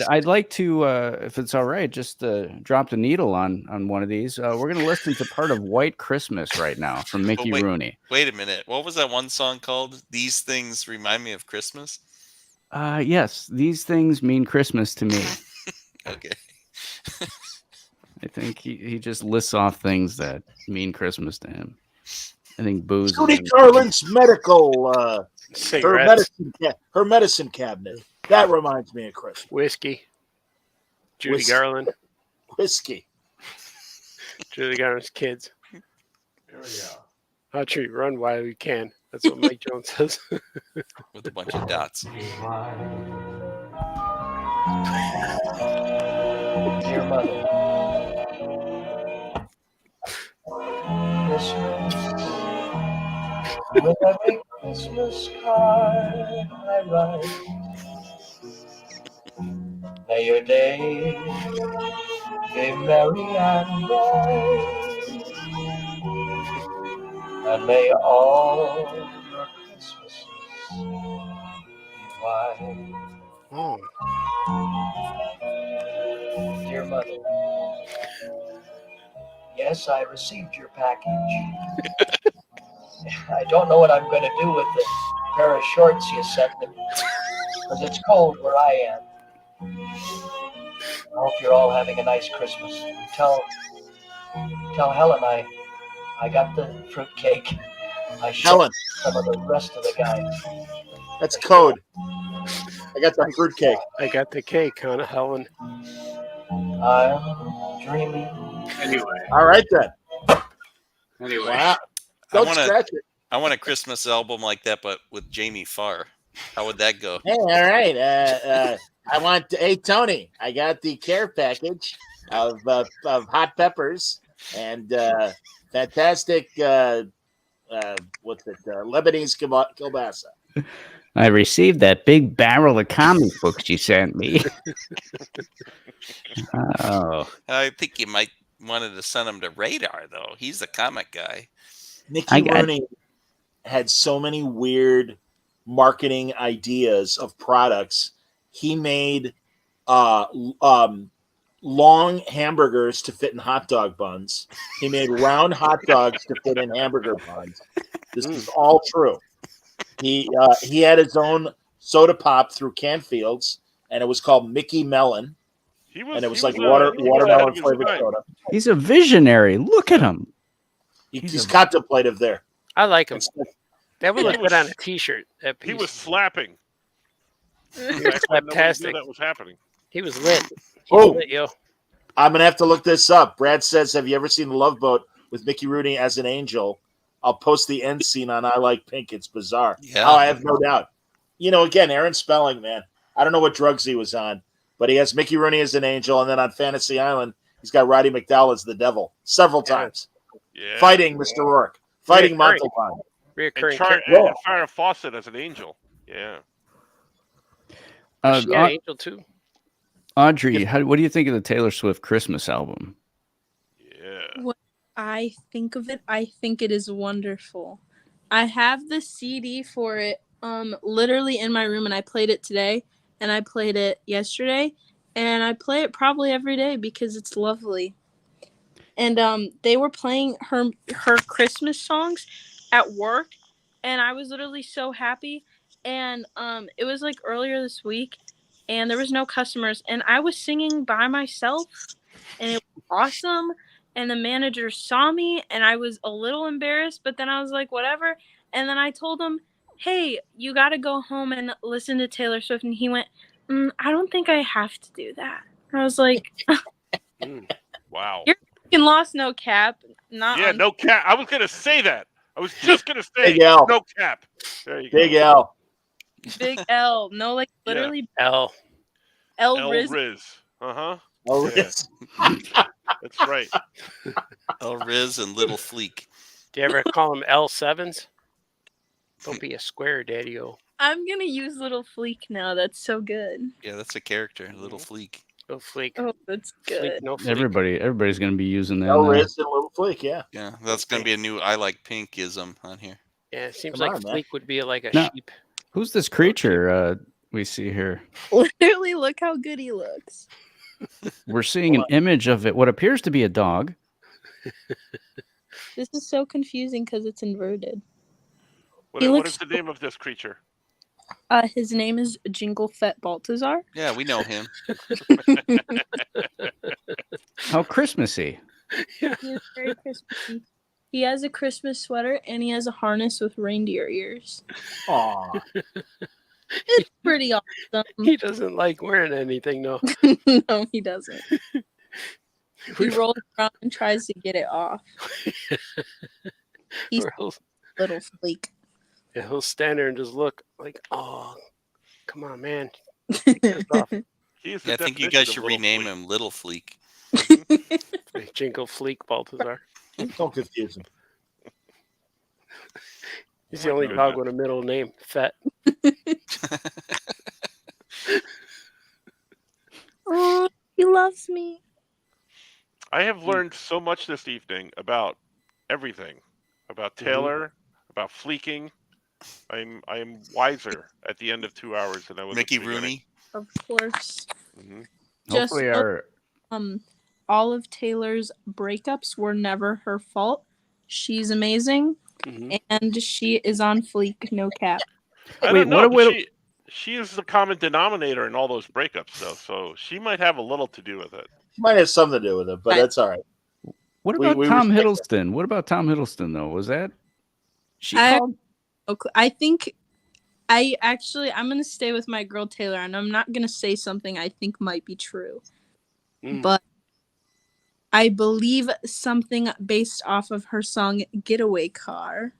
I'd like to, if it's all right, just drop the needle on one of these. We're going to listen to part of White Christmas right now from Mickey Rooney.
Wait a minute. What was that one song called? These Things Remind Me of Christmas?
Yes, these things mean Christmas to me.
Okay.
I think he just lists off things that mean Christmas to him. I think booze.
Judy Garland's medical, her medicine cabinet. That reminds me of Christmas.
Whiskey. Judy Garland.
Whiskey.
Judy Garland's kids. There we go. I'll treat run while we can. That's what Mike Jones says.
With a bunch of dots.
Dear Mother, Christmas, with every Christmas card I write, may your day be merry and bright, and may all your Christmases be white. Dear Mother, yes, I received your package. I don't know what I'm going to do with the pair of shorts you sent me, because it's cold where I am. I hope you're all having a nice Christmas. Tell Helen I got the fruitcake. I showed some of the rest of the guys.
That's code. I got the fruitcake.
I got the cake, huh, Helen?
I'm dreaming.
Anyway. All right, then.
Anyway.
Wow. Don't scratch it.
I want a Christmas album like that, but with Jamie Farr. How would that go?
Hey, all right. I want. Hey, Tony. I got the care package of hot peppers and fantastic. What's it? Lebanese kielbasa.
I received that big barrel of comic books you sent me. Oh,
I think you might wanted to send him to Radar, though. He's the comic guy.
Mickey Rooney had so many weird marketing ideas of products. He made long hamburgers to fit in hot dog buns. He made round hot dogs to fit in hamburger buns. This is all true. He had his own soda pop through Canfields, and it was called Mickey Melon. And it was like watermelon flavored soda.
He's a visionary. Look at him.
He's contemplative there.
I like him. That would look good on a T-shirt.
He was slapping.
He was fantastic.
That was happening.
He was lit. Yo.
I'm gonna have to look this up. Brad says, "Have you ever seen The Love Boat with Mickey Rooney as an angel?" I'll post the end scene on I Like Pink. It's bizarre.
Yeah.
Oh, I have no doubt. Again, Aaron Spelling, man. I don't know what drugs he was on, but he has Mickey Rooney as an angel, and then on Fantasy Island, he's got Roddy McDowell as the devil several times.
Yeah.
Fighting Mr. Rourke. Fighting Montalban.
And Farrah Fawcett as an angel. Yeah.
She had Angel too.
Audrey, what do you think of the Taylor Swift Christmas album?
Yeah.
What I think of it, I think it is wonderful. I have the CD for it literally in my room, and I played it today, and I played it yesterday, and I play it probably every day because it's lovely. And they were playing her Christmas songs at work, and I was literally so happy. And it was like earlier this week, and there was no customers, and I was singing by myself, and it was awesome. And the manager saw me, and I was a little embarrassed, but then I was like, whatever. And then I told him, hey, you got to go home and listen to Taylor Swift. And he went, I don't think I have to do that. And I was like,
wow.
You're fucking lost, no cap.
No cap. I was going to say that. I was just going to say
Big L.
No cap. There you
Big
go.
L.
Big L. No, like literally
L.
L Riz.
Uh-huh.
L
Yeah.
Riz.
That's right.
El Riz and Little Fleek.
Do you ever call them L7s? Don't be a square, Daddy-o.
I'm going to use Little Fleek now. That's so good.
Yeah, that's a character, Little Fleek.
Little Fleek.
Oh, that's good.
Fleek, no Fleek.
Everybody's going to be using that.
L
now.
Riz and Little Fleek, yeah.
Yeah, that's going to be a new I Like Pink-ism on here.
Yeah, it seems
Come
like
on, man.
Fleek would be like a
No.
sheep.
Who's this creature we see here?
Literally, look how good he looks.
We're seeing an image of it, what appears to be a dog.
This is so confusing because it's inverted.
What is the name of this creature?
His name is Jingle Fett Baltazar.
Yeah, we know him.
How Christmassy.
He is very Christmassy. He has a Christmas sweater and he has a harness with reindeer ears.
Aw.
It's pretty awesome.
He doesn't like wearing anything, though.
No, he doesn't. He rolls around and tries to get it off. He's
Or he'll,
Little Fleek.
yeah, he'll stand there and just look like, oh, come on, man. Take this off.
He's
Yeah, I think you guys should rename him Little Fleek.
Jingle Fleek Baltazar.
Don't confuse him.
He's the only
God.
dog with a middle name, Fett.
Oh, he loves me.
I have learned so much this evening about everything, about Taylor, about fleeking. I am wiser at the end of 2 hours than I was.
Mickey
at the beginning.
Rooney.
Of course.
Mhm.
Just
Hopefully our
all of Taylor's breakups were never her fault. She's amazing, and she is on fleek, no cap.
I don't know. But she is the common denominator in all those breakups, though, so she might have a little to do with it.
Might have something to do with it, but that's all right.
What about
we
Tom
respect
Hiddleston? What about Tom Hiddleston though? Was that she
I-
called?
Okay, I think I'm gonna stay with my girl Taylor, and I'm not gonna say something I think might be true, but I believe something based off of her song "Getaway Car"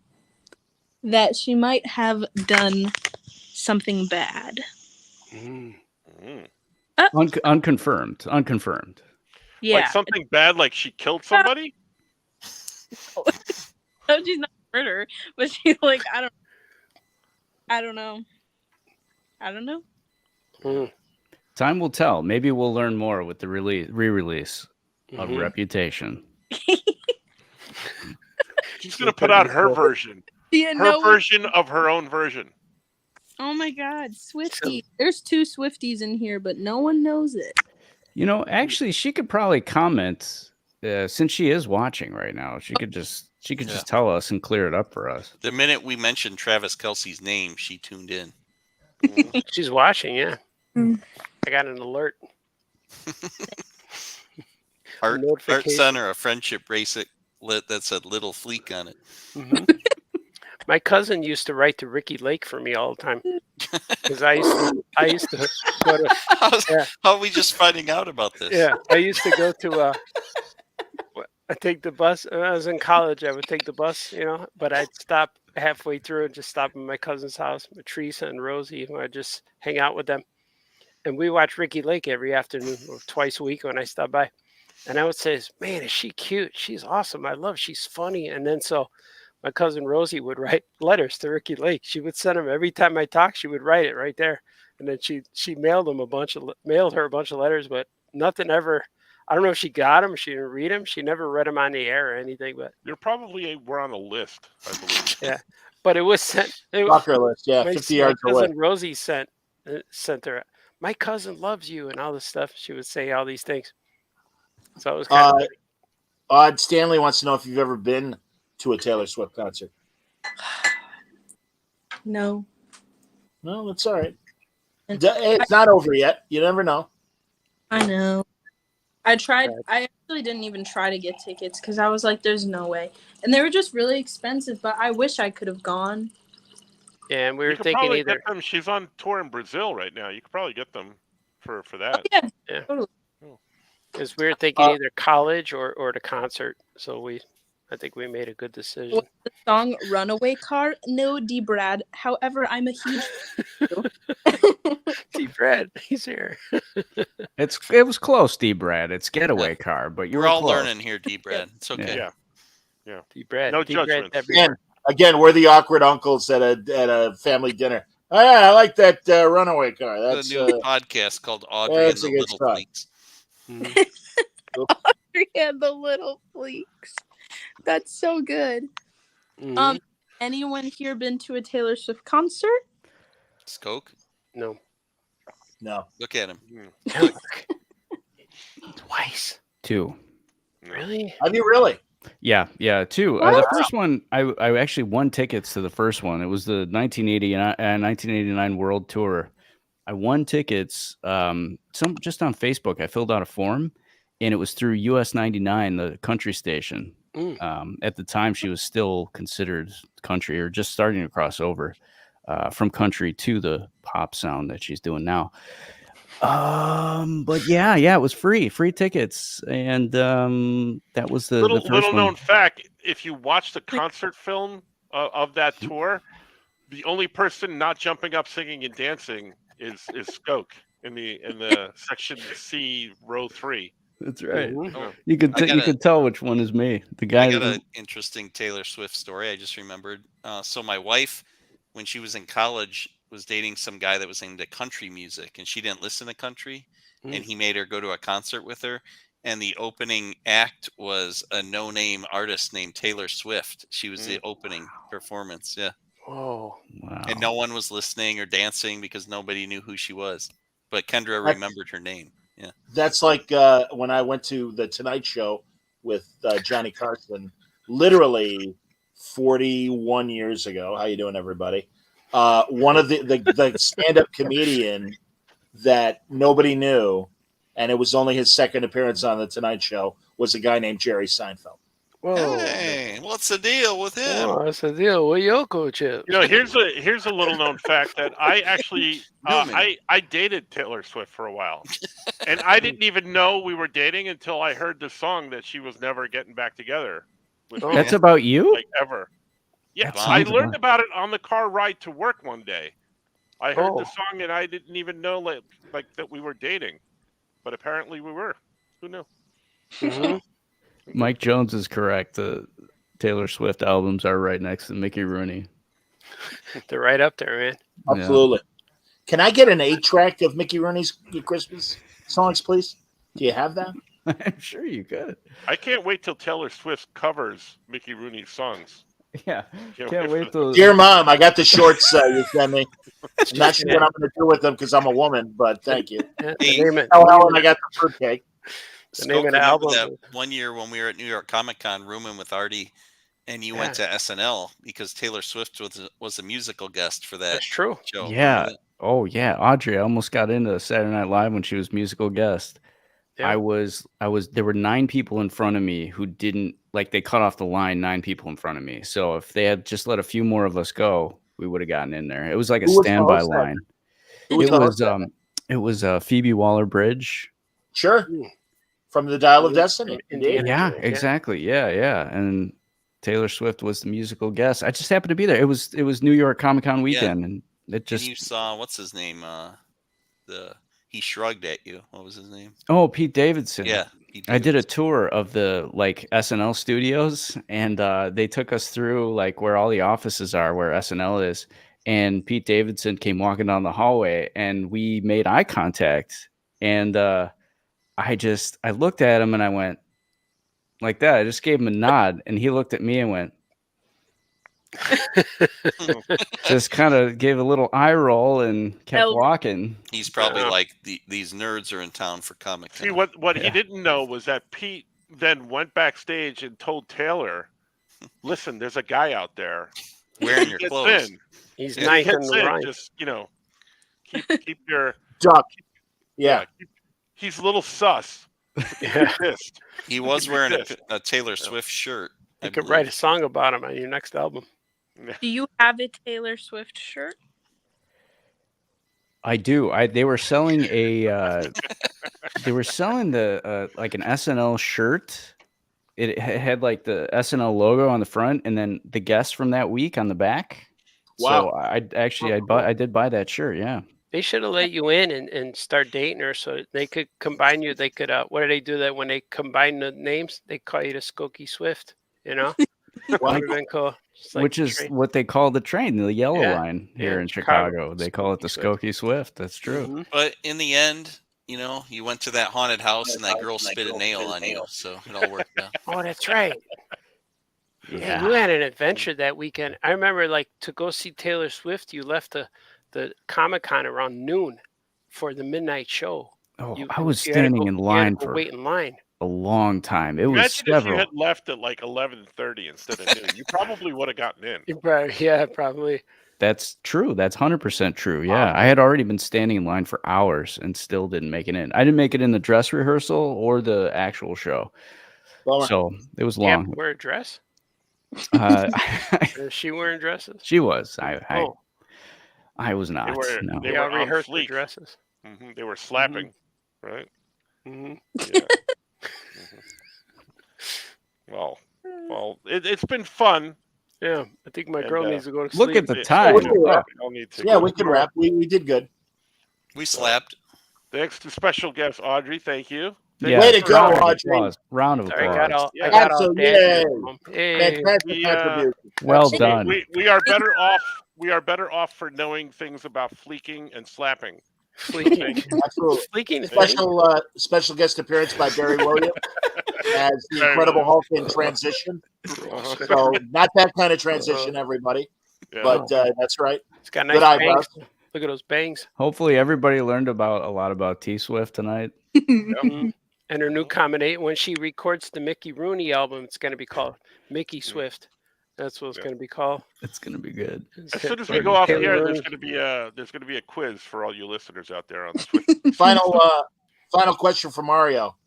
that she might have done something bad.
Unconfirmed.
Yeah,
Like something bad, like she killed somebody?
no, she's not a murderer, but she's like I don't know.
Time will tell. Maybe we'll learn more with the re-release of Reputation.
She's gonna put out her version.
Yeah,
Her version of her own version.
Oh my God, Swiftie! There's 2 Swifties in here, but no one knows it.
You know, actually, she could probably comment since she is watching right now. She could just tell us and clear it up for us.
The minute we mentioned Travis Kelce's name, she tuned in.
She's watching, yeah.
Mm.
I got an alert.
Art
Notification.
Center, a friendship bracelet that said Little Fleek on it.
My cousin used to write to Ricky Lake for me all the time because I used to go to.
How are we just finding out about this?
Yeah, I used to go to. I take the bus. When I was in college, I would take the bus, but I'd stop halfway through and just stop at my cousin's house, Teresa and Rosie, and I'd just hang out with them. And we watch Ricky Lake every afternoon or twice a week when I stop by. And I would say, man, is she cute? She's awesome. She's funny. And then so my cousin Rosie would write letters to Ricky Lake. She would send them every time I talked. She would write it right there, and then she mailed her a bunch of letters, but nothing ever. I don't know if she got them. She didn't read them. She never read them on the air or anything. But
you probably were on a list, I believe.
Yeah, but it was sent.
Bucker list, yeah, 50 yards away.
My cousin Rosie sent her. My cousin loves you and all this stuff. She would say all these things. So it was kind of.
Odd Stanley wants to know if you've ever been to a Taylor Swift concert.
No.
No, that's all right. It's not over yet. You never know.
I know. I tried. I actually didn't even try to get tickets because I was like, "There's no way," and they were just really expensive. But I wish I could have gone.
Yeah, and we were
You could
thinking
probably
either.
get them. She's on tour in Brazil right now. You could probably get them for that.
Yeah.
Yeah. Because we were thinking either college or the concert. So I think we made a good decision.
Was the song "Runaway Car"? No, D. Brad. However, I'm a huge.
D. Brad, he's here.
It was close, D. Brad. It's Getaway Car, but
We're all learning here, D. Brad. It's okay.
Yeah.
D. Brad.
No
D. Brad
judgment.
Again, we're the awkward uncles at a family dinner. Oh, yeah, I like that Runaway Car. That's
a new podcast called Audrey and the Little Fleeks.
Audrey and the Little Fleeks. That's so good.
Mm-hmm.
Anyone here been to a Taylor Swift concert?
Skoke?
No.
Look at him.
Twice.
2.
Really?
Have you really?
Yeah, 2. The first one, I actually won tickets to the first one. It was the 1989 World Tour. I won tickets just on Facebook. I filled out a form, and it was through US 99, the country station. At the time, she was still considered country or just starting to cross over from country to the pop sound that she's doing now. But yeah, it was free tickets, and that was the first
little known
one.
fact. If you watch the concert film of that tour, the only person not jumping up, singing, and dancing is Skoke in the section C, row 3.
That's right.
Mm-hmm.
You could tell which one is me. The guy.
I got an interesting Taylor Swift story. I just remembered. So my wife, when she was in college, was dating some guy that was into country music, and she didn't listen to country, and he made her go to a concert with her. And the opening act was a no-name artist named Taylor Swift. She was the opening performance. Yeah.
Whoa.
Wow.
And no one was listening or dancing because nobody knew who she was. But Kendra remembered her name. Yeah.
That's like when I went to the Tonight Show with Johnny Carson, literally 41 years ago. How you doing, everybody? One of the stand-up comedian that nobody knew, and it was only his second appearance on the Tonight Show, was a guy named Jerry Seinfeld.
Whoa.
Hey, what's the deal with him?
What's the deal with Yoko Chip?
Here's a little known fact that I actually I dated Taylor Swift for a while, and I didn't even know we were dating until I heard the song that she was never getting back together with me.
That's about you?
Like ever. Yeah, I learned about it on the car ride to work one day. I heard the song and I didn't even know like that we were dating, but apparently we were. Who knew?
Mm-hmm.
Mike Jones is correct. The Taylor Swift albums are right next to Mickey Rooney.
They're right up there, man.
Absolutely. Yeah. Can I get an 8-track of Mickey Rooney's Christmas songs, please? Do you have that?
I'm sure you could.
I can't wait till Taylor Swift covers Mickey Rooney's songs.
Yeah. Can't wait till.
Dear Mom, I got the shorts you sent me. I'm not sure what I'm going to do with them because I'm a woman, but thank you. Tell Helen I got the fruitcake.
The name of the album.
That one year when we were at New York Comic Con rooming with Artie, and you went to SNL because Taylor Swift was a musical guest for that.
That's true.
Show.
Yeah. Oh yeah. Audrey, I almost got into Saturday Night Live when she was musical guest. Yeah. I was there were 9 people in front of me who didn't they cut off the line, 9 people in front of me. So if they had just let a few more of us go, we would have gotten in there. It was like a standby line. It was Phoebe Waller-Bridge.
Sure. From the Dial of Destiny.
Yeah, exactly. Yeah. And Taylor Swift was the musical guest. I just happened to be there. It was New York Comic Con weekend, and it just.
And you saw what's his name? He shrugged at you. What was his name?
Oh, Pete Davidson.
Yeah.
I did a tour of the SNL studios, and they took us through where all the offices are, where SNL is. And Pete Davidson came walking down the hallway, and we made eye contact. And I looked at him and I went like that. I just gave him a nod, and he looked at me and went. Just kind of gave a little eye roll and kept walking.
He's probably like these nerds are in town for Comic Con.
See, what he didn't know was that Pete then went backstage and told Taylor, "Listen, there's a guy out there
wearing your clothes.
He's nice and right.
Just keep your
duck. Yeah,
he's a little sus.
He was wearing a Taylor Swift shirt.
You could write a song about him on your next album.
Do you have a Taylor Swift shirt?
I do. They were selling an SNL shirt. It had the SNL logo on the front, and then the guests from that week on the back.
Wow.
So I did buy that shirt. Yeah.
They should have let you in and start dating her so they could combine you. They could. What do they do that when they combine the names? They call you the Skokie Swift. You know. That would have been cool.
Which is what they call the train, the yellow line here in Chicago. They call it the Skokie Swift. That's true.
Mm-hmm.
But in the end, you went to that haunted house and that girl spit a nail on you, so it all worked out.
Oh, that's right. Yeah, you had an adventure that weekend. I remember, to go see Taylor Swift, you left the Comic-Con around noon for the midnight show.
Oh, I was standing in line for
wait in line.
A long time. It was
Imagine
several.
if you had left at 11:30 instead of noon. You probably would have gotten in.
Probably.
That's true. That's 100% true. Yeah, I had already been standing in line for hours and still didn't make it in. I didn't make it in the dress rehearsal or the actual show. So it was long.
Yeah, wear a dress? Is she wearing dresses?
She was. I was not.
They were
rehearsed the dresses.
Mm-hmm. They were slapping, right?
Mm-hmm.
Yeah. Well, it's been fun.
Yeah, I think my girl needs to go to sleep.
Look at the time.
We can wrap. We did good.
We slapped.
Thanks to special guest Audrey. Thank you.
Way to go, Audrey.
Round of applause.
I got all
Fantastic contribution.
Well done.
We are better off. We are better off for knowing things about fleeking and slapping.
Absolutely.
Fleeking.
Special guest appearance by Barry Williams as the Incredible Hulk in transition. So not that kind of transition, everybody. Yeah. But that's right.
It's got nice bangs. Look at those bangs.
Hopefully, everybody learned a lot about T Swift tonight.
And her new combination when she records the Mickey Rooney album, it's going to be called Mickey Swift. That's what it's going to be called.
It's going to be good.
As soon as we go off the air, there's going to be a quiz for all you listeners out there on Twitter.
Final question for Mario.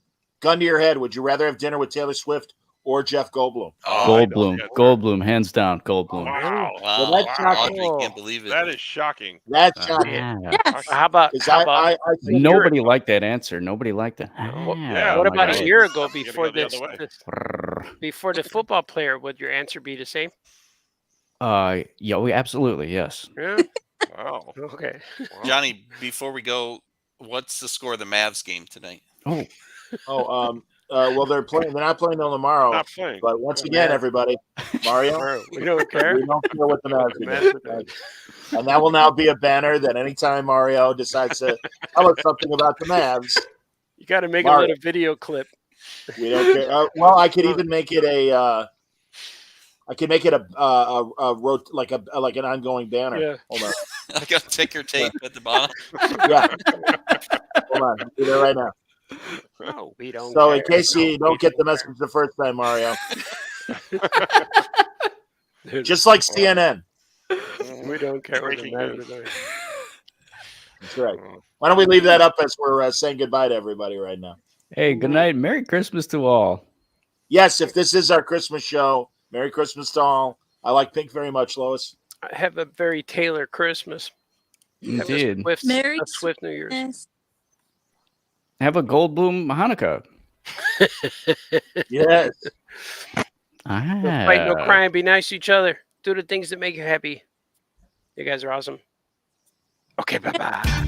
Gun to your head: would you rather have dinner with Taylor Swift or Jeff Goldblum?
Goldblum, hands down, Goldblum.
Wow.
Well, that's shocking.
I can't believe it.
That is shocking.
That's shocking.
Yes.
How about
nobody liked that answer? Nobody liked it.
What about a year ago before before the football player? Would your answer be the same?
Yeah, absolutely, yes.
Yeah. Wow. Okay.
Johnny, before we go, what's the score of the Mavs game tonight?
Well, they're not playing till tomorrow.
Not playing.
But once again, everybody, Mario,
we don't care.
We don't care what the Mavs do. And that will now be a banner that anytime Mario decides to tell us something about the Mavs,
you got to make a little video clip.
We don't care. Well, I could even make it like an ongoing banner.
Yeah.
Hold on.
I got ticker tape at the bottom.
Yeah. Hold on. I'll do that right now.
No, we don't.
So in case you don't get the message the first time, Mario, just like CNN.
We don't care what the Mavs are.
That's right. Why don't we leave that up as we're saying goodbye to everybody right now?
Hey, good night. Merry Christmas to all.
Yes, if this is our Christmas show, Merry Christmas to all. I like pink very much, Lois.
I have a very Taylor Christmas.
Indeed.
Merry
Swift New Year's.
Have a Goldblum Hanukkah.
Yes.
No fight, no crime. Be nice to each other. Do the things that make you happy. You guys are awesome. Okay, bye-bye.